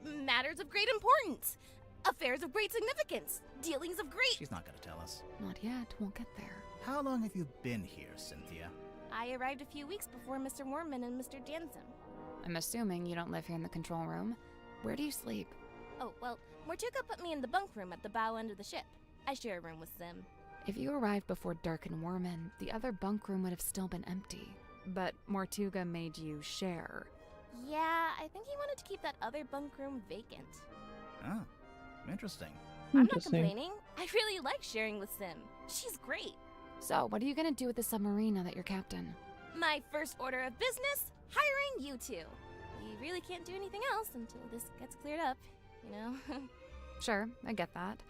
Matters of great importance. Affairs of great significance. Dealings of great... She's not gonna tell us. Not yet. We'll get there. How long have you been here, Cynthia? I arrived a few weeks before Mr. Warman and Mr. Danson. I'm assuming you don't live here in the control room. Where do you sleep? Oh, well, Mortuga put me in the bunk room at the bow end of the ship. I share a room with Sim. If you arrived before Dirk and Warman, the other bunk room would have still been empty. But Mortuga made you share. Yeah, I think he wanted to keep that other bunk room vacant. Oh, interesting. I'm not Interesting. complaining. I really like sharing with Sim. She's great. So, what are you gonna do with the submarine now that you're captain? My first order of business, hiring you two. We really can't do anything else until this gets cleared up, you know? Sure, I get that.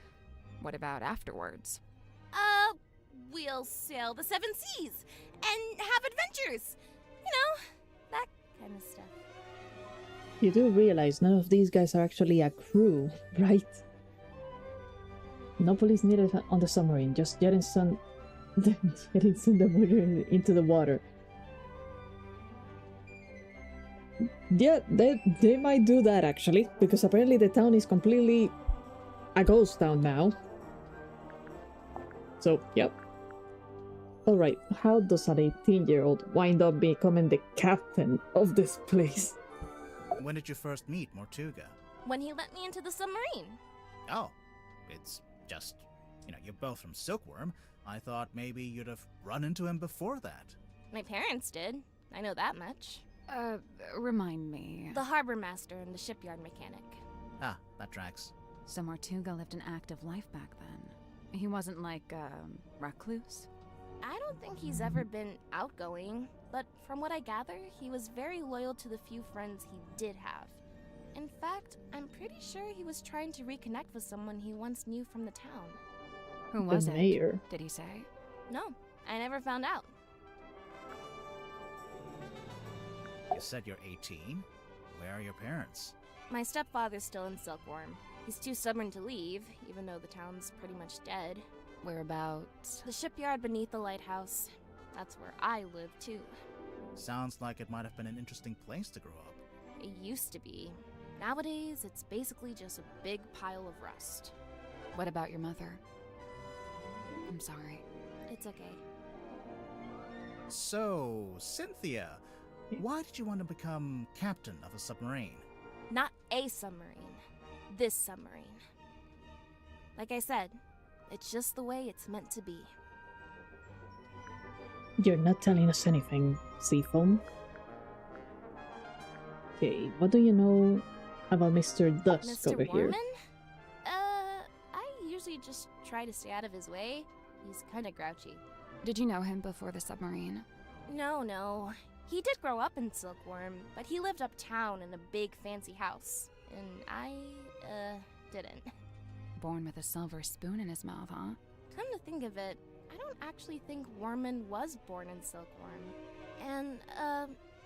What about afterwards? We'll sail the 7 seas and have adventures. You know, that kind of stuff. You do realize none of these guys are actually a crew, right? No police needed on the submarine, just getting some into the water. Yeah, they might do that actually, because apparently the town is completely a ghost town now. So, yep. Alright, how does an 18-year-old wind up becoming the captain of this place? When did you first meet Mortuga? When he let me into the submarine. Oh, it's just, you're both from Silkworm. I thought maybe you'd have run into him before that. My parents did. I know that much. Remind me. The harbor master and the shipyard mechanic. Ah, that tracks. So Mortuga lived an active life back then. He wasn't like, recluse? I don't think he's ever been outgoing, but from what I gather, he was very loyal to the few friends he did have. In fact, I'm pretty sure he was trying to reconnect with someone he once knew from the town. Who was the it? mayor. Did he say? No, I never found out. You said you're 18? Where are your parents? My stepfather's still in Silkworm. He's too stubborn to leave, even though the town's pretty much dead. Whereabouts? The shipyard beneath the lighthouse. That's where I live, too. Sounds like it might have been an interesting place to grow up. It used to be. Nowadays, it's basically just a big pile of rust. What about your mother? I'm sorry. It's okay. So, Cynthia, why did you want to become captain of a submarine? Not a submarine. This submarine. Like I said, it's just the way it's meant to be. You're not telling us anything, Seafoam. Okay, what do you know about Mr. Dusk Mr. over Warman? here? I usually just try to stay out of his way. He's kinda grouchy. Did you know him before the submarine? No. He did grow up in Silkworm, but he lived uptown in a big fancy house. And I, didn't. Born with a silver spoon in his mouth, huh? Come to think of it, I don't actually think Worman was born in Silkworm. And,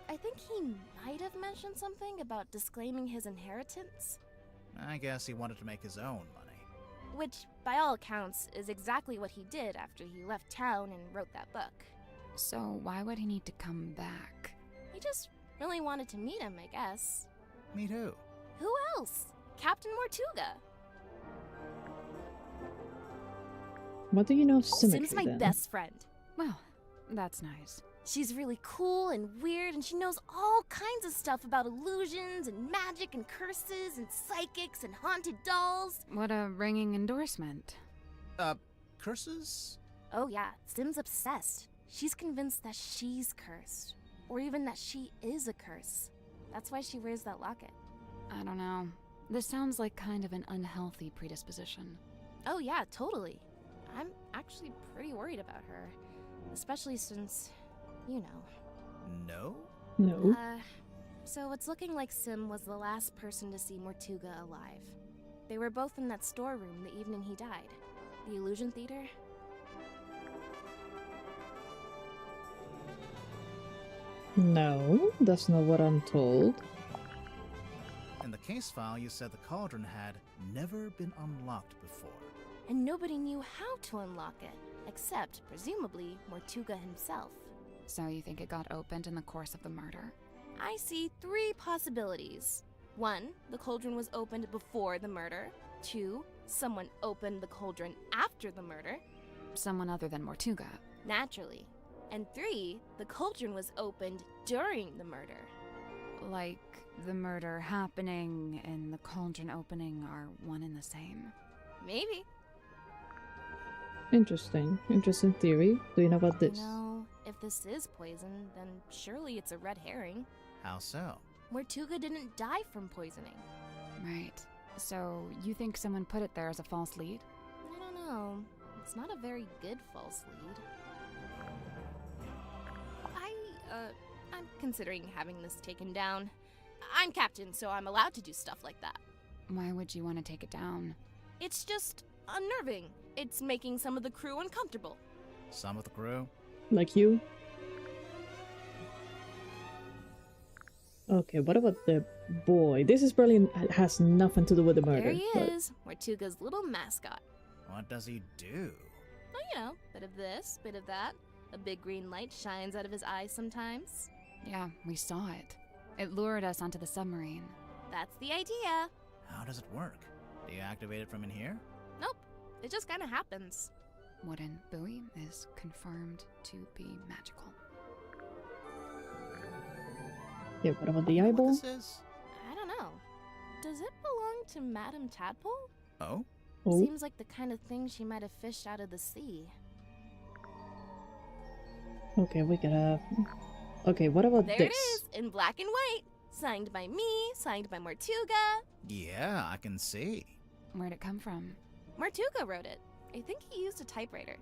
I think he might have mentioned something about disclaiming his inheritance. I guess he wanted to make his own money. Which, by all accounts, is exactly what he did after he left town and wrote that book. So why would he need to come back? He just really wanted to meet him, I guess. Meet who? Who else? Captain Mortuga. What do you know of symmetry, Sim's my then? best friend. Well, that's nice. She's really cool and weird, and she knows all kinds of stuff about illusions and magic and curses and psychics and haunted dolls. What a ringing endorsement. Curses? Oh yeah, Sim's obsessed. She's convinced that she's cursed. Or even that she is a curse. That's why she wears that locket. I don't know. This sounds like kind of an unhealthy predisposition. Oh yeah, totally. I'm actually pretty worried about her. Especially since, you know. No? No. So it's looking like Sim was the last person to see Mortuga alive. They were both in that storeroom the evening he died. The Illusion Theater. No, that's not what I'm told. In the case file, you said the cauldron had never been unlocked before. And nobody knew how to unlock it, except, presumably, Mortuga himself. So you think it got opened in the course of the murder? I see 3 possibilities. 1, the cauldron was opened before the murder. 2, someone opened the cauldron after the murder. Someone other than Mortuga. Naturally. And 3, the cauldron was opened during the murder. Like the murder happening and the cauldron opening are one and the same. Maybe. Interesting. Interesting theory. Do you know about this? No, if this is poison, then surely it's a red herring. How so? Mortuga didn't die from poisoning. Right. So you think someone put it there as a false lead? I don't know. It's not a very good false lead. I'm considering having this taken down. I'm captain, so I'm allowed to do stuff like that. Why would you want to take it down? It's just unnerving. It's making some of the crew uncomfortable. Some of the crew? Like you? Okay, what about the boy? This is probably has nothing to do with the murder. There he but- is, Mortuga's little mascot. What does he do? Well, you know, bit of this, bit of that. A big green light shines out of his eyes sometimes. Yeah, we saw it. It lured us onto the submarine. That's the idea. How does it work? Do you activate it from in here? Nope, it just kind of happens. Wooden buoy is confirmed to be magical. Yeah, what about the You know eyeball? what this is? I don't know. Does it belong to Madame Tadpole? Oh? Oh, Seems like the kind of thing she might have fished out of the sea. okay, we gotta... Okay, what about There this? it is, in black and white. Signed by me, signed by Mortuga. Yeah, I can see. Where'd it come from? Mortuga wrote it. I think he used a typewriter.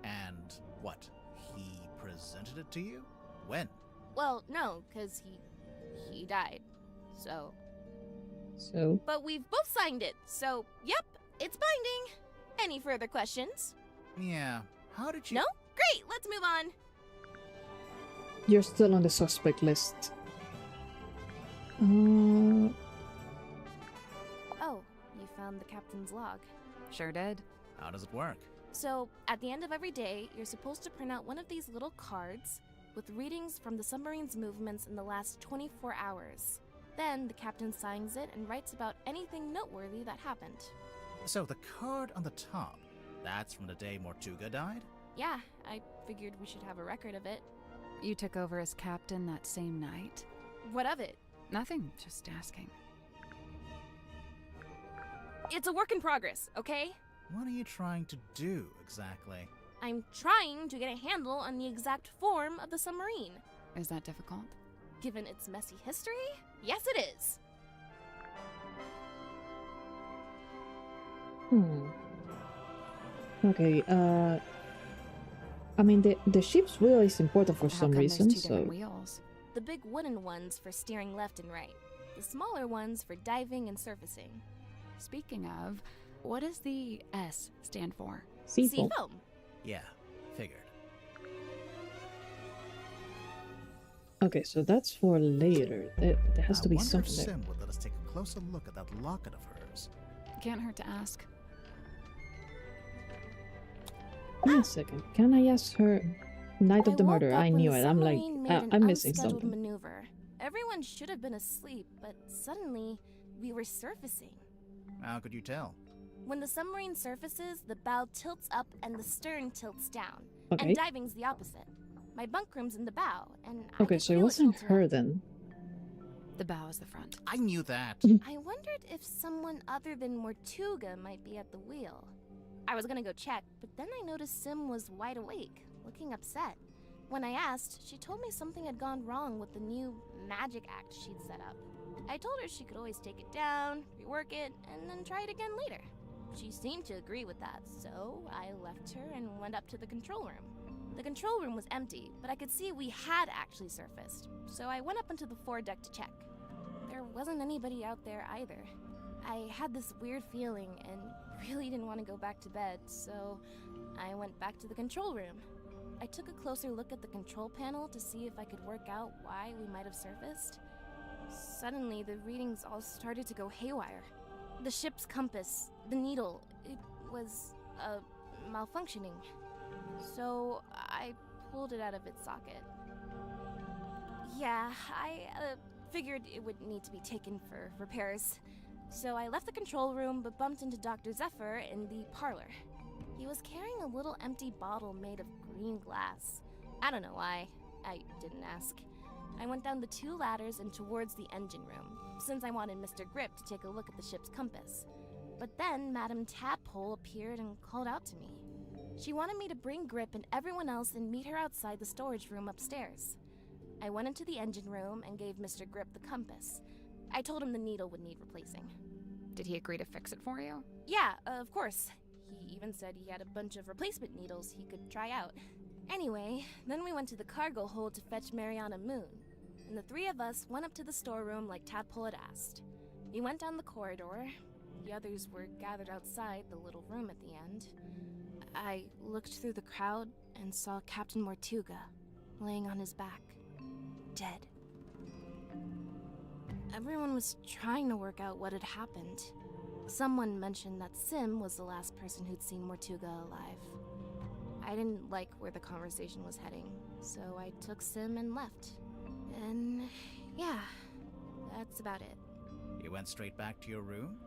And what? He presented it to you? When? Well, no, because he died. So... So, But we've both signed it, so yep, it's binding. Any further questions? Yeah. How did you... No? Great, let's move on. you're still on the suspect list. Oh, you found the captain's log. Sure did. How does it work? So, at the end of every day, you're supposed to print out one of these little cards with readings from the submarine's movements in the last 24 hours. Then, the captain signs it and writes about anything noteworthy that happened. So the card on the top, that's from the day Mortuga died? Yeah, I figured we should have a record of it. You took over as captain that same night? What of it? Nothing, just asking. It's a work in progress, okay? What are you trying to do, exactly? I'm trying to get a handle on the exact form of the submarine. Is that difficult? Given its messy history, yes it is. Okay, I mean, the ship's wheel is important for How some come reason, there's two so... different wheels? The big wooden ones for steering left and right. The smaller ones for diving and surfacing. Speaking of, what does the S stand for? Seafoam. Seafoam. Yeah, figured. Okay, so that's for later. There has to be I wonder something if there. Sim would let us take a closer look at that locket of hers. Can't hurt to ask. Wait a second. Can I ask her? Night of the woke murder. up I when knew the it. I'm like, submarine made an I'm missing unscheduled something. maneuver. Everyone should have been asleep, but suddenly we were surfacing. How could you tell? When the submarine surfaces, the bow tilts up and the stern tilts down. Okay. And diving's the opposite. My bunk room's in the bow, and I Okay, could so it feel wasn't tilting her up. then. The bow is the front. I knew that. I wondered if someone other than Mortuga might be at the wheel. I was gonna go check, but then I noticed Sim was wide awake, looking upset. When I asked, she told me something had gone wrong with the new magic act she'd set up. I told her she could always take it down, rework it, and then try it again later. She seemed to agree with that, so I left her and went up to the control room. The control room was empty, but I could see we had actually surfaced, so I went up onto the foredeck to check. There wasn't anybody out there either. I had this weird feeling and really didn't want to go back to bed, so I went back to the control room. I took a closer look at the control panel to see if I could work out why we might have surfaced. Suddenly, the readings all started to go haywire. The ship's compass, the needle, it was, malfunctioning. So I pulled it out of its socket. Yeah, I figured it would need to be taken for repairs. So I left the control room but bumped into Dr. Zephyr in the parlor. He was carrying a little empty bottle made of green glass. I don't know why. I didn't ask. I went down the 2 ladders and towards the engine room, since I wanted Mr. Grip to take a look at the ship's compass. But then Madame Tadpole appeared and called out to me. She wanted me to bring Grip and everyone else and meet her outside the storage room upstairs. I went into the engine room and gave Mr. Grip the compass. I told him the needle would need replacing. Did he agree to fix it for you? Yeah, of course. He even said he had a bunch of replacement needles he could try out. Anyway, then we went to the cargo hold to fetch Mariana Moon, and the 3 of us went up to the storeroom like Tadpole had asked. We went down the corridor. The others were gathered outside the little room at the end. I looked through the crowd and saw Captain Mortuga laying on his back, dead. Everyone was trying to work out what had happened. Someone mentioned that Sim was the last person who'd seen Mortuga alive. I didn't like where the conversation was heading, so I took Sim and left. And yeah, that's about it. You went straight back to your room?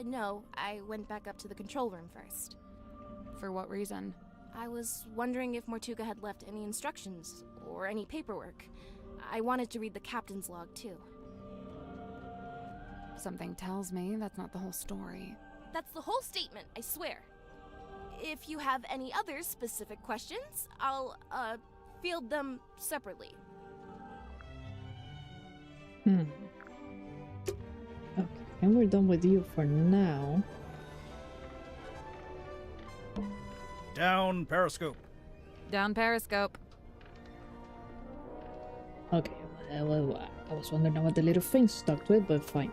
No, I went back up to the control room first. For what reason? I was wondering if Mortuga had left any instructions or any paperwork. I wanted to read the captain's log too. Something tells me that's not the whole story. That's the whole statement, I swear. If you have any other specific questions, I'll, field them separately. Okay, and we're done with you for now. Down periscope. Down periscope. Okay, well, I was wondering what the little thing stuck to it, but fine.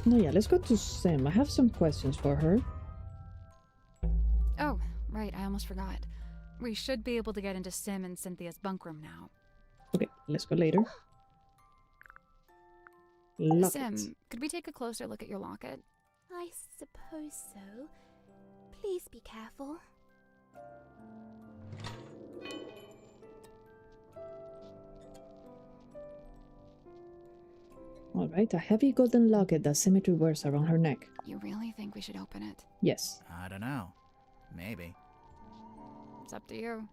No, yeah, let's go to Sim. I have some questions for her. Oh, right, I almost forgot. We should be able to get into Sim and Cynthia's bunk room now. Okay, let's go later. Locket. Sim, could we take a closer look at your locket? I suppose so. Please be careful. Alright, a heavy golden locket that Symmetry wears around her neck. You really think we should open it? Yes. I don't know. Maybe. It's up to you.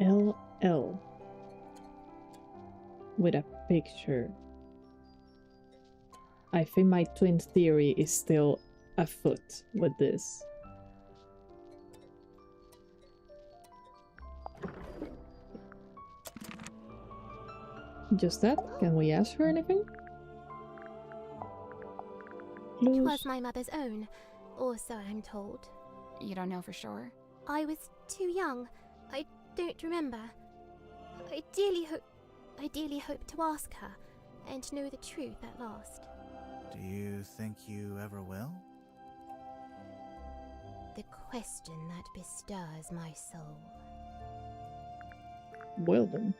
LL. With a picture. I think my twin theory is still afoot with this. Just that? Can we ask her anything? It was my mother's own, or so I'm told. You don't know for sure? I was too young. I don't remember. Ideally hope to ask her and know the truth at last. Do you think you ever will? The question that bestirs my soul. Well then.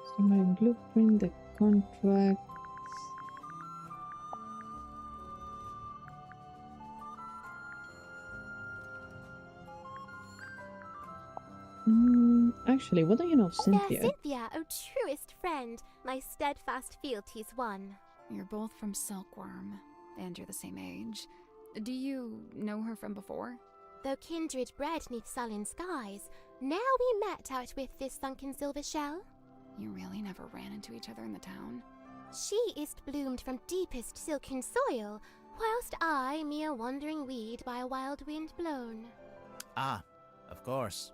So my blueprint, the contracts. Actually, what do you know of Cynthia? There, Cynthia, oh truest friend, my steadfast fealty's one. You're both from Silkworm, and you're the same age. Do you know her from before? Though kindred bred neath sullen skies, now we met out with this sunken silver shell. You really never ran into each other in the town? She is bloomed from deepest silken soil, whilst I, mere wandering weed by a wild wind blown. Ah, of course.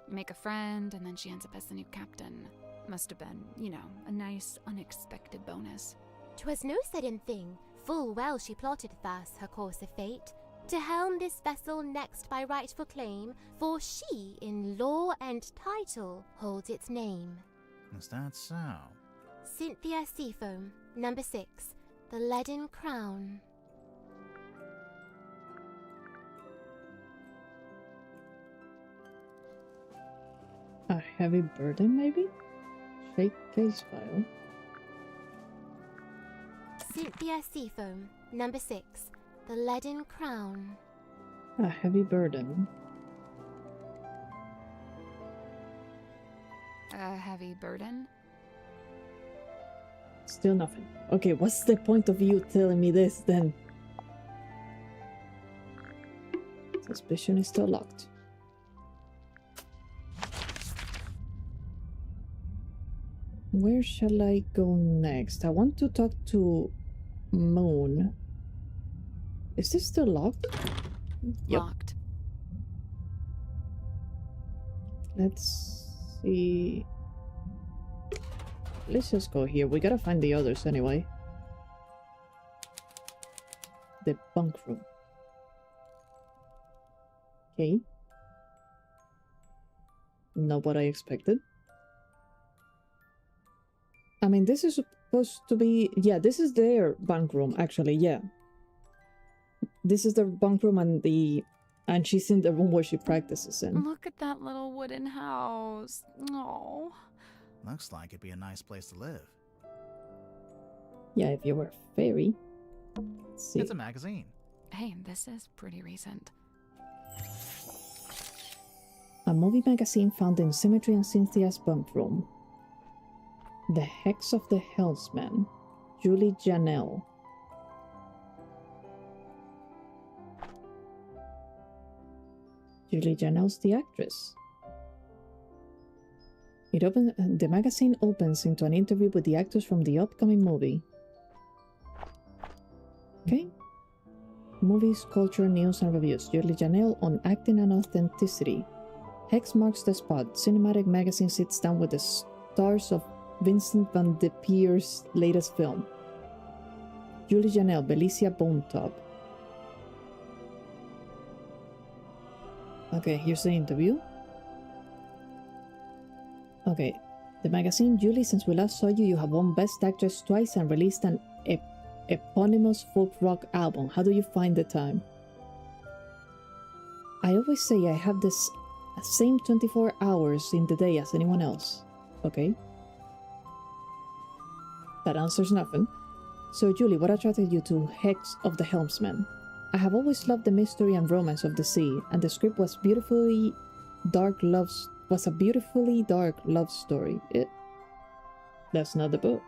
Make a friend, and then she ends up as the new captain. Must have been, you know, a nice, unexpected bonus. 'Twas no sudden thing. Full well she plotted thus her course of fate, to helm this vessel next by rightful claim, for she, in law and title, holds its name. Is that so? Cynthia Seafoam, number 6, the Leaden Crown. A heavy burden, maybe? Fake case file. Cynthia Seafoam, number 6, the Leaden Crown. A heavy burden. A heavy burden? Still nothing. Okay, what's the point of you telling me this then? Suspicion is still locked. Where shall I go next? I want to talk to Moon. Is this still locked? Yep. Locked. Let's see. Let's just go here. We gotta find the others anyway. The bunk room. Okay. Not what I expected. I mean, this is supposed to be... Yeah, this is their bunk room, actually, yeah. This is the bunk room and she's in the room where she practices in. Look at that little wooden house. Oh. Looks like it'd be a nice place to live. Yeah, if you were a fairy. Let's see. It's a magazine. Hey, this is pretty recent. A movie magazine found in Symmetry and Cynthia's bunk room. The Hex of the Helmsman, Julie Janelle. Julie Janelle's the actress. The magazine opens into an interview with the actors from the upcoming movie. Okay. Movies, culture, news, and reviews. Julie Janelle on acting and authenticity. Hex marks the spot. Cinematic magazine sits down with the stars of Vincent van de Peer's latest film. Julie Janelle, Belicia Bonetop. Okay, here's the interview. Okay, the magazine. Julie, since we last saw you, you have won Best Actress twice and released an eponymous folk rock album. How do you find the time? I always say I have this same 24 hours in the day as anyone else. Okay? That answers nothing. So, Julie, what attracted you to Hex of the Helmsman? I have always loved the mystery and romance of the sea, and the script was a beautifully dark love story. That's not the book.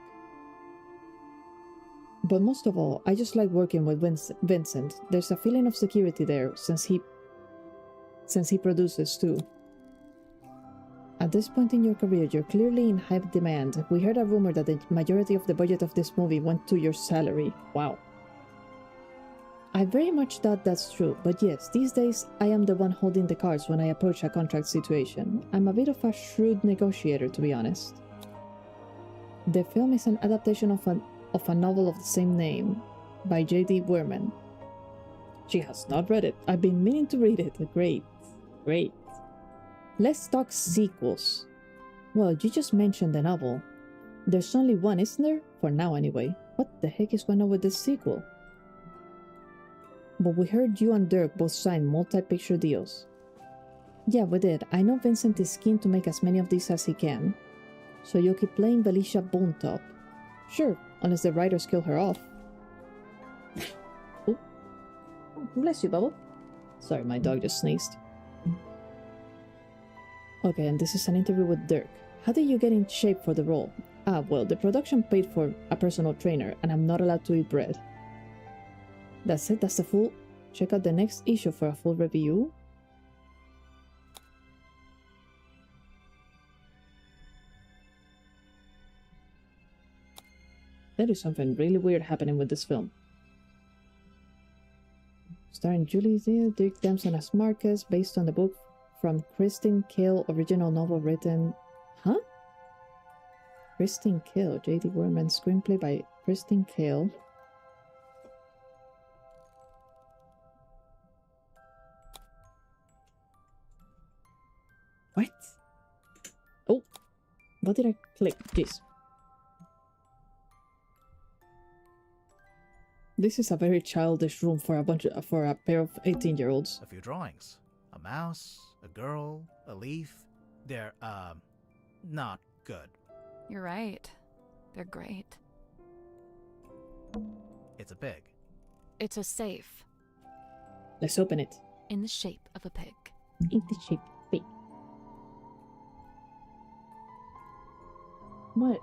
But most of all, I just like working with Vincent. There's a feeling of security there, since he produces too. At this point in your career, you're clearly in high demand. We heard a rumor that the majority of the budget of this movie went to your salary. Wow. I very much doubt that's true, but yes, these days I am the one holding the cards when I approach a contract situation. I'm a bit of a shrewd negotiator, to be honest. The film is an adaptation of a novel of the same name by J.D. Wehrman. She has not read it. I've been meaning to read it. Great. Great. Let's talk sequels. Well, you just mentioned the novel. There's only one, isn't there? For now, anyway. What the heck is going on with this sequel? But we heard you and Dirk both signed multi-picture deals. Yeah, we did. I know Vincent is keen to make as many of these as he can. So you'll keep playing Felicia Bonetop. Sure, unless the writers kill her off. Oh, bless you, Bubble. Sorry, my dog just sneezed. Okay, and this is an interview with Dirk. How did you get in shape for the role? Ah, well, the production paid for a personal trainer, and I'm not allowed to eat bread. That's it, that's the full... Check out the next issue for a full review. There is something really weird happening with this film. Starring Julie Zia, Dirk Dempson as Marcus, based on the book from Christine Kale, original novel written... Huh? Christine Kale, J.D. Wehrman, screenplay by Christine Kale. What? Oh, what did I click? Jeez. This is a very childish room for a pair of 18-year-olds. A few drawings. A mouse, a girl, a leaf. They're, not good. You're right. They're great. It's a pig. It's a safe. Let's open it. In the shape of a pig. In the shape of a pig. What?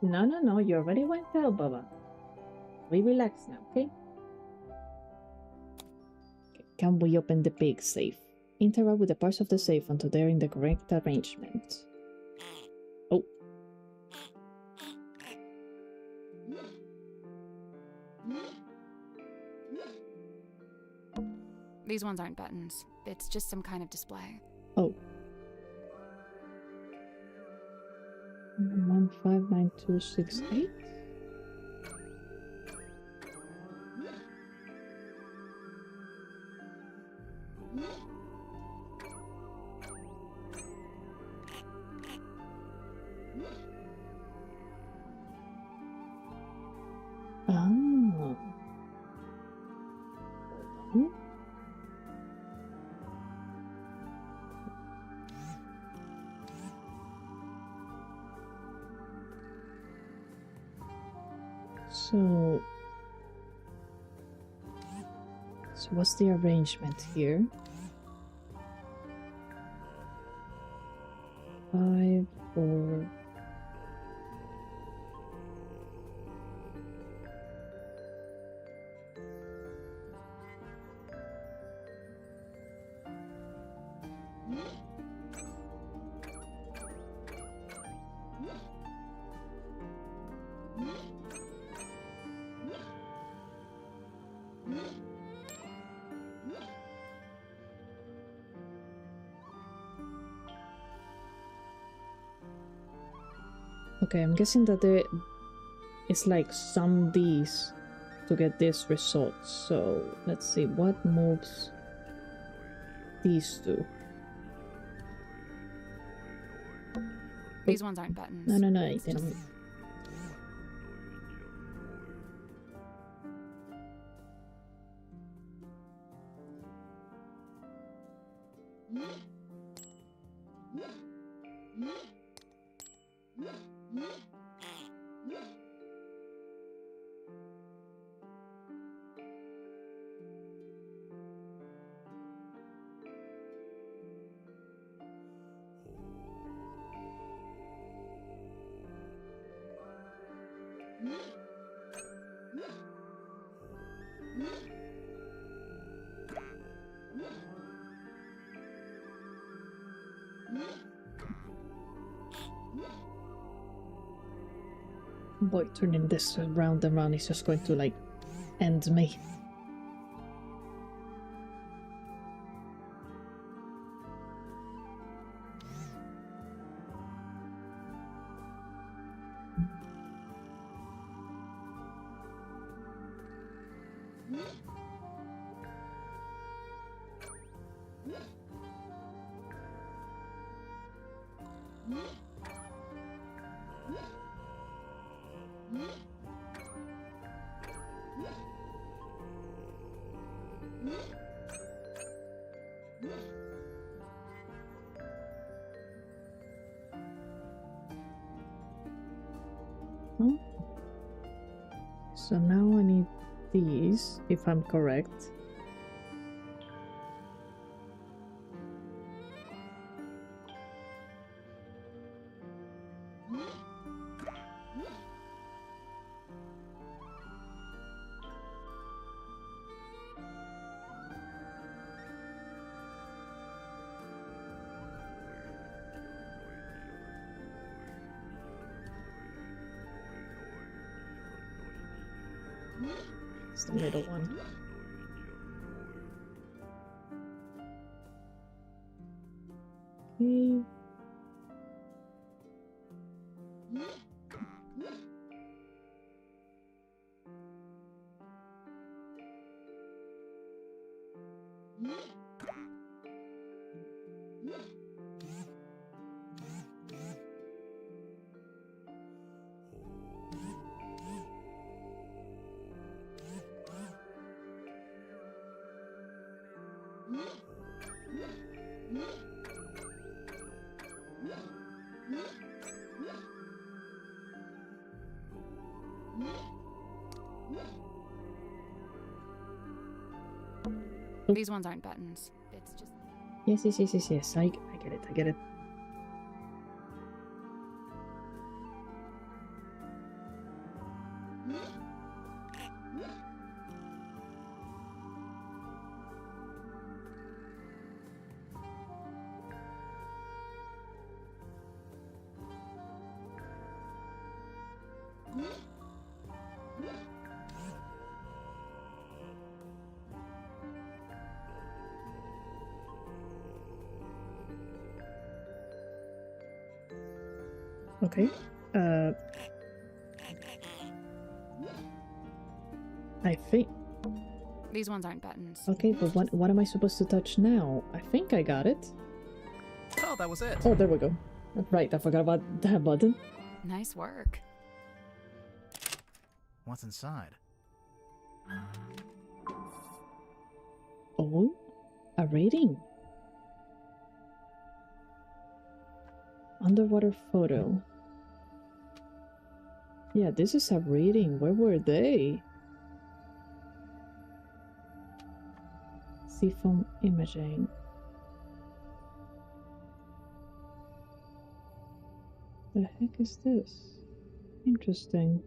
No, you already went out, Baba. We relax now, okay? Can we open the pig safe? Interact with the parts of the safe until they're in the correct arrangement. Oh. These ones aren't buttons. It's just some kind of display. Oh. 159268. Oh. So what's the arrangement here? 5, 4. Okay, I'm guessing that it's like sum these to get this result. So let's see what moves these two. These ones aren't buttons. No, It's they don't. just- Boy, turning this round and round is just going to like end me. Oh. So now I need these, if I'm correct. It's the middle one. Okay. These ones aren't buttons. It's just... Yes. I get it. Okay. I think... These ones aren't buttons. Okay, but what am I supposed to touch now? I think I got it. Oh, that was it. Oh, there we go. Right, I forgot about that button. Nice work. What's inside? Oh, a rating. Underwater photo. Yeah, this is a reading. Where were they? Seafoam imaging. The heck is this? Interesting.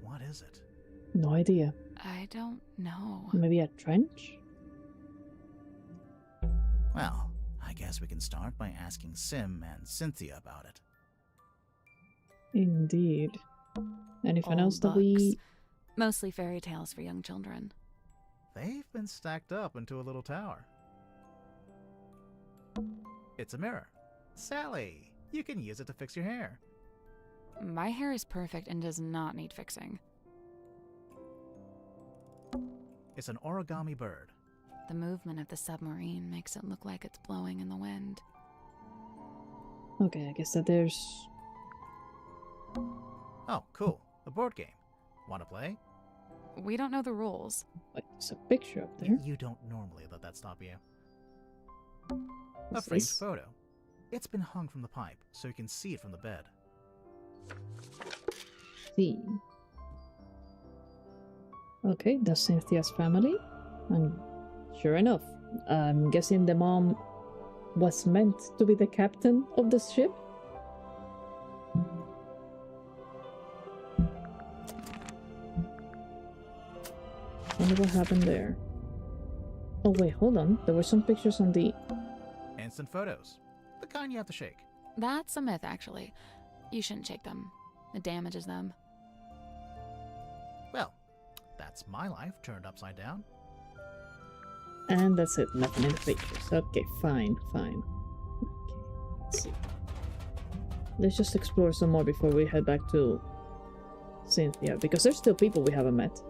What is it? No idea. I don't know. Maybe a trench? Well, I guess we can start by asking Sim and Cynthia about it. Indeed. Anything Old else that books. we... Mostly fairy tales for young children. They've been stacked up into a little tower. It's a mirror. Sally, you can use it to fix your hair. My hair is perfect and does not need fixing. It's an origami bird. The movement of the submarine makes it look like it's blowing in the wind. Okay, I guess that there's... Oh, cool. A board game. Want to play? We don't know the rules. Wait, there's a picture up there. You don't normally let that stop you. A What's framed this? photo. It's been hung from the pipe, so you can see it from the bed. See. Okay, that's Cynthia's family. And sure enough, I'm guessing the mom was meant to be the captain of the ship. Wonder what happened there. Oh wait, hold on. There were some pictures on the... Instant photos. The kind you have to shake. That's a myth, actually. You shouldn't shake them. It damages them. Well, that's my life turned upside down. And that's it, nothing in the pictures. Okay, fine. Okay, let's see. Let's just explore some more before we head back to Cynthia, because there's still people we haven't met.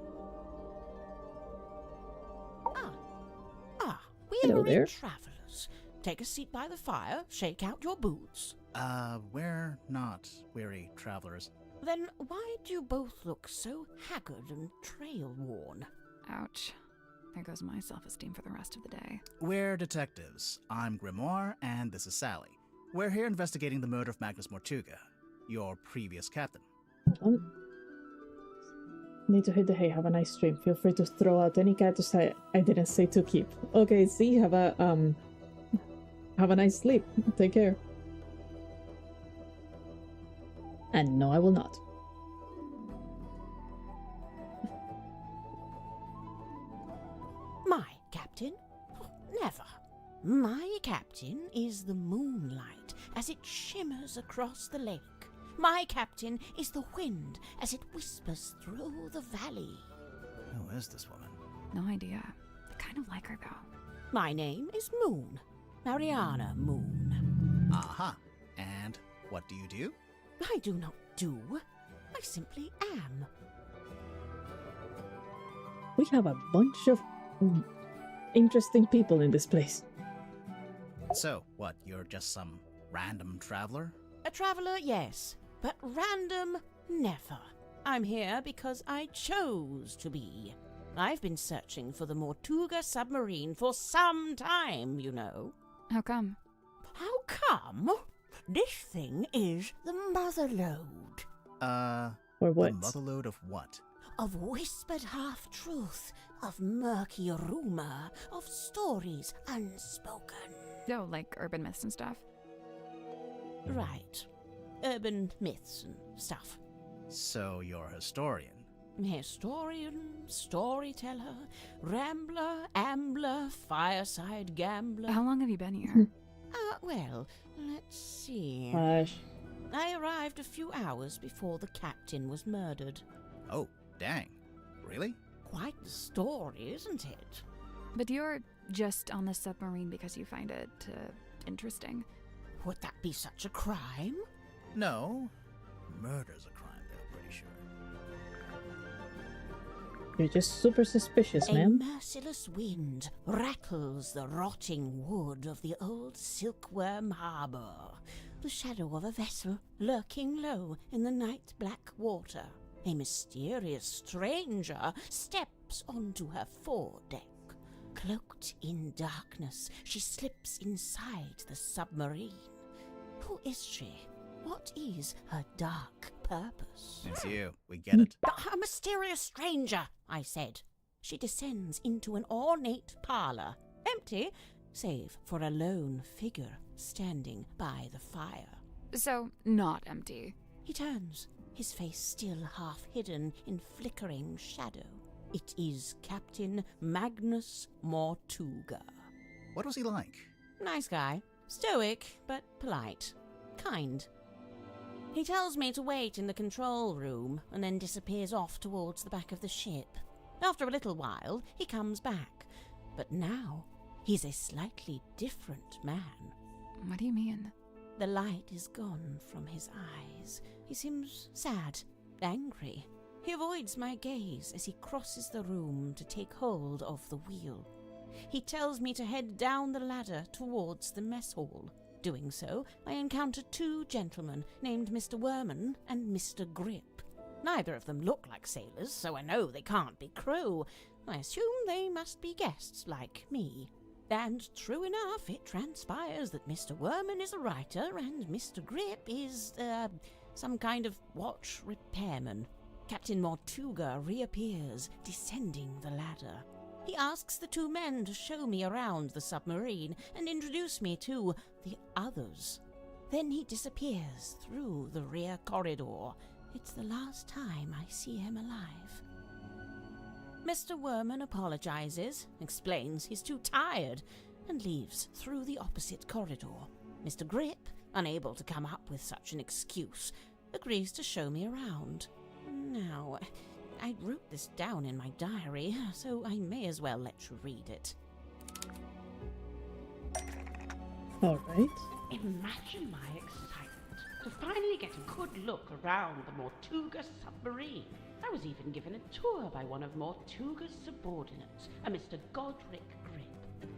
Hello there. travelers. Take a seat by the fire, shake out your boots. We're not weary travelers. Then why do you both look so haggard and trail-worn? Ouch. There goes my self-esteem for the rest of the day. We're detectives. I'm Grimoire, and this is Sally. We're here investigating the murder of Magnus Mortuga, your previous captain. Need to hit the hay. Have a nice stream. Feel free to throw out any cactus I didn't say to keep. Okay, see, have a nice sleep. Take care. And no, I will not. My captain? Oh, never. My captain is the moonlight as it shimmers across the lake. My captain is the wind as it whispers through the valley. Who is this woman? No idea. I kind of like her, though. My name is Moon. Mariana Moon. Aha. And what do you do? I do not do. I simply am. We have a bunch of interesting people in this place. So, what, you're just some random traveler? A traveler, yes, but random, never. I'm here because I chose to be. I've been searching for the Mortuga submarine for some time, you know. How come? How come? This thing is the motherlode. Or what? The motherlode of what? Of whispered half-truth, of murky rumor, of stories unspoken. Oh, like urban myths and stuff? Right. Urban myths and stuff. So you're a historian? Historian, storyteller, rambler, ambler, fireside gambler. How long have you been here? Well, let's see. Gosh. I arrived a few hours before the captain was murdered. Oh, dang. Really? Quite the story, isn't it? But you're just on the submarine because you find it interesting. Would that be such a crime? No. Murder's a crime, though, pretty sure. You're just super suspicious, A ma'am. merciless wind rattles the rotting wood of the old silkworm harbour. The shadow of a vessel lurking low in the night black water. A mysterious stranger steps onto her foredeck. Cloaked in darkness, she slips inside the submarine. Who is she? What is her dark purpose? It's you. We get it. A mysterious stranger, I said. She descends into an ornate parlour, empty, save for a lone figure standing by the fire. So, not empty. He turns, his face still half hidden in flickering shadow. It is Captain Magnus Mortuga. What was he like? Nice guy. Stoic, but polite. Kind. He tells me to wait in the control room and then disappears off towards the back of the ship. After a little while, he comes back. But now, he's a slightly different man. What do you mean? The light is gone from his eyes. He seems sad, angry. He avoids my gaze as he crosses the room to take hold of the wheel. He tells me to head down the ladder towards the mess hall. Doing so, I encounter two gentlemen named Mr. Worman and Mr. Grip. Neither of them look like sailors, so I know they can't be crew. I assume they must be guests like me. And true enough, it transpires that Mr. Worman is a writer and Mr. Grip is, some kind of watch repairman. Captain Mortuga reappears, descending the ladder. He asks the two men to show me around the submarine and introduce me to the others. Then he disappears through the rear corridor. It's the last time I see him alive. Mr. Worman apologizes, explains he's too tired, and leaves through the opposite corridor. Mr. Grip, unable to come up with such an excuse, agrees to show me around. Now, I wrote this down in my diary, so I may as well let you read it. All right. Imagine my excitement to finally get a good look around the Mortuga submarine. I was even given a tour by one of Mortuga's subordinates, a Mr. Godric Grip.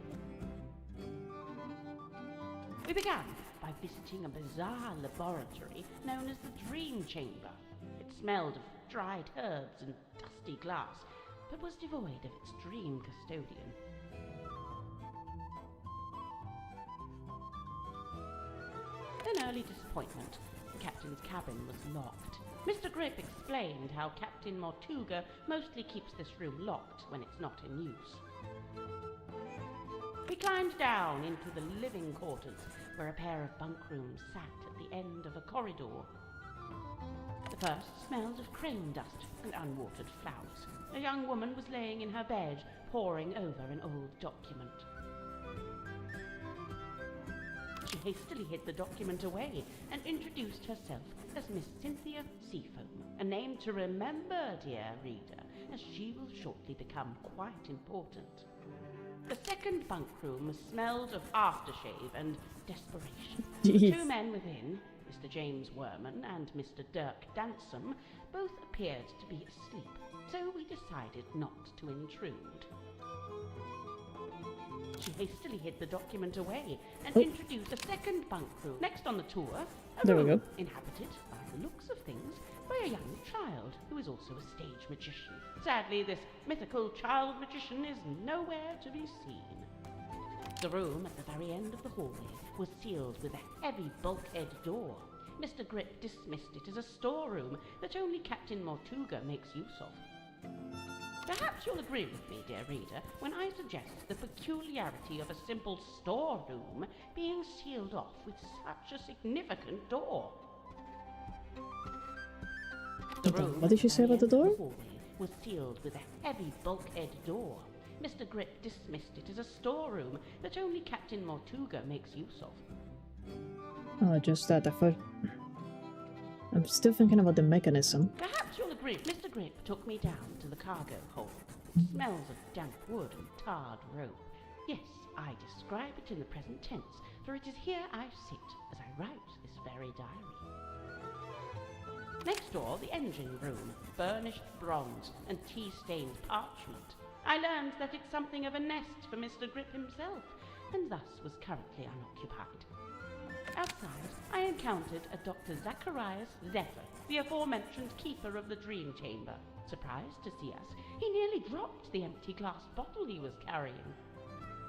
We began by visiting a bizarre laboratory known as the Dream Chamber. It smelled of dried herbs and dusty glass, but was devoid of its dream custodian. An early disappointment. The captain's cabin was locked. Mr. Grip explained how Captain Mortuga mostly keeps this room locked when it's not in use. We climbed down into the living quarters, where a pair of bunk rooms sat at the end of a corridor. The first smelled of crane dust and unwatered flowers. A young woman was laying in her bed, poring over an old document. She hastily hid the document away and introduced herself as Miss Cynthia Seafoam, a name to remember, dear reader, as she will shortly become quite important. The second bunk room smelled of aftershave and desperation. The two men within, Mr. James Werman and Mr. Dirk Dansom, both appeared to be asleep, so we decided not to intrude. She hastily hid the document away and introduced a second bunk room. Next on the tour, a room inhabited, by the looks of things, by a young child who is also a stage magician. Sadly, this mythical child magician is nowhere to be seen. The room at the very end of the hallway was sealed with a heavy bulkhead door. Mr. Grip dismissed it as a storeroom that only Captain Mortuga makes use of. Perhaps you'll agree with me, dear reader, when I suggest the peculiarity of a simple storeroom being sealed off with such a significant door. The room, what did she say about the door? Was sealed with a heavy bulkhead door. Mr. Grip dismissed it as a storeroom that only Captain Mortuga makes use of. Oh, just that. I thought... I'm still thinking about the mechanism. Perhaps you'll agree. Mr. Grip took me down to the cargo hold. It smells of damp wood and tarred rope. Yes, I describe it in the present tense, for it is here I sit as I write this very diary. Next door, the engine room, burnished bronze and tea-stained parchment. I learned that it's something of a nest for Mr. Grip himself, and thus was currently unoccupied. Outside, I encountered a Dr. Zacharias Zephyr, the aforementioned keeper of the Dream Chamber. Surprised to see us, he nearly dropped the empty glass bottle he was carrying.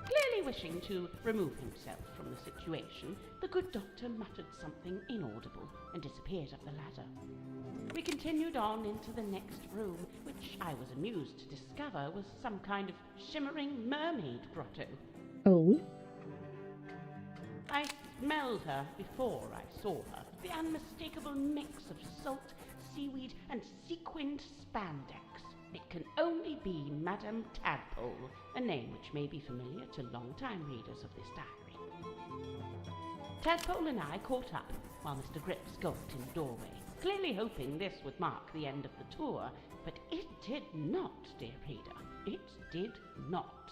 Clearly wishing to remove himself from the situation, the good doctor muttered something inaudible and disappeared up the ladder. We continued on into the next room, which I was amused to discover was some kind of shimmering mermaid grotto. Oh? I smelled her before I saw her. The unmistakable mix of salt, seaweed, and sequined spandex. It can only be Madame Tadpole, a name which may be familiar to long-time readers of this diary. Tadpole and I caught up, while Mr. Grip skulked in the doorway, clearly hoping this would mark the end of the tour, but it did not, dear reader. It did not.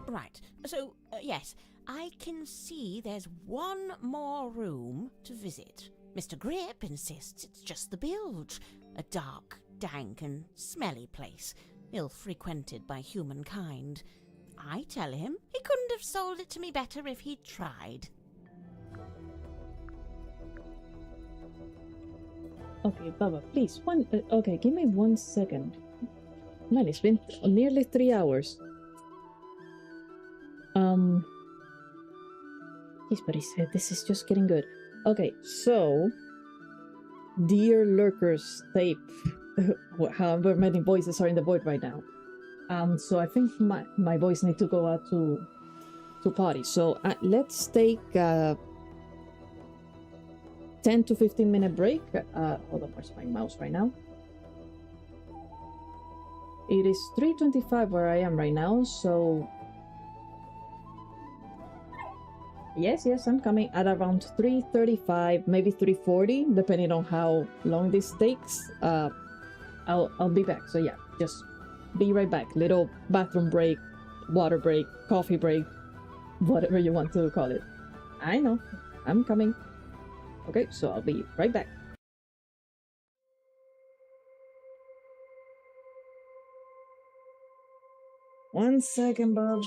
Right, so, yes, I can see there's one more room to visit. Mr. Grip insists it's just the bilge, a dark, dank and smelly place, ill-frequented by humankind. I tell him he couldn't have sold it to me better if he'd tried. Okay, Baba, please, okay, give me 1 second. Man, it's been nearly 3 hours. Yes, but he said this is just getting good. Okay, so... Dear Lurkers tape. However many voices are in the void right now. So I think my voice need to go out to potty. So let's take a 10 to 15 minute break. Hold on, where's my mouse right now? It is 3:25 where I am right now, so... Yes, I'm coming at around 3:35, maybe 3:40, depending on how long this takes. I'll be back. So yeah, just be right back. Little bathroom break, water break, coffee break, whatever you want to call it. I know, I'm coming. Okay, so I'll be right back. 1 second, bub.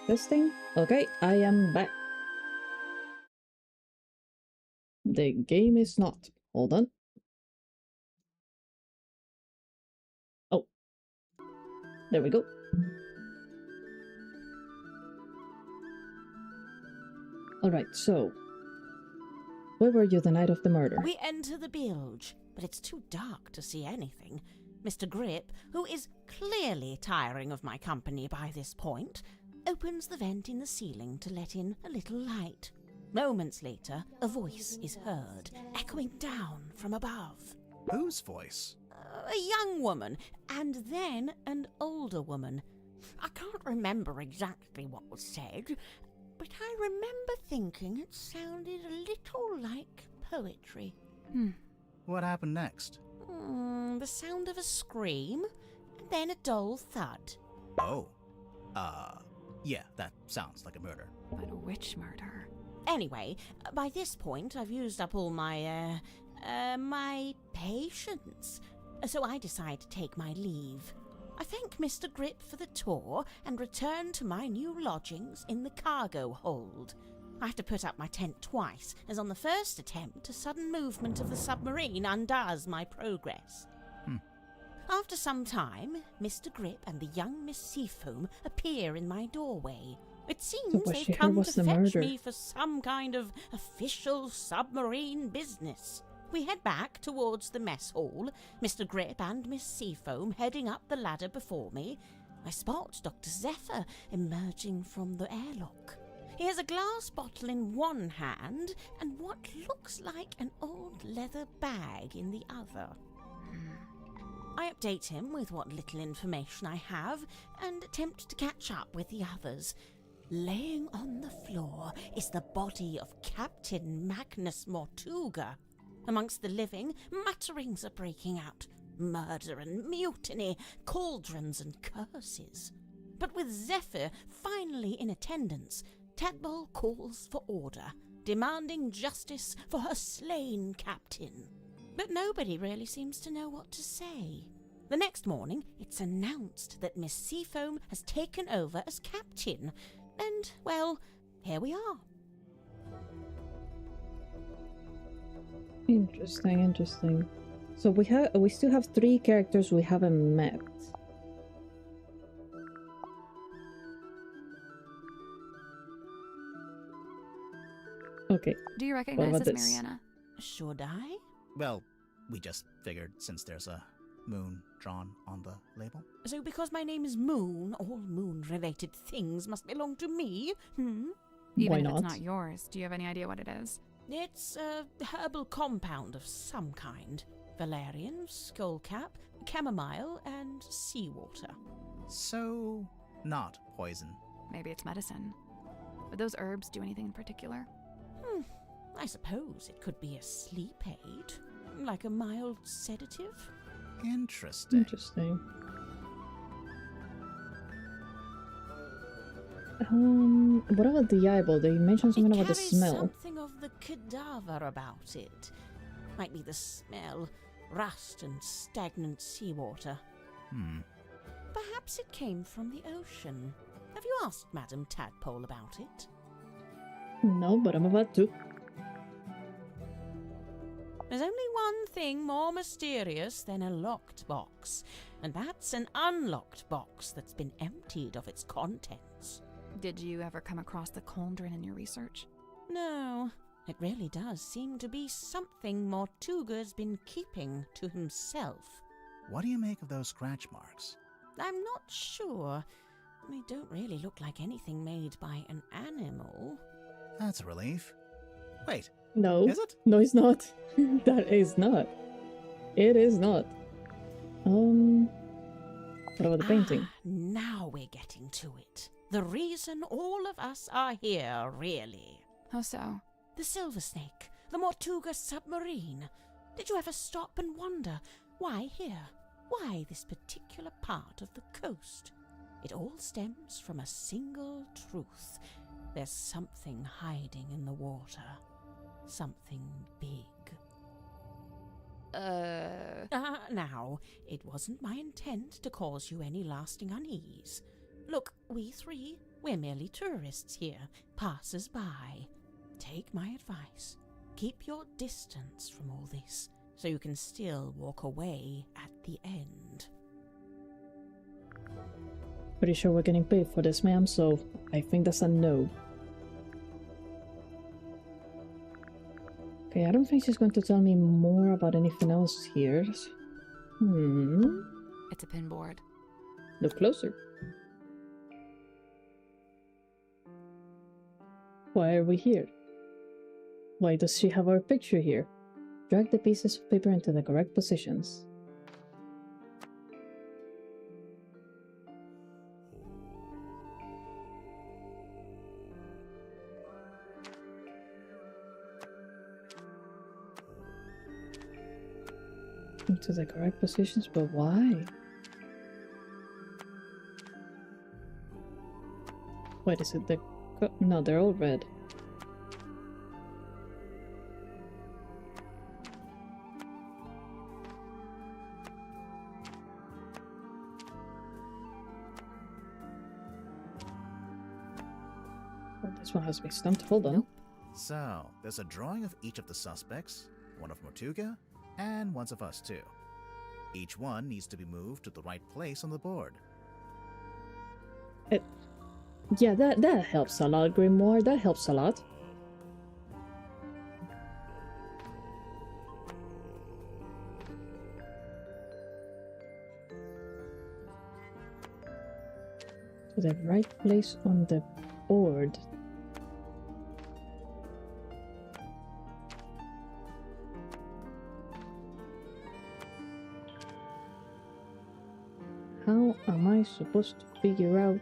Testing. Okay, I am back. The game is not. Hold on. Oh. There we go. Alright, so. Where were you the night of the murder? We enter the bilge, but it's too dark to see anything. Mr. Grip, who is clearly tiring of my company by this point, opens the vent in the ceiling to let in a little light. Moments later, a voice is heard, echoing down from above. Whose voice? A young woman, and then an older woman. I can't remember exactly what was said, but I remember thinking it sounded a little like poetry. What happened next? The sound of a scream, and then a dull thud. Oh. Yeah, that sounds like a murder. But which murder? Anyway, by this point, I've used up all my patience, so I decide to take my leave. I thank Mr. Grip for the tour and return to my new lodgings in the cargo hold. I have to put up my tent twice, as on the first attempt, a sudden movement of the submarine undoes my progress. After some time, Mr. Grip and the young Miss Seafoam appear in my doorway. It seems they've come to fetch me for some kind of official submarine business. We head back towards the mess hall, Mr. Grip and Miss Seafoam heading up the ladder before me. I spot Dr. Zephyr emerging from the airlock. He has a glass bottle in one hand and what looks like an old leather bag in the other. I update him with what little information I have and attempt to catch up with the others. Laying on the floor is the body of Captain Magnus Mortuga. Amongst the living, mutterings are breaking out. Murder and mutiny, cauldrons and curses. But with Zephyr finally in attendance, Tadpole calls for order, demanding justice for her slain captain. But nobody really seems to know what to say. The next morning, it's announced that Miss Seafoam has taken over as captain. And, well, here we are. Interesting. So we still have 3 characters we haven't met. Okay. Do you recognize this, this? Mariana? Should I? Well, we just figured since there's a moon drawn on the label. So because my name is Moon, all moon-related things must belong to me? Even Why if not? it's not yours, do you have any idea what it is? It's a herbal compound of some kind. Valerian, skullcap, chamomile, and seawater. So, not poison. Maybe it's medicine. Would those herbs do anything in particular? I suppose it could be a sleep aid, like a mild sedative. Interesting. What about the eyeball? They mentioned something about the It carries smell. something of the cadaver about it. Might be the smell, rust and stagnant seawater. Perhaps it came from the ocean. Have you asked Madame Tadpole about it? No, but I'm about to. There's only one thing more mysterious than a locked box, and that's an unlocked box that's been emptied of its contents. Did you ever come across the cauldron in your research? No, it really does seem to be something Mortuga's been keeping to himself. What do you make of those scratch marks? I'm not sure. They don't really look like anything made by an animal. That's a relief. Wait. No. Is it? No, it's not. That is not. It is not. What about the painting? Now we're getting to it. The reason all of us are here, really. How so? The Silver Snake, the Mortuga submarine. Did you ever stop and wonder, why here? Why this particular part of the coast? It all stems from a single truth. There's something hiding in the water. Something big. Now, it wasn't my intent to cause you any lasting unease. Look, we 3, We're merely tourists here, passers-by. Take my advice. Keep your distance from all this, so you can still walk away at the end. Pretty sure we're getting paid for this, ma'am, so I think that's a no. Okay, I don't think she's going to tell me more about anything else here. It's a pinboard. Look closer. Why are we here? Why does she have our picture here? Drag the pieces of paper into the correct positions. Into the correct positions, but why? Wait, is it the... No, they're all red. Oh, this one has me stumped. Hold on. So, there's a drawing of each of the suspects, one of Mortuga, and one of us too. Each one needs to be moved to the right place on the board. Yeah, that helps a lot, Grimoire. That helps a lot. To the right place on the board. How am I supposed to figure out?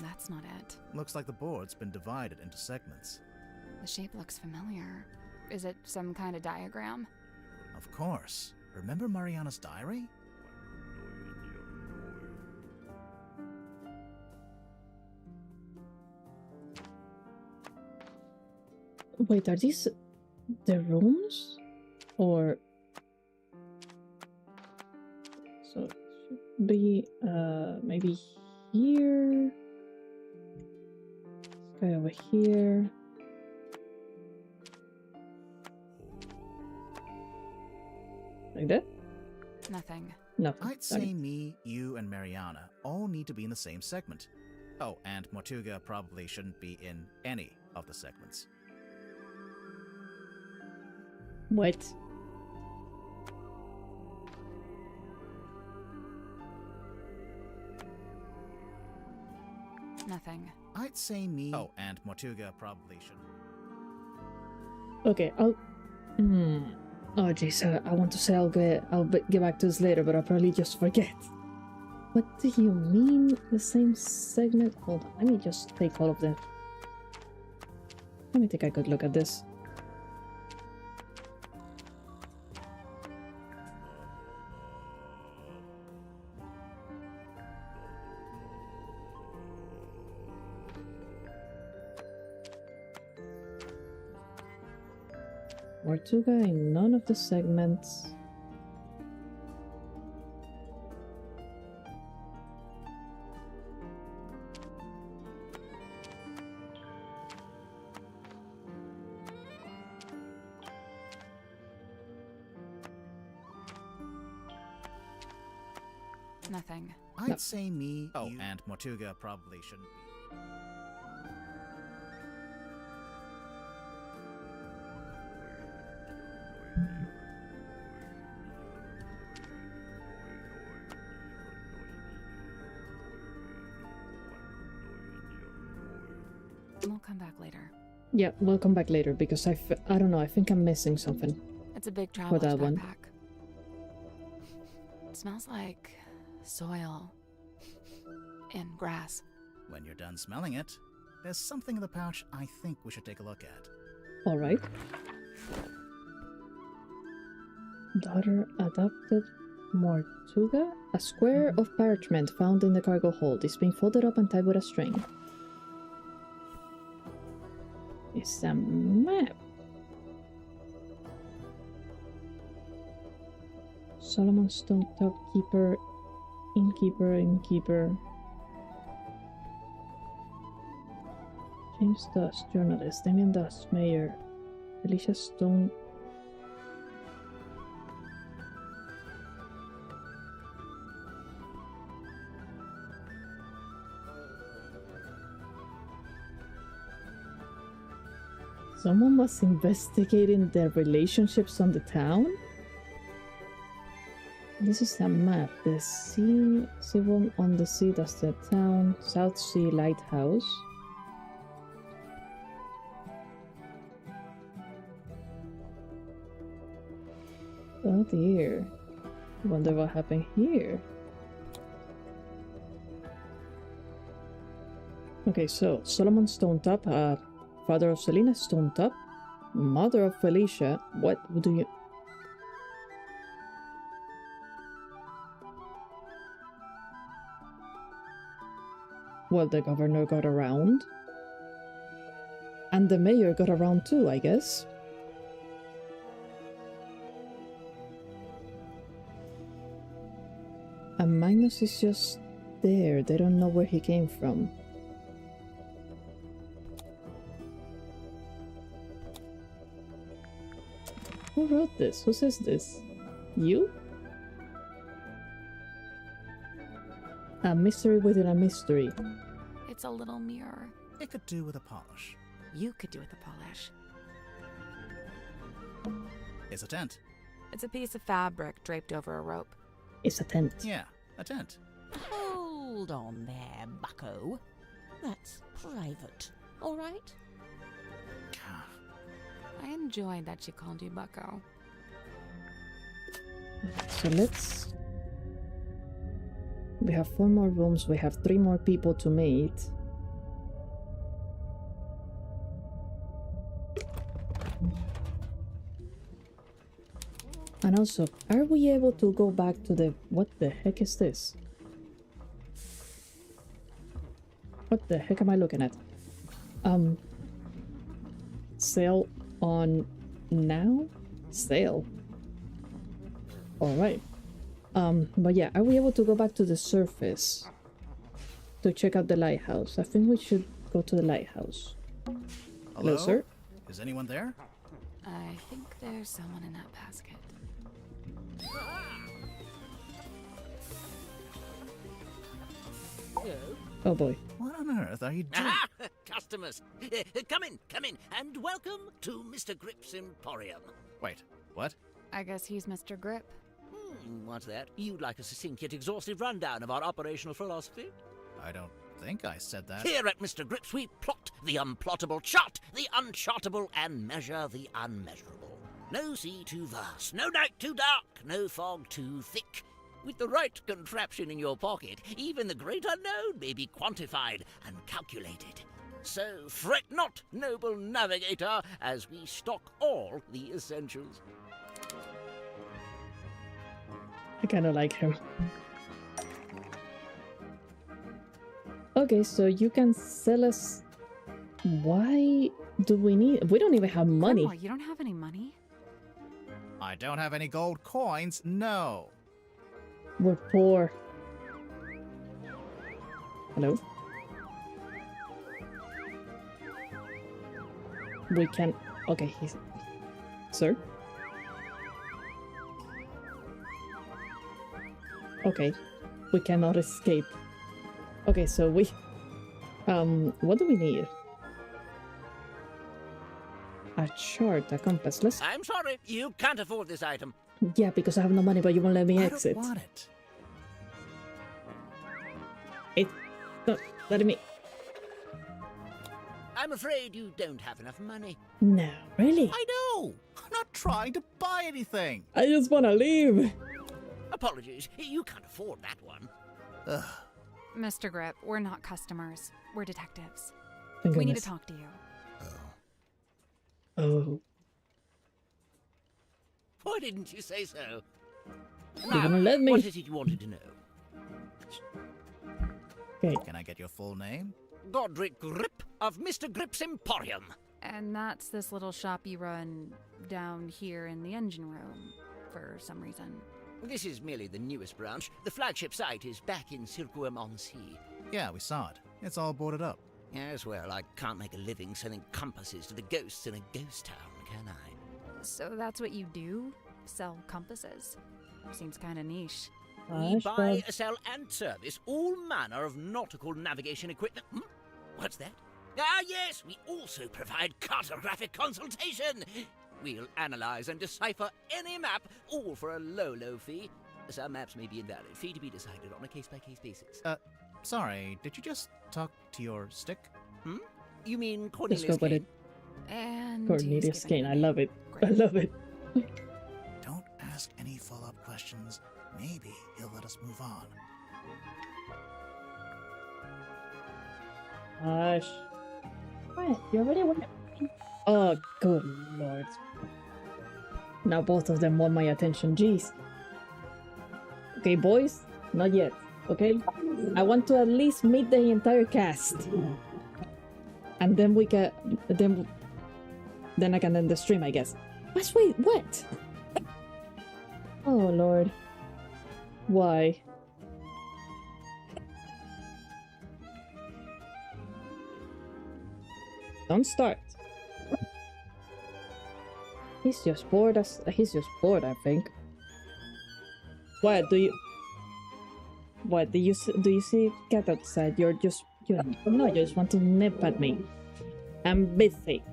That's not it. Looks like the board's been divided into segments. The shape looks familiar. Is it some kind of diagram? Of course. Remember Mariana's diary? Wait, are these the rooms? Or... So, it should be, maybe here... This guy over here... Like that? Nothing. Nothing. I'd say me, you, and Mariana all need to be in the same segment. Oh, and Mortuga probably shouldn't be in any of the segments. What? Nothing. I'd say me. Oh, and Mortuga probably shouldn't. Okay, I'll... Oh jeez, I want to say I'll get back to this later, but I'll probably just forget. What do you mean, the same segment? Hold on, let me just take all of them. Let me take a good look at this. Mortuga in none of the segments. Nothing. I'd say me. Oh, and Mortuga probably shouldn't be. We'll come back later. Yeah, we'll come back later because I don't know, I think I'm missing something. It's a big traveler's that one. backpack. It smells like soil and grass. When you're done smelling it, there's something in the pouch I think we should take a look at. Alright. Daughter adopted Mortuga? A square of parchment found in the cargo hold is being folded up and tied with a string. is a map. Solomon Stone Topkeeper, Innkeeper. James Dust, journalist. Damien Dust, mayor. Felicia Stone. Someone was investigating their relationships on the town? This is a map. The sea, civil on the sea, that's the town. South Sea Lighthouse. Oh dear. Wonder what happened here. Okay, so Solomon Stonetop, father of Selena Stonetop, mother of Felicia. What do you... Well, the governor got around. And the mayor got around too, I guess. And Magnus is just there. They don't know where he came from. Who wrote this? Who says this? You? A mystery within a mystery. It's a little mirror. It could do with a polish. You could do with a polish. It's a tent. It's a piece of fabric draped over a rope. It's a tent. Yeah, a tent. Hold on there, bucko. That's private, all right? I enjoyed that she called you Bucko. So let's... We have 4 more rooms. We have 3 more people to meet. And also, are we able to go back to the... What the heck is this? What the heck am I looking at? Sail on now? Sail. Alright. But yeah, are we able to go back to the surface to check out the lighthouse? I think we should go to the lighthouse. Hello, sir? Is anyone there? I think there's someone in that basket. Oh boy. What on earth are you doing? Ah, customers! Come in, and welcome to Mr. Grip's Emporium. Wait, what? I guess he's Mr. Grip. What's that? You'd like a succinct yet exhaustive rundown of our operational philosophy? I don't think I said that. Here at Mr. Grip's, we plot the unplottable, chart the unchartable, and measure the unmeasurable. No sea too vast, no night too dark, no fog too thick. With the right contraption in your pocket, even the great unknown may be quantified and calculated. So fret not, noble navigator, as we stock all the essentials. I kind of like him. Okay, so you can sell us... Why do we need... We don't even have money. Grandma, you don't have any money? I don't have any gold coins, no. We're poor. Hello? We can... Okay, he's... Sir? Okay. We cannot escape. Okay, so we... what do we need? A chart, a compass. Let's... I'm sorry, you can't afford this item. Yeah, because I have no money, but you won't let me exit. I don't want it. It's not letting me... I'm afraid you don't have enough money. No, really? I know! I'm not trying to buy anything! I just want to leave! Apologies, you can't afford that one. Ugh. Mr. Grip, we're not customers. We're detectives. Thank We need to goodness. talk to you. Oh. Why didn't you say so? You're gonna let me... What is it you wanted to know? Okay. Can I get your full name? Godric Grip of Mr. Grip's Emporium. And that's this little shop you run down here in the engine room, for some reason. This is merely the newest branch. The flagship site is back in Circuum-on-Sea. Yeah, we saw it. It's all boarded up. Yes, well, I can't make a living selling compasses to the ghosts in a ghost town, can I? So that's what you do? Sell compasses? Seems kinda niche. We buy, sell, and service all manner of nautical navigation equipment. What's that? Ah, yes, we also provide cartographic consultation. We'll analyze and decipher any map, all for a low, low fee. Some maps may be invalid. Fee to be decided on a case-by-case basis. Sorry, did you just talk to your stick? You mean Let's Cornelius go with it. Kane? And Cornelius he's Kane. giving I me- love it. I Great. love it. Don't ask any follow-up questions. Maybe he'll let us move on. Gosh. What? You already went? Oh, good lord. Now both of them want my attention. Jeez. Okay, boys. Not yet. Okay? I want to at least meet the entire cast. And then we can... Then I can end the stream, I guess. Wait, what? Oh, lord. Why? Don't start. He's just bored, I think. What, do you... What, do you see cat outside? You just want to nip at me. I'm busy.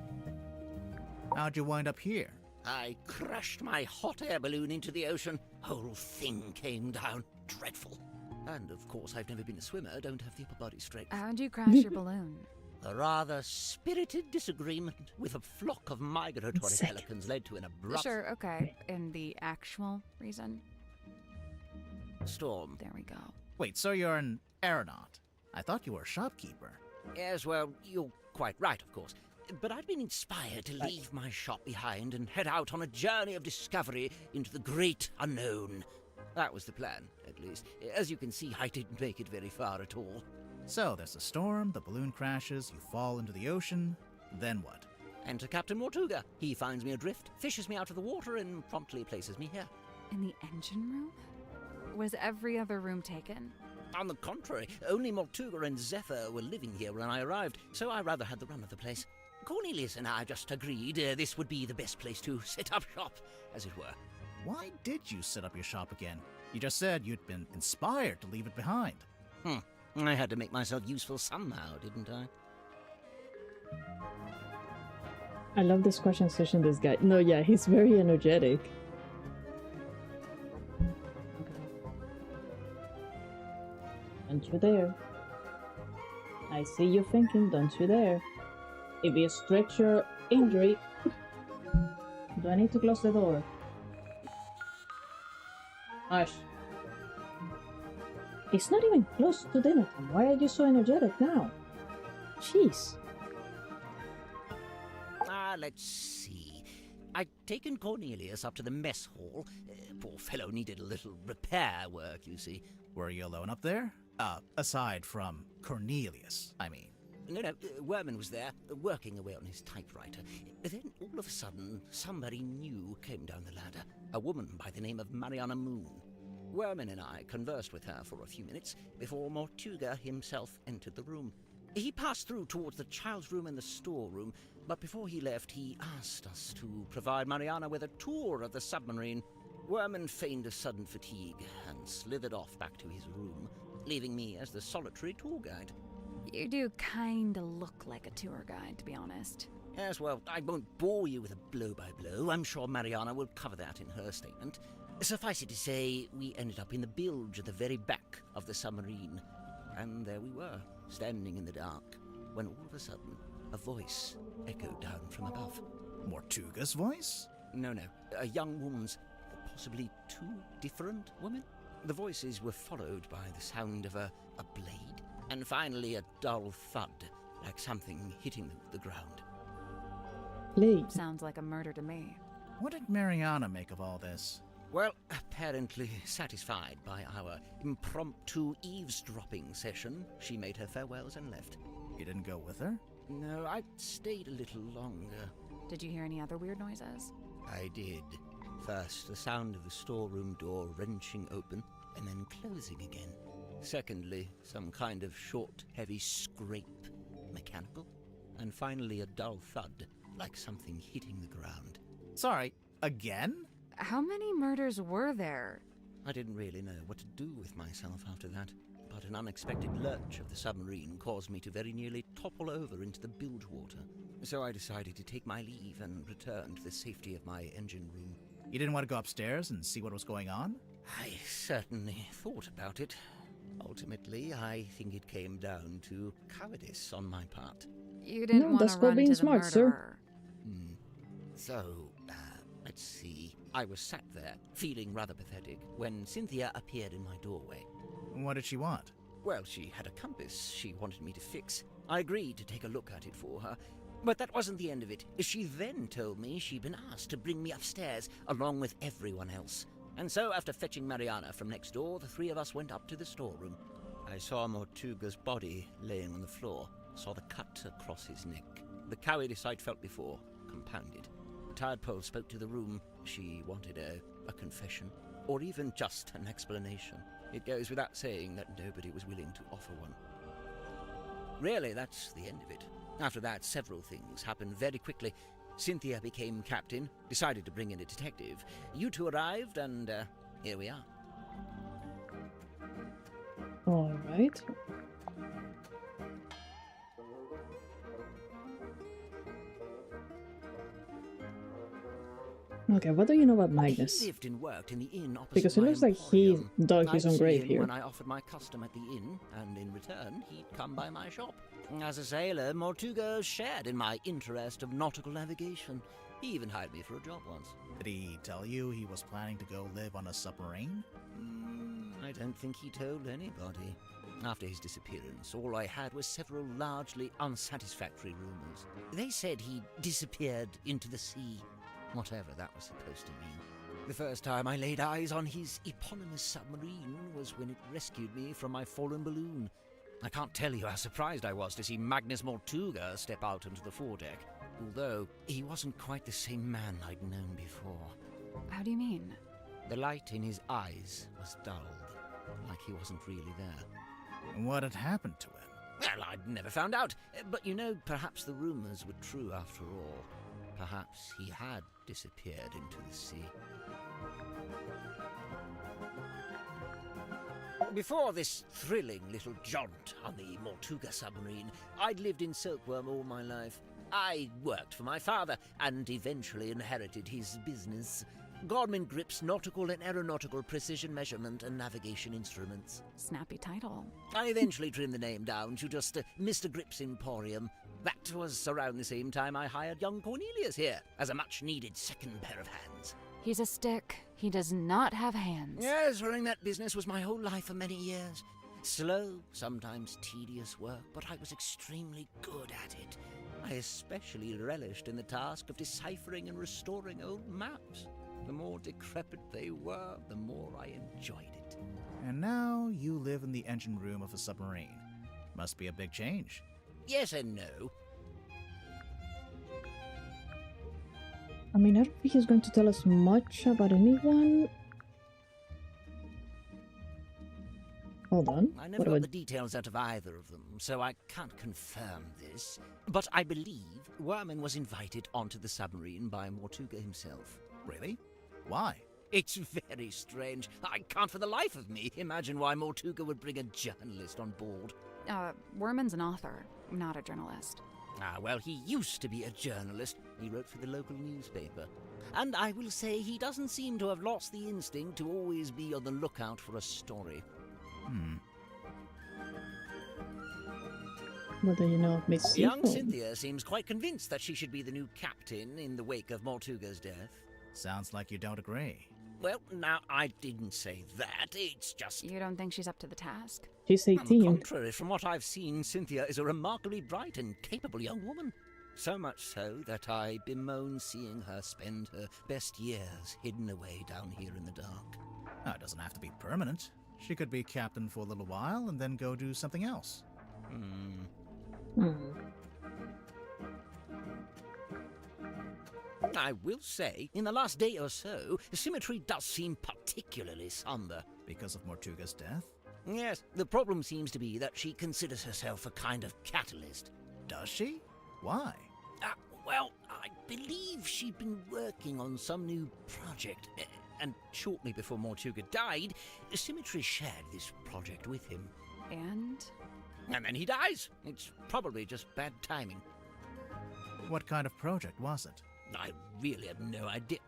How'd you wind up here? I crashed my hot air balloon into the ocean. Whole thing came down. Dreadful. And of course, I've never been a swimmer, don't have the upper body strength. How'd you crash your balloon? A rather spirited disagreement with a flock of migratory Sick. pelicans led to an abrupt Sure, okay. And the actual reason? storm. There we go. Wait, so you're an aeronaut? I thought you were a shopkeeper. Yes, well, you're quite right, of course. But I'd been inspired to leave my shop behind and head out on a journey of discovery into the great unknown. That was the plan, at least. As you can see, I didn't make it very far at all. So there's a storm, the balloon crashes, you fall into the ocean. Then what? Enter Captain Mortuga. He finds me adrift, fishes me out of the water, and promptly places me here. In the engine room? Was every other room taken? On the contrary, only Mortuga and Zephyr were living here when I arrived, so I rather had the run of the place. Cornelius and I just agreed this would be the best place to set up shop, as it were. Why did you set up your shop again? You just said you'd been inspired to leave it behind. I had to make myself useful somehow, didn't I? I love this question session, this guy. No, yeah, he's very energetic. Don't you dare. I see you thinking, don't you dare. If you stretch your injury... Do I need to close the door? Hush. It's not even close to dinner time. Why are you so energetic now? Jeez. Let's see. I'd taken Cornelius up to the mess hall. Poor fellow needed a little repair work, you see. Were you alone up there? Aside from Cornelius, I mean. No, Werman was there, working away on his typewriter. Then, all of a sudden, somebody new came down the ladder. A woman by the name of Mariana Moon. Werman and I conversed with her for a few minutes before Mortuga himself entered the room. He passed through towards the child's room and the storeroom, but before he left, he asked us to provide Mariana with a tour of the submarine. Werman feigned a sudden fatigue and slithered off back to his room, leaving me as the solitary tour guide. You do kinda look like a tour guide, to be honest. Yes, well, I won't bore you with a blow-by-blow. I'm sure Mariana will cover that in her statement. Suffice it to say, we ended up in the bilge at the very back of the submarine. And there we were, standing in the dark, when all of a sudden, a voice echoed down from above. Mortuga's voice? No, a young woman's, possibly two different women. The voices were followed by the sound of a blade, and finally a dull thud, like something hitting the ground. Blade. Sounds like a murder to me. What did Mariana make of all this? Well, apparently satisfied by our impromptu eavesdropping session, she made her farewells and left. You didn't go with her? No, I stayed a little longer. Did you hear any other weird noises? I did. First, the sound of the storeroom door wrenching open and then closing again. Secondly, some kind of short, heavy scrape, mechanical. And finally, a dull thud, like something hitting the ground. Sorry, again? How many murders were there? I didn't really know what to do with myself after that, but an unexpected lurch of the submarine caused me to very nearly topple over into the bilge water. So I decided to take my leave and return to the safety of my engine room. You didn't want to go upstairs and see what was going on? I certainly thought about it. Ultimately, I think it came down to cowardice on my part. You didn't want that's to called run being to the smart, sir. murderer. So, let's see. I was sat there, feeling rather pathetic, when Cynthia appeared in my doorway. What did she want? Well, she had a compass she wanted me to fix. I agreed to take a look at it for her. But that wasn't the end of it. She then told me she'd been asked to bring me upstairs, along with everyone else. And so, after fetching Mariana from next door, the three of us went up to the storeroom. I saw Mortuga's body laying on the floor, saw the cut across his neck. The cowardice I'd felt before, compounded. The tadpole spoke to the room. She wanted a confession, or even just an explanation. It goes without saying that nobody was willing to offer one. Really, that's the end of it. After that, several things happened very quickly. Cynthia became captain, decided to bring in a detective. You two arrived, and here we are. All right. Okay, what do you know about Magnus? He lived and worked in the inn opposite Because it my looks like he emporium. dug his I'd own see grave him here. when I offered my custom at the inn, and in return, he'd come by my shop. As a sailor, Mortuga shared in my interest of nautical navigation. He even hired me for a job once. Did he tell you he was planning to go live on a submarine? I don't think he told anybody. After his disappearance, all I had was several largely unsatisfactory rumors. They said he disappeared into the sea, whatever that was supposed to mean. The first time I laid eyes on his eponymous submarine was when it rescued me from my fallen balloon. I can't tell you how surprised I was to see Magnus Mortuga step out onto the foredeck, although he wasn't quite the same man I'd known before. How do you mean? The light in his eyes was dulled, like he wasn't really there. What had happened to him? Well, I'd never found out, but you know, perhaps the rumors were true after all. Perhaps he had disappeared into the sea. Before this thrilling little jaunt on the Mortuga submarine, I'd lived in Silkworm all my life. I worked for my father and eventually inherited his business. Gorman Grip's nautical and aeronautical precision measurement and navigation instruments. Snappy title. I eventually trimmed the name down to just Mr. Grip's Emporium. That was around the same time I hired young Cornelius here as a much-needed second pair of hands. He's a stick. He does not have hands. Yes, running that business was my whole life for many years. Slow, sometimes tedious work, but I was extremely good at it. I especially relished in the task of deciphering and restoring old maps. The more decrepit they were, the more I enjoyed it. And now you live in the engine room of a submarine. Must be a big change. Yes and no. I mean, I don't think he's going to tell us much about anyone. Hold on. I never got the details out of either of them, so I can't confirm this. But I believe Werman was invited onto the submarine by Mortuga himself. Really? Why? It's very strange. I can't for the life of me imagine why Mortuga would bring a journalist on board. Werman's an author, not a journalist. Ah, well, he used to be a journalist. He wrote for the local newspaper. And I will say he doesn't seem to have lost the instinct to always be on the lookout for a story. What do you know of Miss Young Seafoam? Cynthia seems quite convinced that she should be the new captain in the wake of Mortuga's death. Sounds like you don't agree. Well, now, I didn't say that. It's just... You don't think she's up to the task? She's On the 18. contrary, from what I've seen, Cynthia is a remarkably bright and capable young woman. So much so that I bemoan seeing her spend her best years hidden away down here in the dark. Oh, it doesn't have to be permanent. She could be captain for a little while and then go do something else. I will say, in the last day or so, the symmetry does seem particularly somber. Because of Mortuga's death? Yes, the problem seems to be that she considers herself a kind of catalyst. Does she? Why? Well, I believe she'd been working on some new project, and shortly before Mortuga died, Symmetry shared this project with him. And? And then he dies. It's probably just bad timing. What kind of project was it? I really have no idea.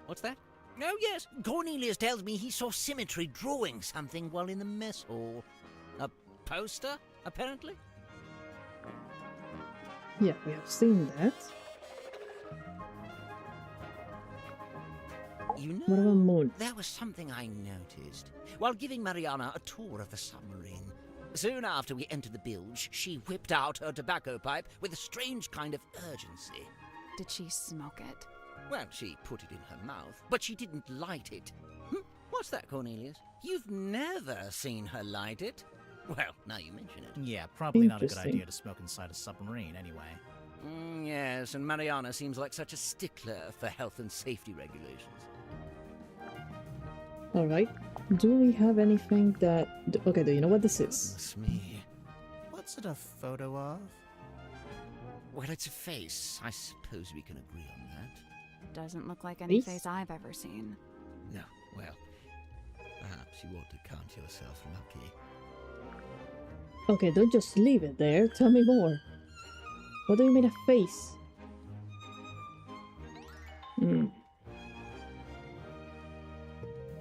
What's that? Oh, yes. Cornelius tells me he saw Symmetry drawing something while in the mess hall. A poster, apparently? Yeah, we have seen that. You know, What about Moon? there was something I noticed while giving Mariana a tour of the submarine. Soon after we entered the bilge, she whipped out her tobacco pipe with a strange kind of urgency. Did she smoke it? Well, she put it in her mouth, but she didn't light it. What's that, Cornelius? You've never seen her light it? Well, now you mention it. Yeah, probably not a good Interesting. idea to smoke inside a submarine anyway. Yes, and Mariana seems like such a stickler for health and safety regulations. Alright. Do we have anything that... Okay, do you know what this is? Goodness me. What's it a photo of? Well, it's a face. I suppose we can agree on that. Doesn't look like any Face? face I've ever seen. No, well, perhaps you ought to count yourself lucky. Okay, don't just leave it there. Tell me more. What do you mean a face?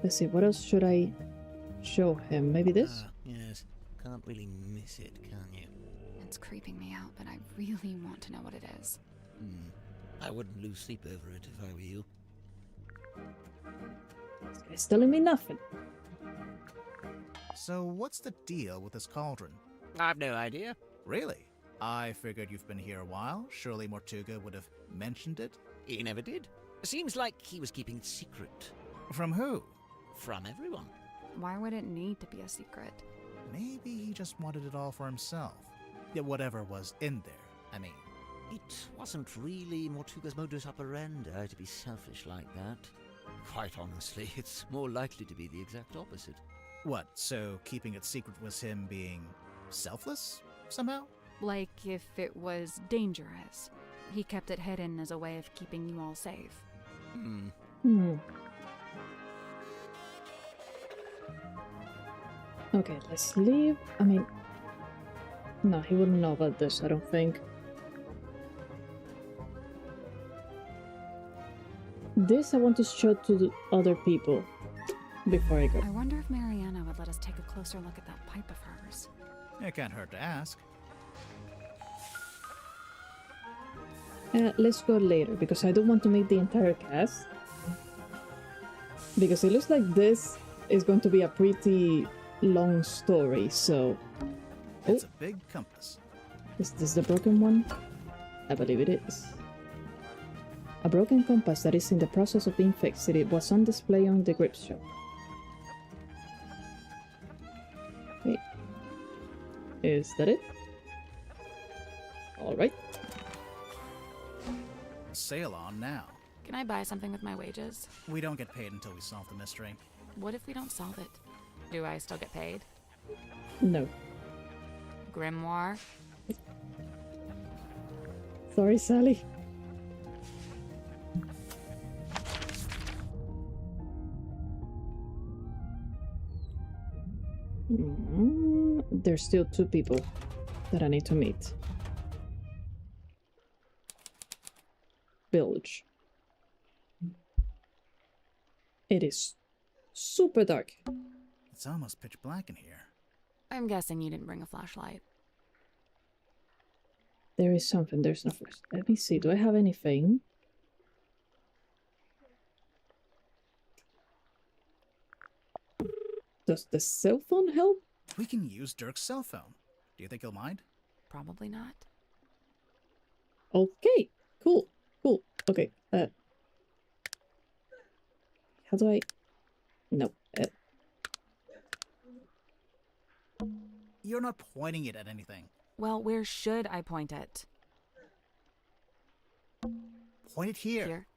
Let's see, what else should I show him? Maybe this? Yes. Can't really miss it, can you? It's creeping me out, but I really want to know what it is. I wouldn't lose sleep over it if I were you. This guy's telling me nothing. So what's the deal with this cauldron? I've no idea. Really? I figured you've been here a while. Surely Mortuga would have mentioned it? He never did. Seems like he was keeping it secret. From who? From everyone. Why would it need to be a secret? Maybe he just wanted it all for himself. Yeah, whatever was in there, I mean. It wasn't really Mortuga's modus operandi to be selfish like that. Quite honestly, it's more likely to be the exact opposite. What, so keeping it secret was him being selfless, somehow? Like if it was dangerous. He kept it hidden as a way of keeping you all safe. Okay, let's leave. I mean... No, he wouldn't know about this, I don't think. This I want to show to the other people before I go. I wonder if Mariana would let us take a closer look at that pipe of hers. It can't hurt to ask. Let's go later, because I don't want to meet the entire cast. Because it looks like this is going to be a pretty long story, so... It's a big compass. Is this the broken one? I believe it is. A broken compass that is in the process of being fixed. It was on display on the grip shop. Wait. Is that it? Alright. Sail on now. Can I buy something with my wages? We don't get paid until we solve the mystery. What if we don't solve it? Do I still get paid? No. Grimoire? Sorry, Sally. There's still 2 people that I need to meet. Bilge. It is super dark. It's almost pitch black in here. I'm guessing you didn't bring a flashlight. There is something. There's no first. Let me see. Do I have anything? Does the cell phone help? We can use Dirk's cell phone. Do you think he'll mind? Probably not. Okay. Cool. Cool. Okay. How do I... No. You're not pointing it at anything. Well, where should I point it? Point it here. Here?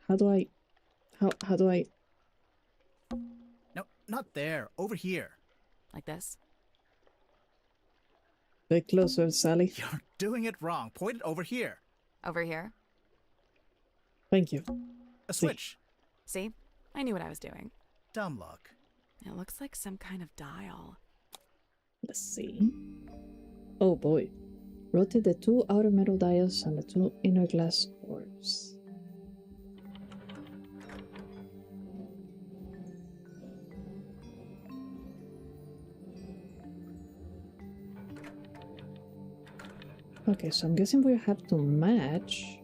How do I... How do I... No, not there. Over here. Like this? Bit closer, Sally. You're doing it wrong. Point it over here. Over here? Thank you. A switch. See? I knew what I was doing. Dumb luck. It looks like some kind of dial. Let's see. Oh boy. Rotate the 2 outer metal dials and the 2 inner glass orbs. Okay, so I'm guessing we have to match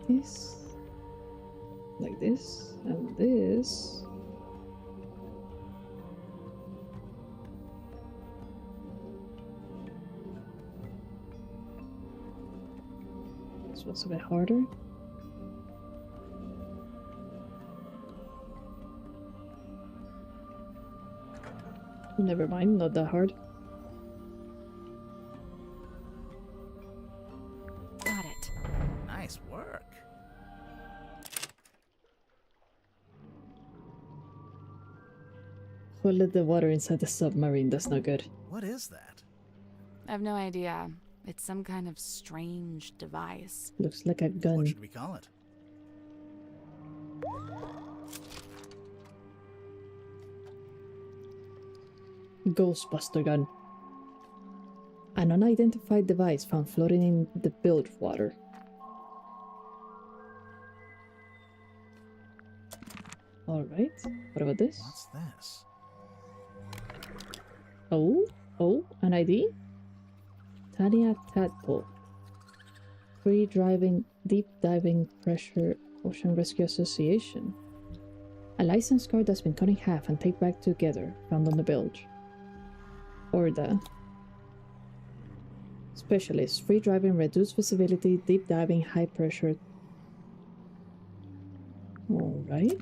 this, like this, and this. This one's a bit harder. Never mind, not that hard. Got it. Nice work. Who let the water inside the submarine? That's not good. What is that? I have no idea. It's some kind of strange device. Looks like a gun. What should we call it? Ghostbuster gun. An unidentified device found floating in the bilge water. Alright, what about this? What's this? Oh, an ID? Tanya Tadpole. Free driving, deep diving pressure ocean rescue association. A license card that's been cut in half and taped back together, found on the bilge. Orda. Specialist, free driving, reduced visibility, deep diving, high pressure. Alright.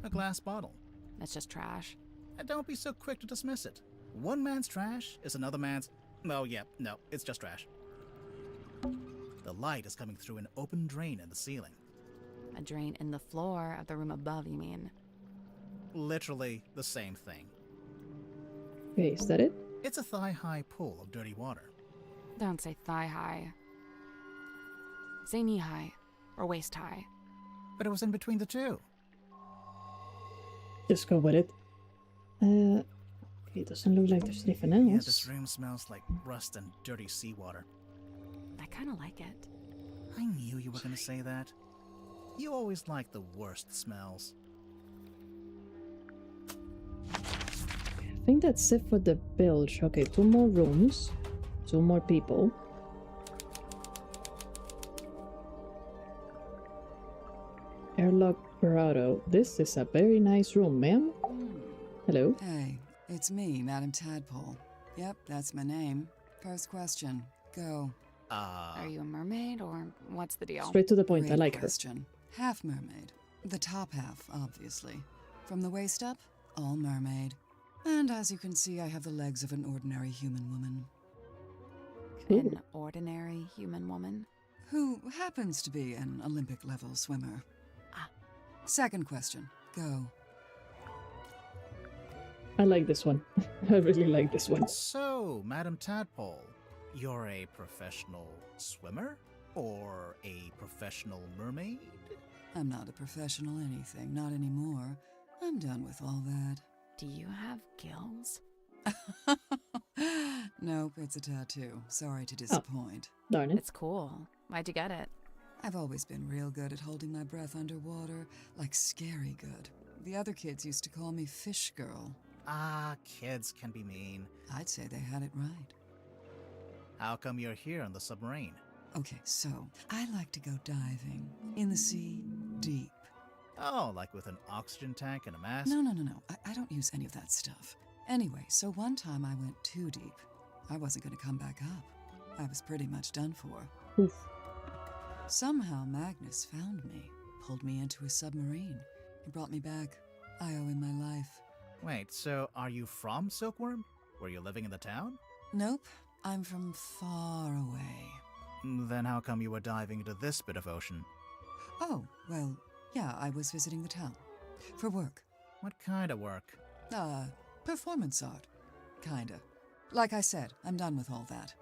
A glass bottle. That's just trash. And don't be so quick to dismiss it. One man's trash is another man's... Oh, yeah, no, it's just trash. The light is coming through an open drain in the ceiling. A drain in the floor of the room above, you mean? Literally the same thing. Okay, is that it? It's a thigh-high pool of dirty water. Don't say thigh-high. Say knee-high. Or waist-high. But it was in between the two. Just go with it. Okay, doesn't look like there's anything else. Yeah, this room smells like rust and dirty seawater. I kind of like it. I knew you were going to say that. You always like the worst smells. I think that's it for the bilge. Okay, 2 more rooms. 2 more people. Airlock Grotto. This is a very nice room, ma'am. Hello. Hey, it's me, Madam Tadpole. Yep, that's my name. First question. Go. Are you a mermaid, or what's the deal? Straight to the point. Great I like question. Half mermaid. The top half, obviously. From the waist up, all mermaid. And as you can see, I have the legs of an ordinary human woman. An ordinary human woman? Who happens to be an Olympic-level swimmer. Second question. Go. I like this one. I really like this one. So, Madam Tadpole, you're a professional swimmer? Or a professional mermaid? I'm not a professional anything, not anymore. I'm done with all that. Do you have gills? Nope, it's a tattoo. Sorry to disappoint. Darn it. It's cool. Why'd you get it? I've always been real good at holding my breath underwater, like scary good. The other kids used to call me Fish Girl. Ah, kids can be mean. I'd say they had it right. How come you're here on the submarine? Okay, so I like to go diving. In the sea, deep. Oh, like with an oxygen tank and a mask? No. I don't use any of that stuff. Anyway, so one time I went too deep. I wasn't going to come back up. I was pretty much done for. Oof. Somehow Magnus found me, pulled me into a submarine. He brought me back I owe him my life. Wait, so are you from Silkworm? Were you living in the town? Nope, I'm from far away. Then how come you were diving into this bit of ocean? Oh, well, yeah, I was visiting the town. For work. What kind of work? Performance art. Kinda. Like I said, I'm done with all that.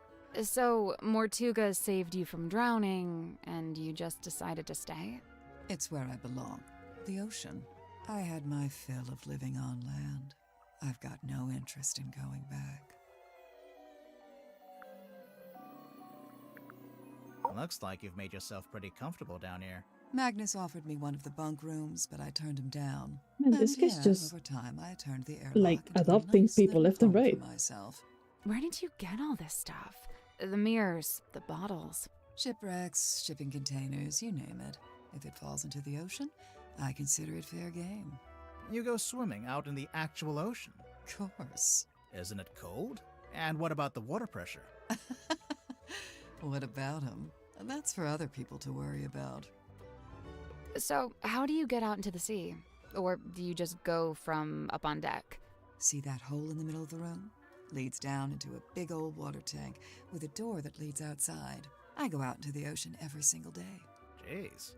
So, Mortuga saved you from drowning, and you just decided to stay? It's where I belong. The ocean. I had my fill of living on land. I've got no interest in going back. Looks like you've made yourself pretty comfortable down here. Magnus offered me one of the bunk rooms, but I turned him down. Man, this And guy's yeah, just over time, I turned the airlock like into a adopting nice people little left and home right. for myself. Where did you get all this stuff? The mirrors, the bottles. Shipwrecks, shipping containers, you name it. If it falls into the ocean, I consider it fair game. You go swimming out in the actual ocean. Of course. Isn't it cold? And what about the water pressure? What about him? That's for other people to worry about. So, how do you get out into the sea? Or do you just go from up on deck? See that hole in the middle of the room? Leads down into a big old water tank with a door that leads outside. I go out into the ocean every single day. Jeez,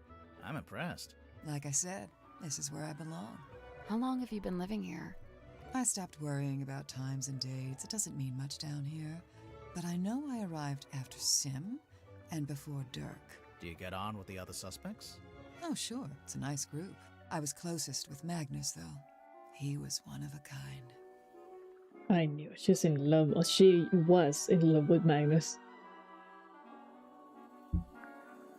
I'm impressed. Like I said, this is where I belong. How long have you been living here? I stopped worrying about times and dates. It doesn't mean much down here. But I know I arrived after Sim and before Dirk. Do you get on with the other suspects? Oh, sure. It's a nice group. I was closest with Magnus, though. He was one of a kind. I knew she's in love, or she was in love with Magnus.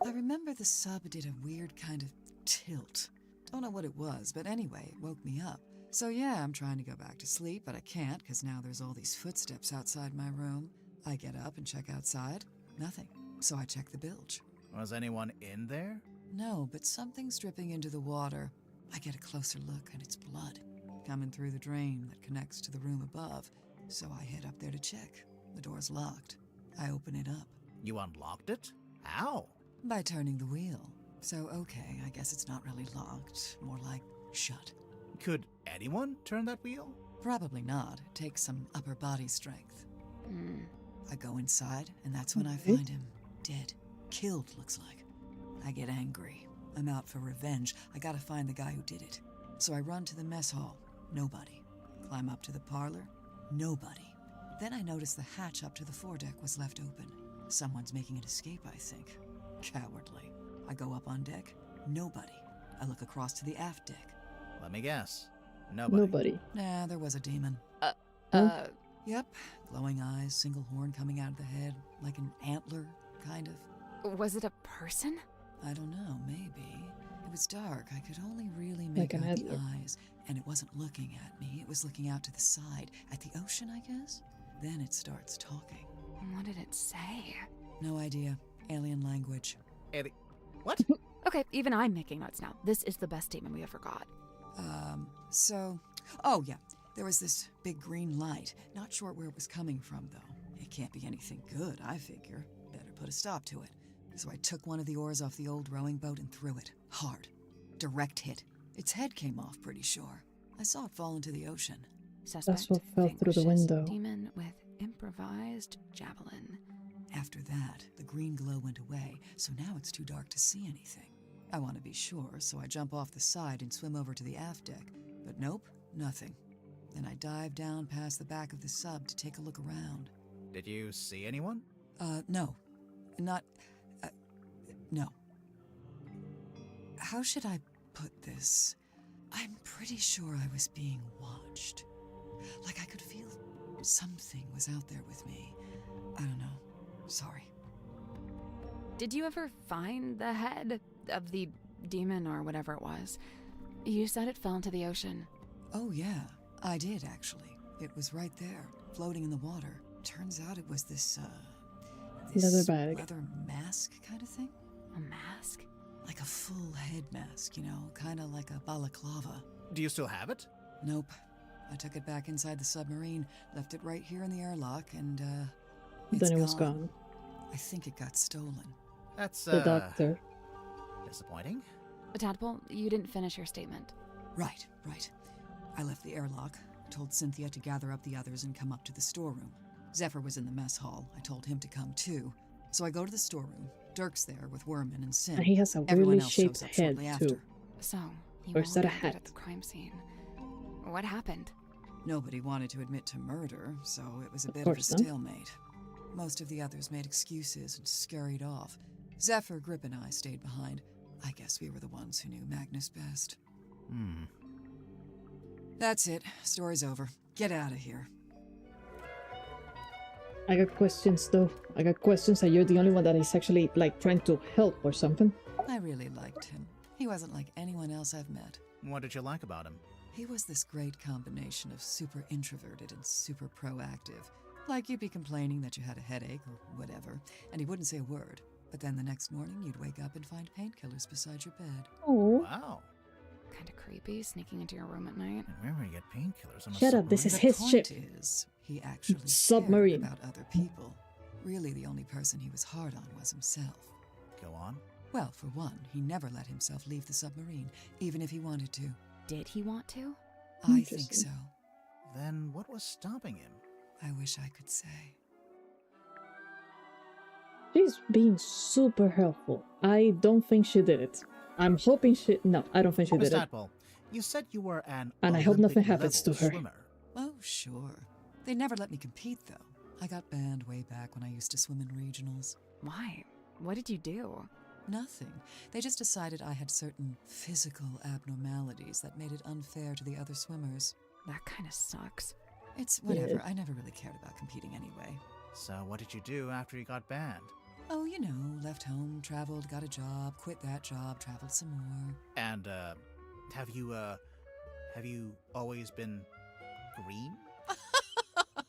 I remember the sub did a weird kind of tilt. Don't know what it was, but anyway, it woke me up. So yeah, I'm trying to go back to sleep, but I can't because now there's all these footsteps outside my room. I get up and check outside. Nothing. So I check the bilge. Was anyone in there? No, but something's dripping into the water. I get a closer look and it's blood coming through the drain that connects to the room above. So I head up there to check. The door's locked. I open it up. You unlocked it? How? By turning the wheel. So okay, I guess it's not really locked. More like shut. Could anyone turn that wheel? Probably not. It takes some upper body strength. I go inside, and that's when I find him. Dead. Killed, looks like. I get angry. I'm out for revenge. I gotta find the guy who did it. So I run to the mess hall. Nobody. Climb up to the parlor. Nobody. Then I notice the hatch up to the foredeck was left open. Someone's making an escape, I think. Cowardly. I go up on deck. Nobody. I look across to the aft deck. Let me guess. Nobody. Nah, there was a demon. Yep. Glowing eyes, single horn coming out of the head, like an antler, kind of. Was it a person? I don't know, maybe. It was dark. I could only really make Like an out the antler. eyes, and it wasn't looking at me. It was looking out to the side, at the ocean, I guess? Then it starts talking. What did it say? No idea. Alien language. What? Okay, even I'm making notes now. This is the best statement we ever got. Oh yeah, there was this big green light. Not sure where it was coming from, though. It can't be anything good, I figure. Better put a stop to it. So I took one of the oars off the old rowing boat and threw it. Hard. Direct hit. Its head came off, pretty sure. I saw it fall into the ocean. Suspect That's what fell through the vanquishes window. Demon with improvised javelin. After that, the green glow went away, so now it's too dark to see anything. I want to be sure, so I jump off the side and swim over to the aft deck. But nope, nothing. Then I dive down past the back of the sub to take a look around. Did you see anyone? No. No. How should I put this? I'm pretty sure I was being watched. Like I could feel something was out there with me. I don't know. Sorry. Did you ever find the head of the demon or whatever it was? You said it fell into the ocean. Oh yeah, I did actually. It was right there, floating in the water. Turns out it was this Leather bag. leather mask kind of thing. A mask? Like a full head mask, you know, kind of like a balaclava. Do you still have it? Nope. I took it back inside the submarine, left it right here in the airlock, and Then it was gone. I think it got stolen. That's, The doctor. disappointing. Tadpole, you didn't finish your statement. Right. I left the airlock, told Cynthia to gather up the others and come up to the storeroom. Zephyr was in the mess hall. I told him to come too. So I go to the storeroom. Dirk's there with Werman and Sin. And he has a Everyone weirdly else shaped shows up head, shortly too. after. So, you Or all is that a gathered hat? at the crime scene. What happened? Nobody wanted to admit to murder, so it was a bit of a course not. stalemate. Most of the others made excuses and scurried off. Zephyr, Grip, and I stayed behind. I guess we were the ones who knew Magnus best. That's it. Story's over. Get out of here. I got questions though. I got questions that you're the only one that is actually like trying to help or something. I really liked him. He wasn't like anyone else I've met. What did you like about him? He was this great combination of super introverted and super proactive. Like you'd be complaining that you had a headache or whatever, and he wouldn't say a word. But then the next morning you'd wake up and find painkillers beside your bed. Oh. Wow. Kind of creepy, sneaking into your room at night. And where would he get painkillers on a Shut up, this submarine? is his ship. The point is, he actually Submarine. cared about other people. Really, the only person he was hard on was himself. Go on. Well, for one, he never let himself leave the submarine, even if he wanted to. Did he want to? I think so. Then what was stopping him? I wish I could say. She's being super helpful. I don't think she did it. I'm hoping she... No, I don't think she Miss did it. Tadpole, you said you were an And I hope nothing Olympic happens to level her. swimmer. Oh, sure. They never let me compete, though. I got banned way back when I used to swim in regionals. Why? What did you do? Nothing. They just decided I had certain physical abnormalities that made it unfair to the other swimmers. That kind of sucks. It's whatever. Yeah. I never really cared about competing anyway. So what did you do after you got banned? Oh, you know, left home, traveled, got a job, quit that job, traveled some more. And, have you always been green?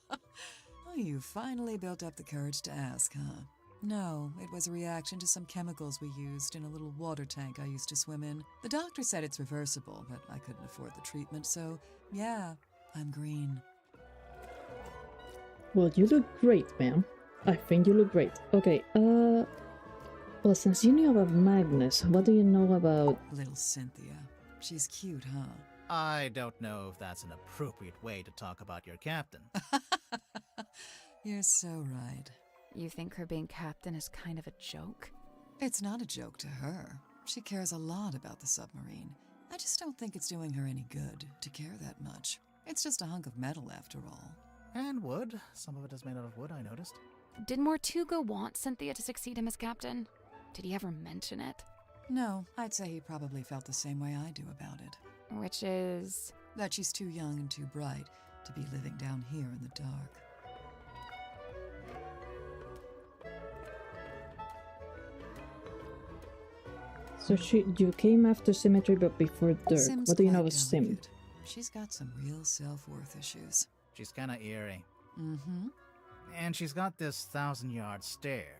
Oh, you finally built up the courage to ask, huh? No, it was a reaction to some chemicals we used in a little water tank I used to swim in. The doctor said it's reversible, but I couldn't afford the treatment, so yeah, I'm green. Well, you look great, ma'am. I think you look great. Okay, well, since you knew about Magnus, what do you know about... Little Cynthia. She's cute, huh? I don't know if that's an appropriate way to talk about your captain. You're so right. You think her being captain is kind of a joke? It's not a joke to her. She cares a lot about the submarine. I just don't think it's doing her any good to care that much. It's just a hunk of metal after all. And wood. Some of it is made out of wood, I noticed. Did Mortuga want Cynthia to succeed him as captain? Did he ever mention it? No, I'd say he probably felt the same way I do about it. Which is... That she's too young and too bright to be living down here in the dark. So you came after Symmetry, but before Dirk. Sim's What do you know quite of Sim? delicate. She's got some real self-worth issues. She's kinda eerie. Mm-hmm. And she's got this 1,000-yard stare.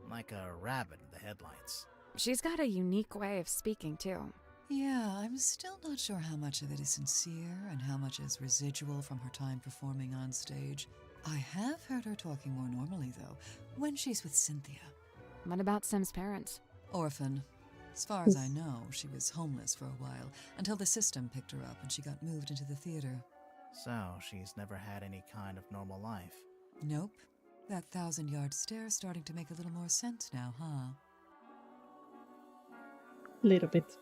Like a rabbit in the headlights. She's got a unique way of speaking, too. Yeah, I'm still not sure how much of it is sincere and how much is residual from her time performing on stage. I have heard her talking more normally, though, when she's with Cynthia. What about Sim's parents? Orphan. As far as I know, she was homeless for a while, until the system picked her up and she got moved into the theater. So, she's never had any kind of normal life. Nope. That 1,000-yard stare's starting to make a little more sense now, huh? Little bit.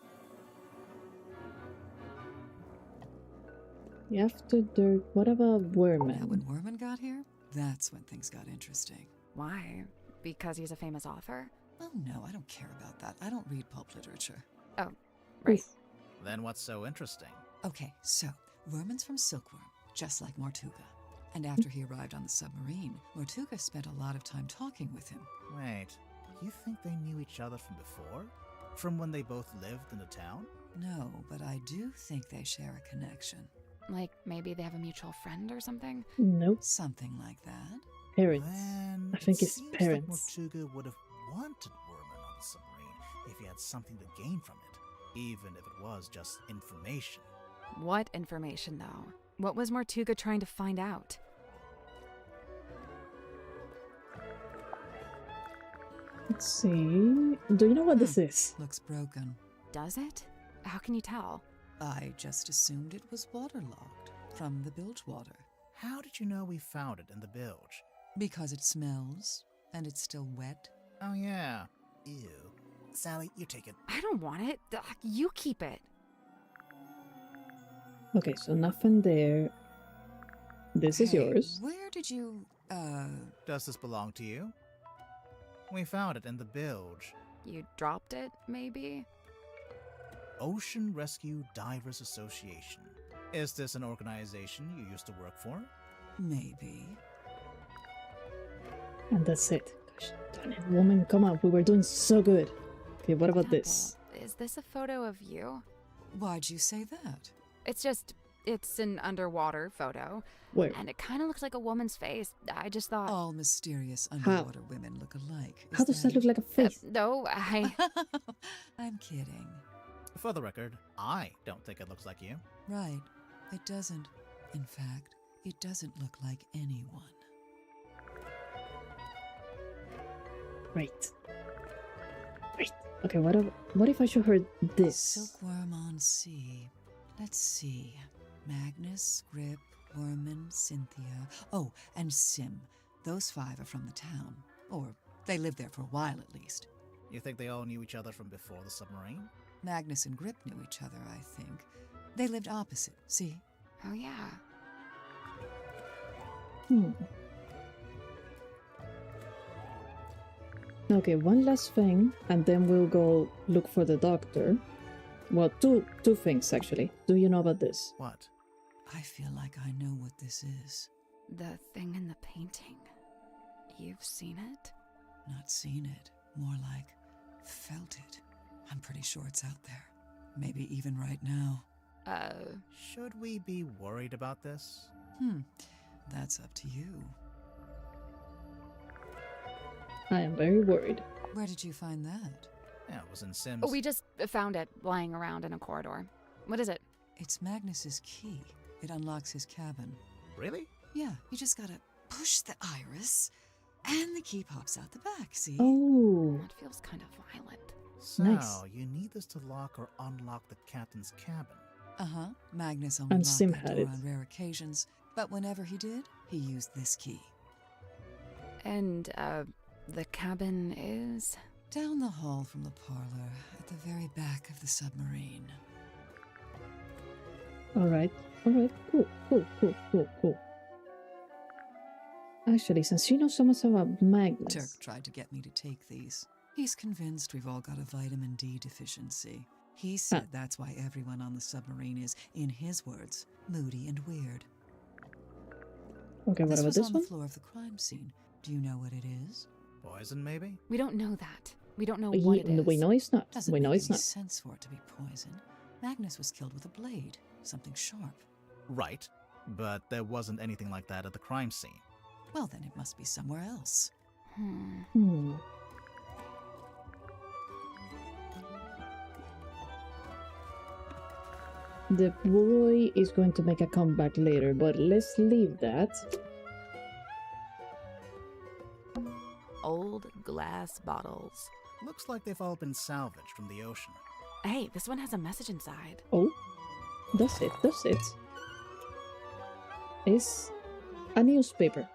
After Dirk, what about Werman? Now, when Werman got here, that's when things got interesting. Why? Because he's a famous author? Oh no, I don't care about that. I don't read pulp literature. Oh, right. Then what's so interesting? Okay, so, Werman's from Silkworm, just like Mortuga. And after he arrived on the submarine, Mortuga spent a lot of time talking with him. Wait, you think they knew each other from before? From when they both lived in the town? No, but I do think they share a connection. Like, maybe they have a mutual friend or something? Nope. Something like that. Parents. Then I think it it's seems parents. Like Mortuga would have wanted Werman on the submarine if he had something to gain from it, even if it was just information. What information, though? What was Mortuga trying to find out? Let's see. Do you know what this is? Looks broken. Does it? How can you tell? I just assumed it was waterlogged from the bilge water. How did you know we found it in the bilge? Because it smells, and it's still wet. Oh yeah. Ew. Sally, you take it. I don't want it. Ugh, you keep it. Okay, so nothing there. This is Hey, yours. Where did you, Does this belong to you? We found it in the bilge. You dropped it, maybe? Ocean Rescue Divers Association. Is this an organization you used to work for? maybe? And that's it. Gosh darn it, woman, come on. We were doing so good. Okay, what about this? Apple, is this a photo of you? Why'd you say that? It's an underwater photo. Where? And it kind of looks like a woman's face. I just thought... All mysterious underwater women look alike. How does that look like a face? No, I'm kidding. For the record, I don't think it looks like you. Right. It doesn't. In fact, it doesn't look like anyone. Great. Great. Okay, what if I show her this? Silkworm on sea. Let's see. Magnus, Grip, Worman, Cynthia. Oh, and Sim. Those 5 are from the town. Or they lived there for a while at least. You think they all knew each other from before the submarine? Magnus and Grip knew each other, I think. They lived opposite, see? Oh, yeah. Okay, one last thing, and then we'll go look for the doctor. Well, two things, actually. Do you know about this? What? I feel like I know what this is. The thing in the painting. You've seen it? Not seen it. More like felt it. I'm pretty sure it's out there. Maybe even right now. Should we be worried about this? That's up to you. I am very worried. Where did you find that? Yeah, it was in Sims. We just found it lying around in a corridor. What is it? It's Magnus's key. It unlocks his cabin. Really? Yeah, you just gotta push the iris, and the key pops out the back, see? Oh. That feels kind of violent. So, Nice. you need this to lock or unlock the captain's cabin. Uh-huh. Magnus only And locked Sim that had door it. on rare occasions, but whenever he did, he used this key. And, the cabin is... Down the hall from the parlor, at the very back of the submarine. Alright, cool. Actually, since you know so much about Magnus... Turk tried to get me to take these. He's convinced we've all got a vitamin D deficiency. He said that's why everyone on the submarine is, in his words, moody and weird. Okay, what This about was this on one? the floor of the crime scene. Do you know what it is? Poison, maybe? We don't know that. We don't know what it is. We know it's not. Doesn't We know make it's any not. sense for it to be poison. Magnus was killed with a blade, something sharp. Right. But there wasn't anything like that at the crime scene. Well, then it must be somewhere else. The boy is going to make a comeback later, but let's leave that. Old glass bottles. Looks like they've all been salvaged from the ocean. Hey, this one has a message inside. Oh, that's it. It's a newspaper.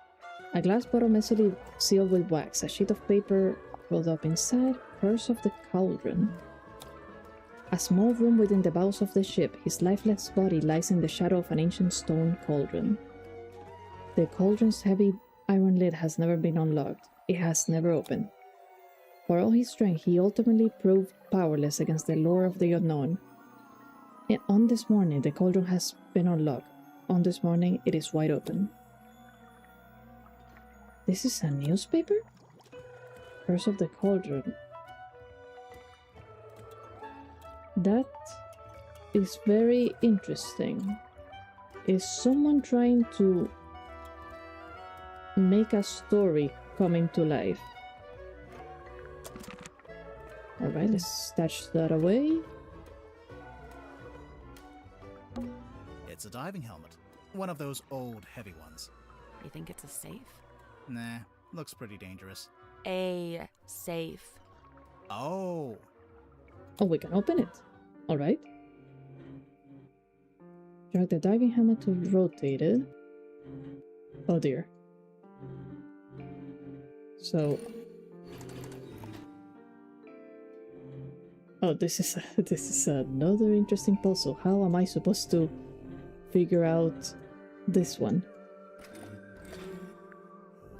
A glass bottle messily sealed with wax. A sheet of paper rolled up inside. Curse of the Cauldron. A small room within the bowels of the ship. His lifeless body lies in the shadow of an ancient stone cauldron. The cauldron's heavy iron lid has never been unlocked. It has never opened. For all his strength, he ultimately proved powerless against the lure of the unknown. And on this morning, the cauldron has been unlocked. On this morning, it is wide open. This is a newspaper? Curse of the Cauldron. That is very interesting. Is someone trying to make a story coming to life? Alright, let's stash that away. It's a diving helmet. One of those old, heavy ones. You think it's a safe? Nah, looks pretty dangerous. A safe. Oh! Oh, we can open it. Alright. Drag the diving helmet to rotate it. Oh dear. So... Oh, this is another interesting puzzle. How am I supposed to figure out this one?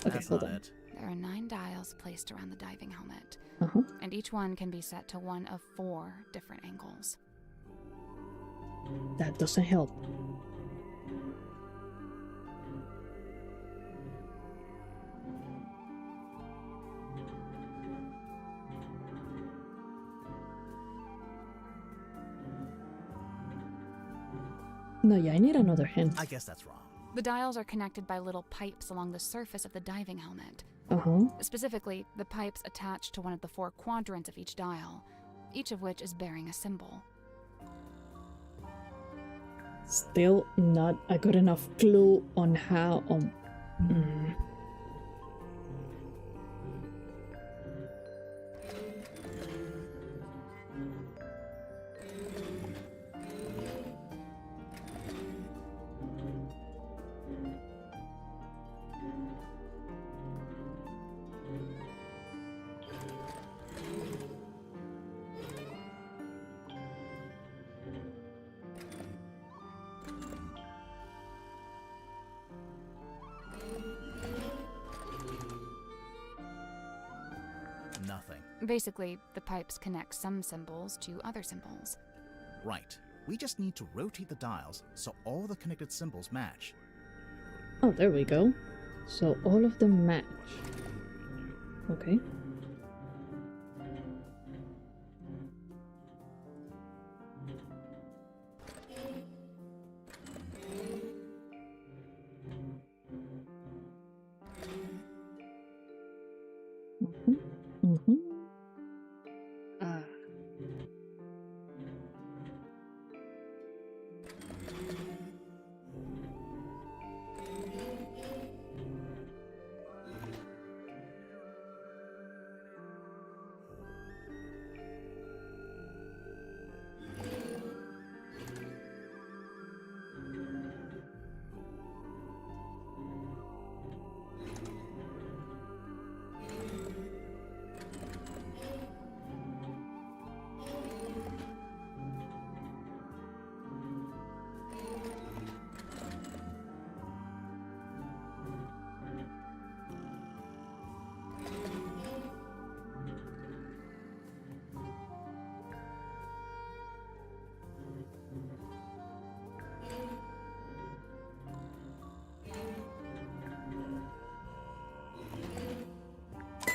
Okay, That's hold not on. it. There are 9 dials placed around the diving helmet, Uh-huh. and each one can be set to one of 4 different angles. That doesn't help. No, yeah, I need another hint. I guess that's wrong. The dials are connected by little pipes along the surface of the diving helmet. Uh-huh. Specifically, the pipes attached to one of the 4 quadrants of each dial, each of which is bearing a symbol. Still not a good enough clue on how... Nothing. Basically, the pipes connect some symbols to other symbols. Right. We just need to rotate the dials so all the connected symbols match. Oh, there we go. So all of them match. Okay. Ah.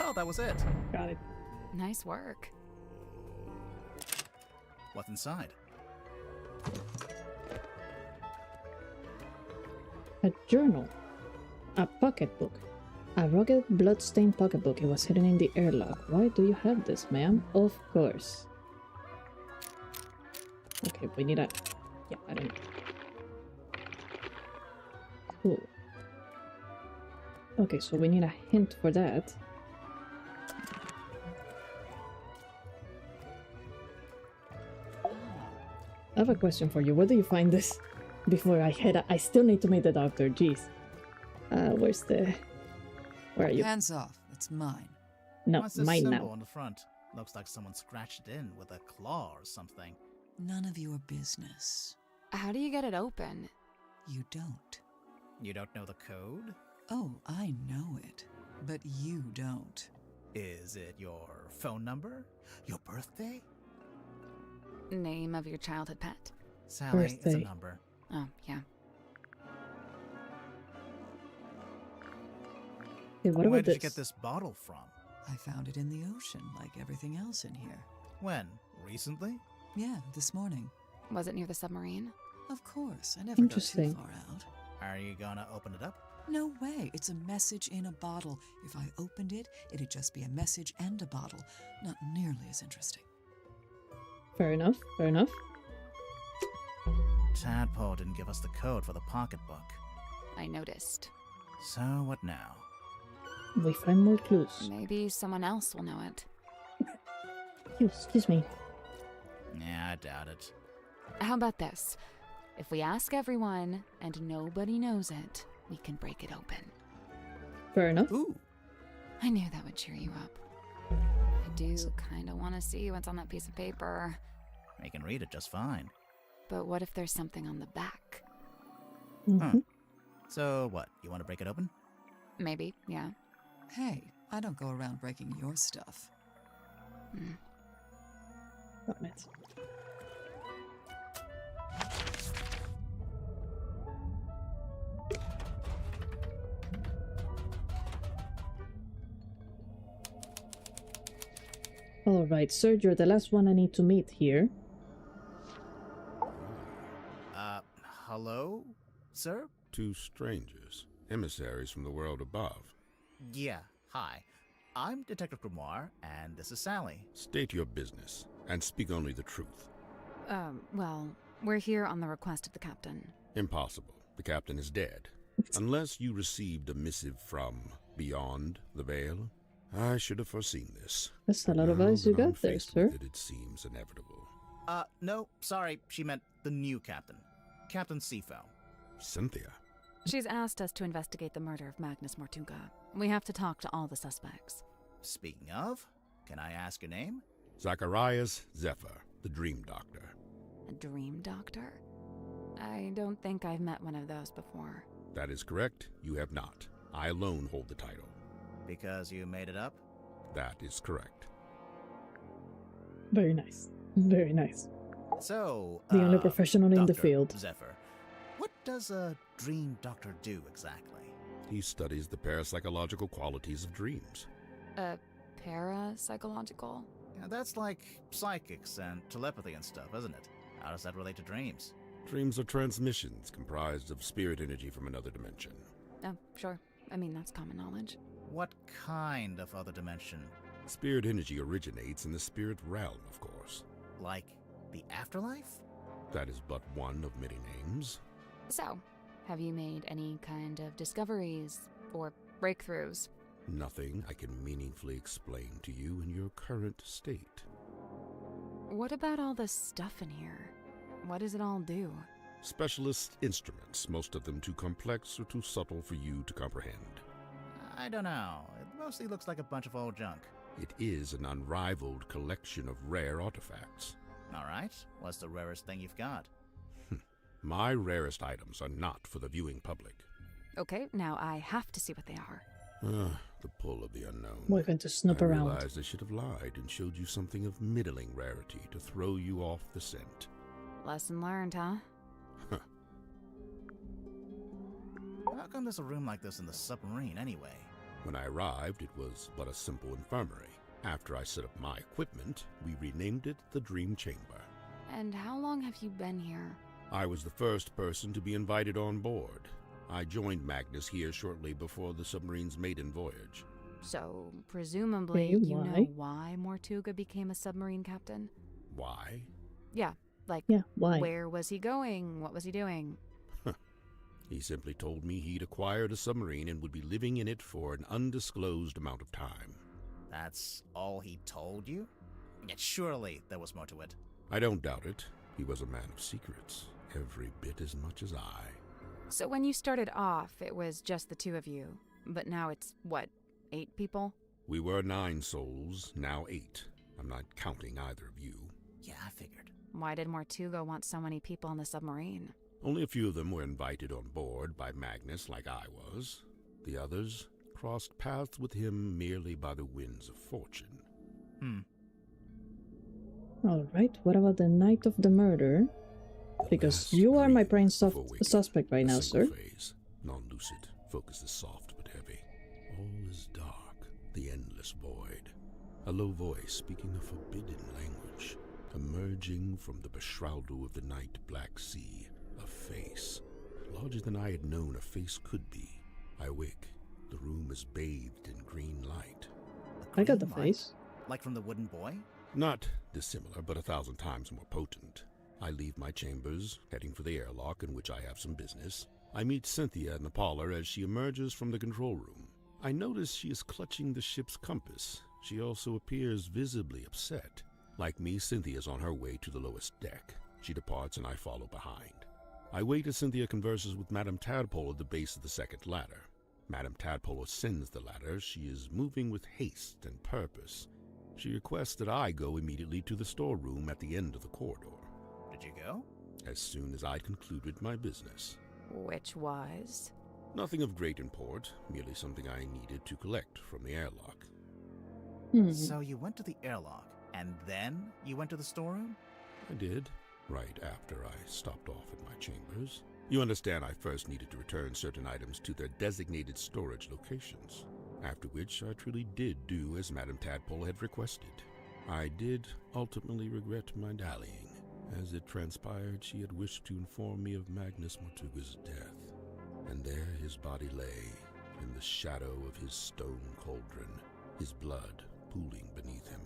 Oh, that was it. Got it. Nice work. What's inside? A journal. A pocketbook. A rugged, blood-stained pocketbook. It was hidden in the airlock. Why do you have this, ma'am? Of course. Okay, we need a... Yeah, I don't know. Cool. Okay, so we need a hint for that. I have a question for you. Where do you find this? Before I head, I still need to meet the doctor. Jeez. Where's the... Where are you? Hands off. It's mine. No, What's this mine symbol now. on the front? Looks like someone scratched it in with a claw or something. None of your business. How do you get it open? You don't. You don't know the code? Oh, I know it. But you don't. Is it your phone number? Your birthday? Name of your childhood pet? Sally, it's a Birthday. number. Oh, yeah. Okay, what Where about did this? you get this bottle from? I found it in the ocean, like everything else in here. When? Recently? Yeah, this morning. Was it near the submarine? Of course, I never go too Interesting. far out. Are you gonna open it up? No way, it's a message in a bottle. If I opened it, it'd just be a message and a bottle. Not nearly as interesting. Fair enough, fair enough. Tadpole didn't give us the code for the pocketbook. I noticed. So what now? We find more clues. Maybe someone else will know it. Excuse me. Yeah, I doubt it. How about this? If we ask everyone and nobody knows it, we can break it open. Fair enough. Ooh. I knew that would cheer you up. I do kind of want to see what's on that piece of paper. I can read it just fine. But what if there's something on the back? Mm-hmm. So what, you want to break it open? Maybe, yeah. Hey, I don't go around breaking your stuff. Darn it. Alright, sir, you're the last one I need to meet here. Hello, sir? Two strangers, emissaries from the world above. Yeah, hi. I'm Detective Grimoire, and this is Sally. State your business, and speak only the truth. Well, we're here on the request of the captain. Impossible. The captain is dead. Unless you received a missive from beyond the veil. I should have foreseen this. That's a lot of Now eyes you that I'm got there, faced sir. with it seems inevitable. No, sorry, she meant the new captain. Captain Seafoam. Cynthia. She's asked us to investigate the murder of Magnus Mortuga. We have to talk to all the suspects. Speaking of, can I ask your name? Zacharias Zephyr, the Dream Doctor. A dream doctor? I don't think I've met one of those before. That is correct. You have not. I alone hold the title. Because you made it up? That is correct. Very nice. Very nice. So, The only professional in the Dr. field. Zephyr, what does a dream doctor do exactly? He studies the parapsychological qualities of dreams. Parapsychological? Yeah, that's like psychics and telepathy and stuff, isn't it? How does that relate to dreams? Dreams are transmissions comprised of spirit energy from another dimension. Oh, sure. I mean, that's common knowledge. What kind of other dimension? Spirit energy originates in the spirit realm, of course. Like the afterlife? That is but one of many names. So, have you made any kind of discoveries or breakthroughs? Nothing I can meaningfully explain to you in your current state. What about all this stuff in here? What does it all do? Specialist instruments, most of them too complex or too subtle for you to comprehend. I don't know. It mostly looks like a bunch of old junk. It is an unrivaled collection of rare artifacts. Alright, what's the rarest thing you've got? My rarest items are not for the viewing public. Okay, now I have to see what they are. The pull of the unknown. We're going to snoop I around. realized I should have lied and showed you something of middling rarity to throw you off the scent. Lesson learned, huh? How come there's a room like this in the submarine anyway? When I arrived, it was but a simple infirmary. After I set up my equipment, we renamed it the Dream Chamber. And how long have you been here? I was the first person to be invited on board. I joined Magnus here shortly before the submarine's maiden voyage. So, presumably, Hey, you why? know why Mortuga became a submarine captain? Why? Yeah, like, Yeah, why? where was he going? What was he doing? He simply told me he'd acquired a submarine and would be living in it for an undisclosed amount of time. That's all he told you? Yet surely there was more to it. I don't doubt it. He was a man of secrets, every bit as much as I. So when you started off, it was just the two of you. But now it's, what, 8 people? We were 9 souls, now 8. I'm not counting either of you. Yeah, I figured. Why did Mortuga want so many people on the submarine? Only a few of them were invited on board by Magnus like I was. The others crossed paths with him merely by the winds of fortune. Alright, what about the night of the murder? Because you are my prime suspect right now, sir. Phase, non-lucid, focus is soft but heavy. All is dark, the endless void. A low voice speaking a forbidden language, emerging from the beshroudal of the night black sea. A face, larger than I had known a face could be. I wake. The room is bathed in green light. I got the Green light? face. Like from the wooden boy? Not dissimilar, but 1,000 times more potent. I leave my chambers, heading for the airlock in which I have some business. I meet Cynthia in the parlor as she emerges from the control room. I notice she is clutching the ship's compass. She also appears visibly upset. Like me, Cynthia is on her way to the lowest deck. She departs and I follow behind. I wait as Cynthia converses with Madame Tadpole at the base of the second ladder. Madame Tadpole ascends the ladder. She is moving with haste and purpose. She requests that I go immediately to the storeroom at the end of the corridor. Did you go? As soon as I'd concluded my business. Which was? Nothing of great import, merely something I needed to collect from the airlock. So you went to the airlock, and then you went to the storeroom? I did, right after I stopped off at my chambers. You understand I first needed to return certain items to their designated storage locations, after which I truly did do as Madame Tadpole had requested. I did ultimately regret my dallying. As it transpired, she had wished to inform me of Magnus Mortuga's death, and there his body lay, in the shadow of his stone cauldron, his blood pooling beneath him.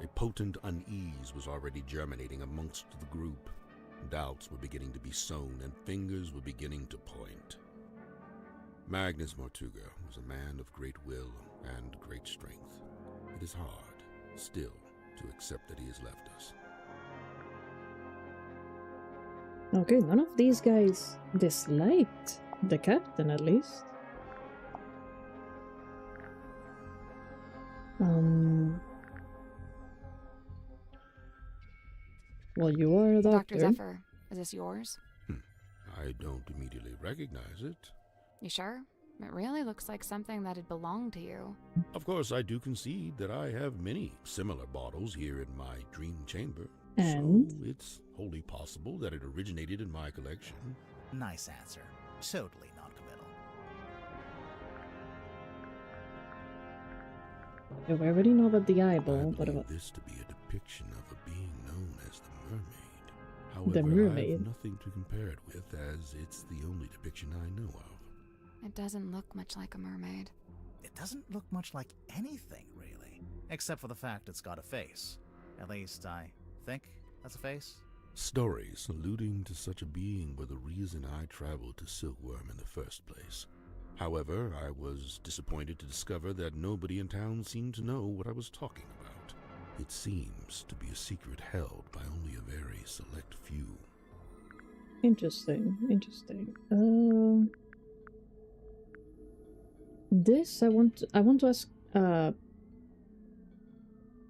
A potent unease was already germinating amongst the group. Doubts were beginning to be sown, and fingers were beginning to point. Magnus Mortuga was a man of great will and great strength. It is hard, still, to accept that he has left us. Okay, none of these guys disliked the captain, at least. Well, you are a doctor. Dr. Zephyr, is this yours? I don't immediately recognize it. You sure? It really looks like something that had belonged to you. Of course, I do concede that I have many similar bottles here in my dream chamber. And? So it's wholly possible that it originated in my collection. Nice answer. Totally non-committal. Yeah, we already know about the eyeball. What about this to be a depiction of a being known as the mermaid? However, the mermaid? I have nothing to compare it with, as it's the only depiction I know of. It doesn't look much like a mermaid. It doesn't look much like anything, really. Except for the fact it's got a face. At least, I think that's a face. Stories alluding to such a being were the reason I traveled to Silkworm in the first place. However, I was disappointed to discover that nobody in town seemed to know what I was talking about. It seems to be a secret held by only a very select few. Interesting, interesting. This I want to ask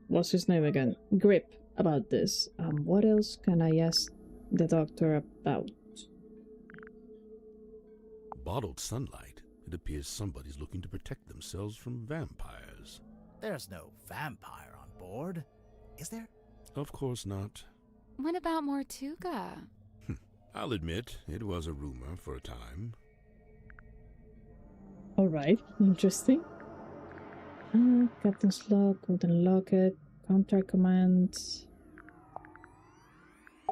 what's his name again? Grip about this. What else can I ask the doctor about? Bottled sunlight. It appears somebody's looking to protect themselves from vampires. There's no vampire on board, is there? Of course not. What about Mortuga? I'll admit, it was a rumor for a time. Alright, interesting. Captain's log, golden locket, contract commands.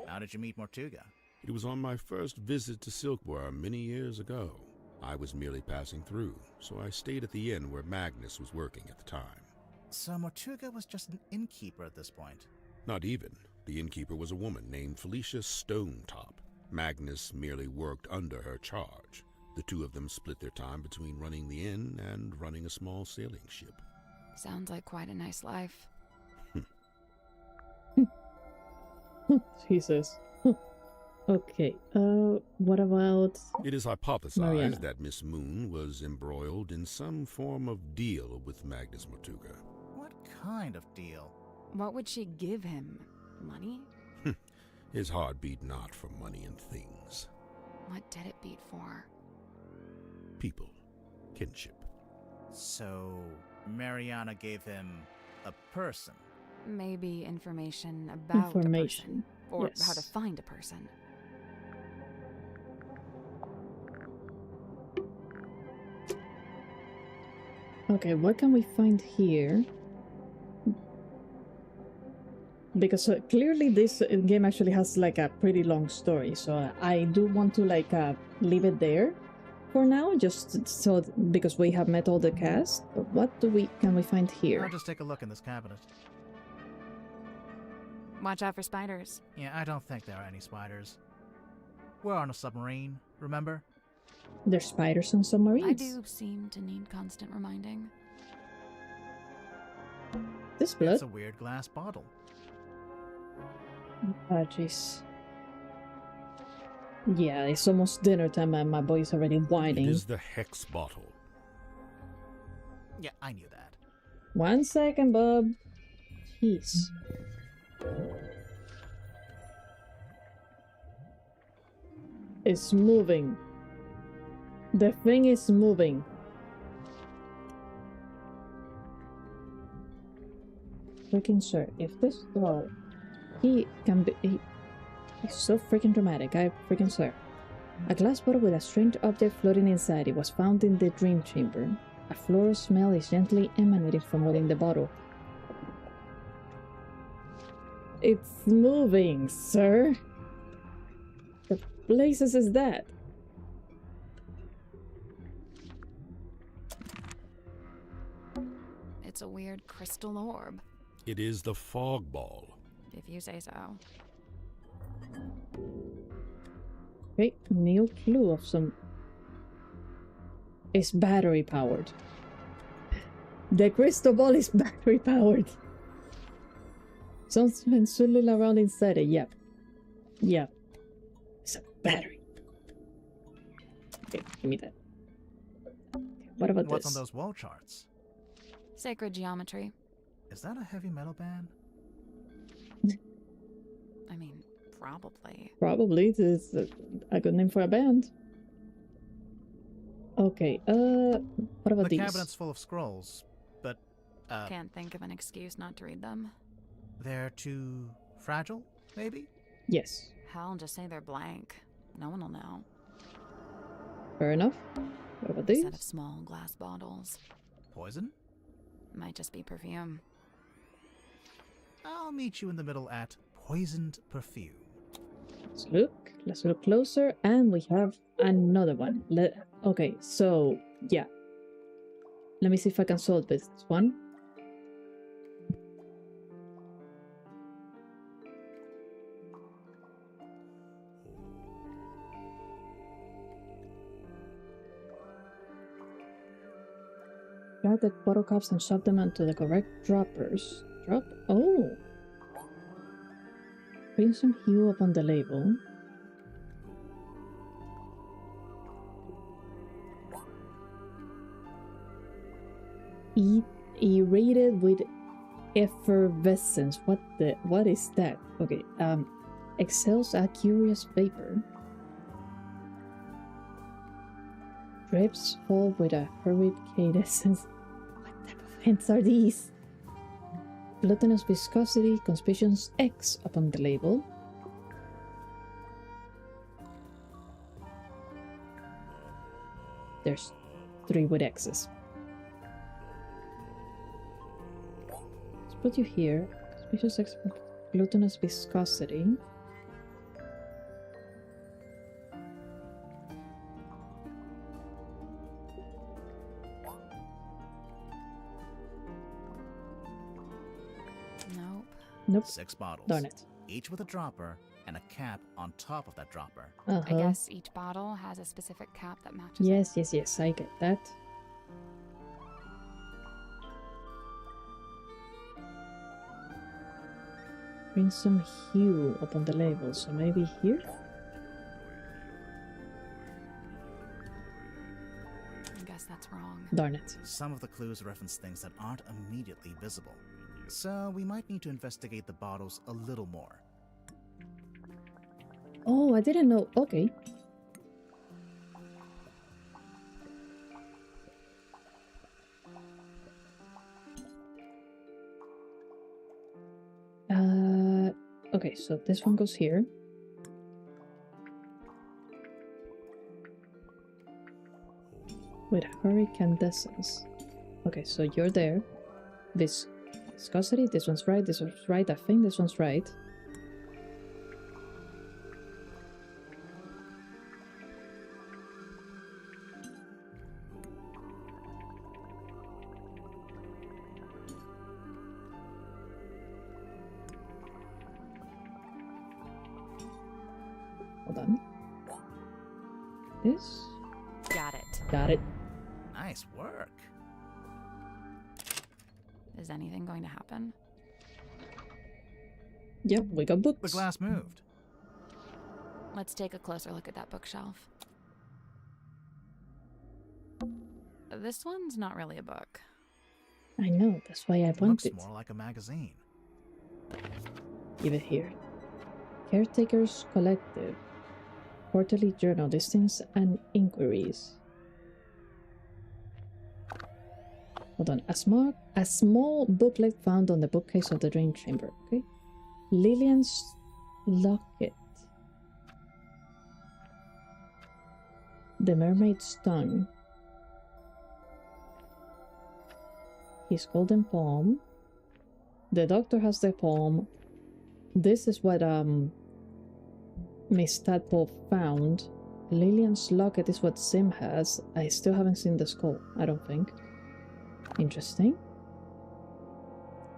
How did you meet Mortuga? It was on my first visit to Silkworm many years ago. I was merely passing through, so I stayed at the inn where Magnus was working at the time. So Mortuga was just an innkeeper at this point? Not even. The innkeeper was a woman named Felicia Stonetop. Magnus merely worked under her charge. The two of them split their time between running the inn and running a small sailing ship. Sounds like quite a nice life. Jesus. Okay, what about... It is hypothesized Mariana? that Miss Moon was embroiled in some form of deal with Magnus Mortuga. What kind of deal? What would she give him? Money? His heart beat not for money and things. What did it beat for? People. Kinship. So, Mariana gave him a person? Maybe information about a person. Or yes. how to find a person. Okay, what can we find here? Because clearly this game actually has like a pretty long story, so I do want to like leave it there for now, just so because we have met all the cast. But what can we find here? I'll just take a look in this cabinet. Watch out for spiders. Yeah, I don't think there are any spiders. We're on a submarine, remember? There's spiders on submarines. I do seem to need constant reminding. This blood? It's a weird glass bottle. Oh, jeez. Yeah, it's almost dinner time and my boy's already It whining. is the hex bottle. Yeah, I knew that. 1 second, Bob. Jeez. It's moving. The thing is moving. Freaking sir, if this dog, he can be. He's so freaking dramatic, I freaking swear. A glass bottle with a strange object floating inside it was found in the dream chamber. A floral smell is gently emanating from within the bottle. It's moving, sir. The places is that? It's a weird crystal orb, It is the fog ball. if you say so. Okay, new clue of some. It's battery powered. The crystal ball is battery powered. Something swirling around inside it. Yep. Yep. It's a battery. Okay, give me that. Okay, what about What's this? on those wall charts? Sacred geometry. Is that a heavy metal band? I mean, probably. Probably. This is a good name for a band. Okay, what about The these? cabinet's full of scrolls, but Can't think of an excuse not to read them. they're too fragile, maybe? Yes. Hell, just say they're blank. No one will know. Fair enough. What about A these? set of small glass bottles. Poison? Might just be perfume. I'll meet you in the middle at poisoned perfume. Let's look closer, and we have another one. Okay, so yeah. Let me see if I can solve this one. Grab the bottle caps and shove them onto the correct droppers. Oh! Bring some hue upon the label. Irradiated with effervescence. What is that? Okay, exhales a curious vapor. Drips fall with a hurried cadence. What type of hints are these? Glutinous viscosity, conspicuous X upon the label. There's 3 with X's. Let's put you here. Conspicuous X, glutinous viscosity. Nope. 6 bottles. Darn it. Each with a dropper and a cap on top of that dropper. Uh-huh. I guess each bottle has a specific cap that matches Yes, I get that. Bring some hue upon the label, so maybe here? I guess that's wrong. Darn it. Some of the clues reference things that aren't immediately visible. So we might need to investigate the bottles a little more. Oh, I didn't know. Okay. Okay, so this one goes here. With hurricandescence. Okay, so you're there. This viscosity, this one's right, this one's right. I think this one's right. Hold on. This? Got it. Got it. Nice work. Is anything going to happen? Yep, we got books. The glass moved. Let's take a closer look at that bookshelf. This one's not really a book. I know, that's why I It want looks it. more like a magazine. Give it here. Caretakers Collective. Quarterly journal listings and inquiries. Hold on. A small booklet found on the bookcase of the drain chamber. Okay. Lillian's locket. The mermaid's tongue. His golden palm. The doctor has the palm. This is what Miss Tadpole found. Lillian's locket is what Sim has. I still haven't seen the skull, I don't think. Interesting.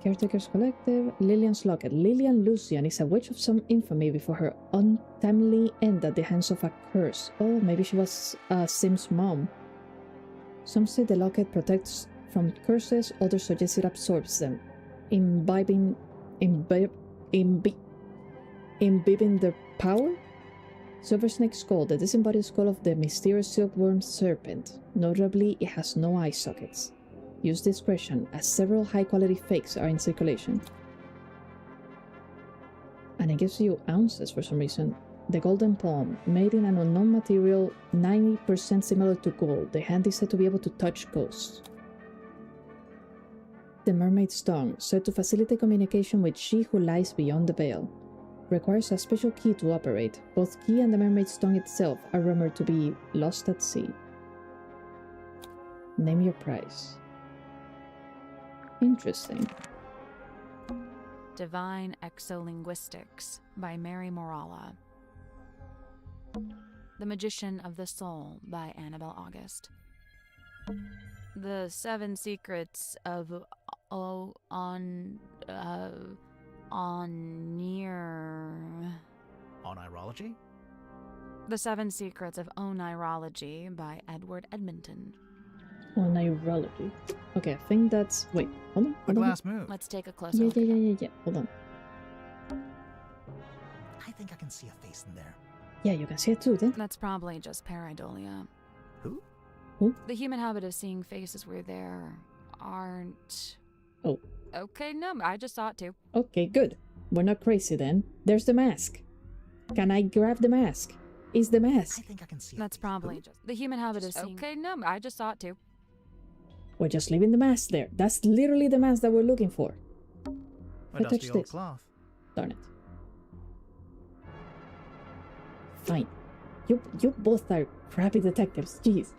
Caretakers Collective, Lillian's locket. Lillian Lucian is a witch of some infamy before her untimely end at the hands of a curse. Oh, maybe she was Sim's mom. Some say the locket protects from curses, others suggest it absorbs them, imbibing their power? Silver Snake Skull, the disembodied skull of the mysterious silkworm serpent. Notably, it has no eye sockets. Use discretion, as several high-quality fakes are in circulation. And it gives you ounces for some reason. The golden palm, made in an unknown material 90% similar to gold. The hand is said to be able to touch ghosts. The mermaid's tongue, said to facilitate communication with she who lies beyond the veil. Requires a special key to operate. Both key and the mermaid's tongue itself are rumored to be lost at sea. Name your price. Interesting. Divine Exolinguistics by Mary Morala. The Magician of the Soul by Annabelle August. The Seven Secrets of Onirology? The Seven Secrets of Onirology by Edward Edmonton. Onirology. Okay, I think that's... Wait, hold on. The glass move. Let's take a closer look. Yeah. Hold on. I think I can see a face in there. Yeah, you can see it too, then. That's probably just pareidolia. Who? The human habit of seeing faces where there aren't... Oh. Okay, no, I just saw it too. Okay, good. We're not crazy then. There's the mask. Can I grab the mask? Is the mask? I think I can see That's probably just... The human habit of seeing... Okay, no, I just saw it too. We're just leaving the mask there. That's literally the mask that we're looking for. A dusty old cloth. Darn it. Fine. You both are crappy detectives. Jeez.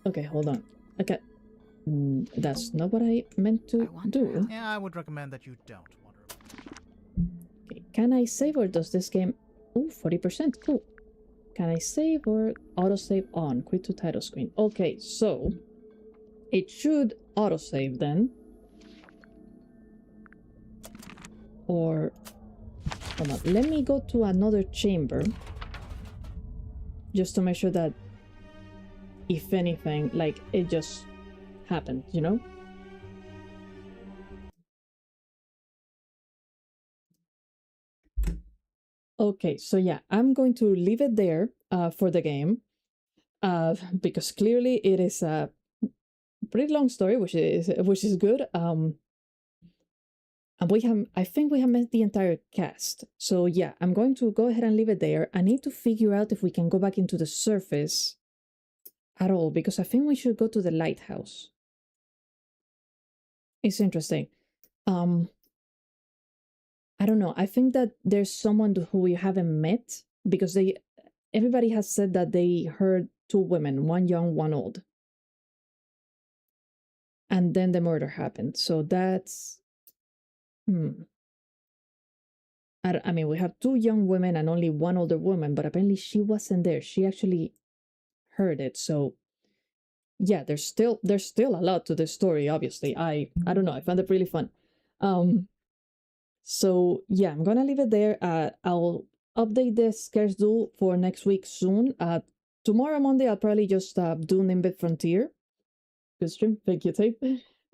Okay, hold on. Okay. That's not what I meant to do. Yeah, I would recommend that you don't wander. Okay, can I save or does this game... Oh, 40%. Cool. Can I save or autosave on? Quit to title screen. Okay, so it should autosave then. Or hold on, let me go to another chamber just to make sure that if anything, like it just happened, you know? Okay, so yeah, I'm going to leave it there for the game because clearly it is a pretty long story, which is good. And I think we have met the entire cast. So yeah, I'm going to go ahead and leave it there. I need to figure out if we can go back into the surface at all because I think we should go to the lighthouse. It's interesting. I don't know. I think that there's someone who we haven't met because everybody has said that they heard two women, one young, one old. And then the murder happened. So that's... I mean, we have two young women and only one older woman, but apparently she wasn't there. She actually heard it. So yeah, there's still a lot to this story, obviously. I don't know. I found it really fun. So yeah, I'm gonna leave it there. I'll update the schedule for next week soon. Tomorrow Monday I'll probably just do Nimbit Frontier. Good stream, thank you, Tape.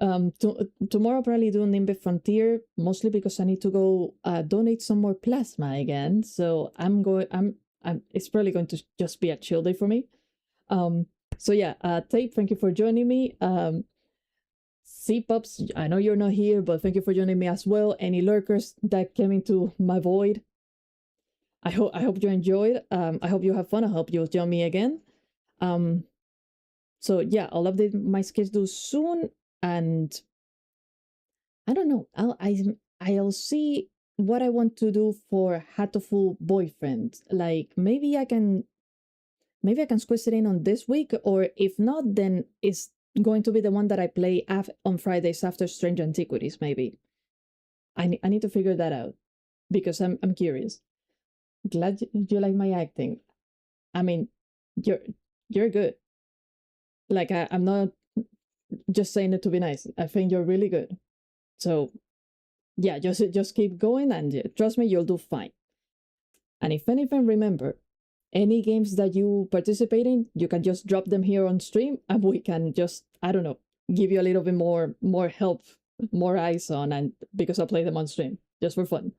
Tomorrow I'll probably do Nimbe Frontier, mostly because I need to go donate some more plasma again. So it's probably going to just be a chill day for me. So yeah, Tape, thank you for joining me. C-Pups, I know you're not here, but thank you for joining me as well. Any lurkers that came into my void, I hope you enjoyed. I hope you have fun. I hope you'll join me again. So yeah, I'll update my schedule soon, and I don't know. I'll see what I want to do for Hatoful Boyfriend. Like maybe I can squeeze it in on this week, or if not, then it's going to be the one that I play on Fridays after Strange Antiquities. Maybe I need to figure that out because I'm curious. Glad you like my acting. I mean, you're good. Like I'm not just saying it to be nice. I think you're really good. So yeah, just keep going, and trust me, you'll do fine. And if anything, remember, any games that you participate in, you can just drop them here on stream, and we can just, I don't know, give you a little bit more help, more eyes on, and because I play them on stream just for fun.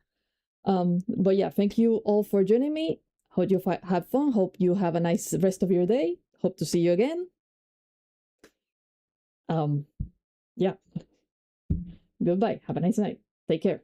But yeah, thank you all for joining me. Hope you had fun. Hope you have a nice rest of your day. Hope to see you again. Yeah. Goodbye. Have a nice night. Take care.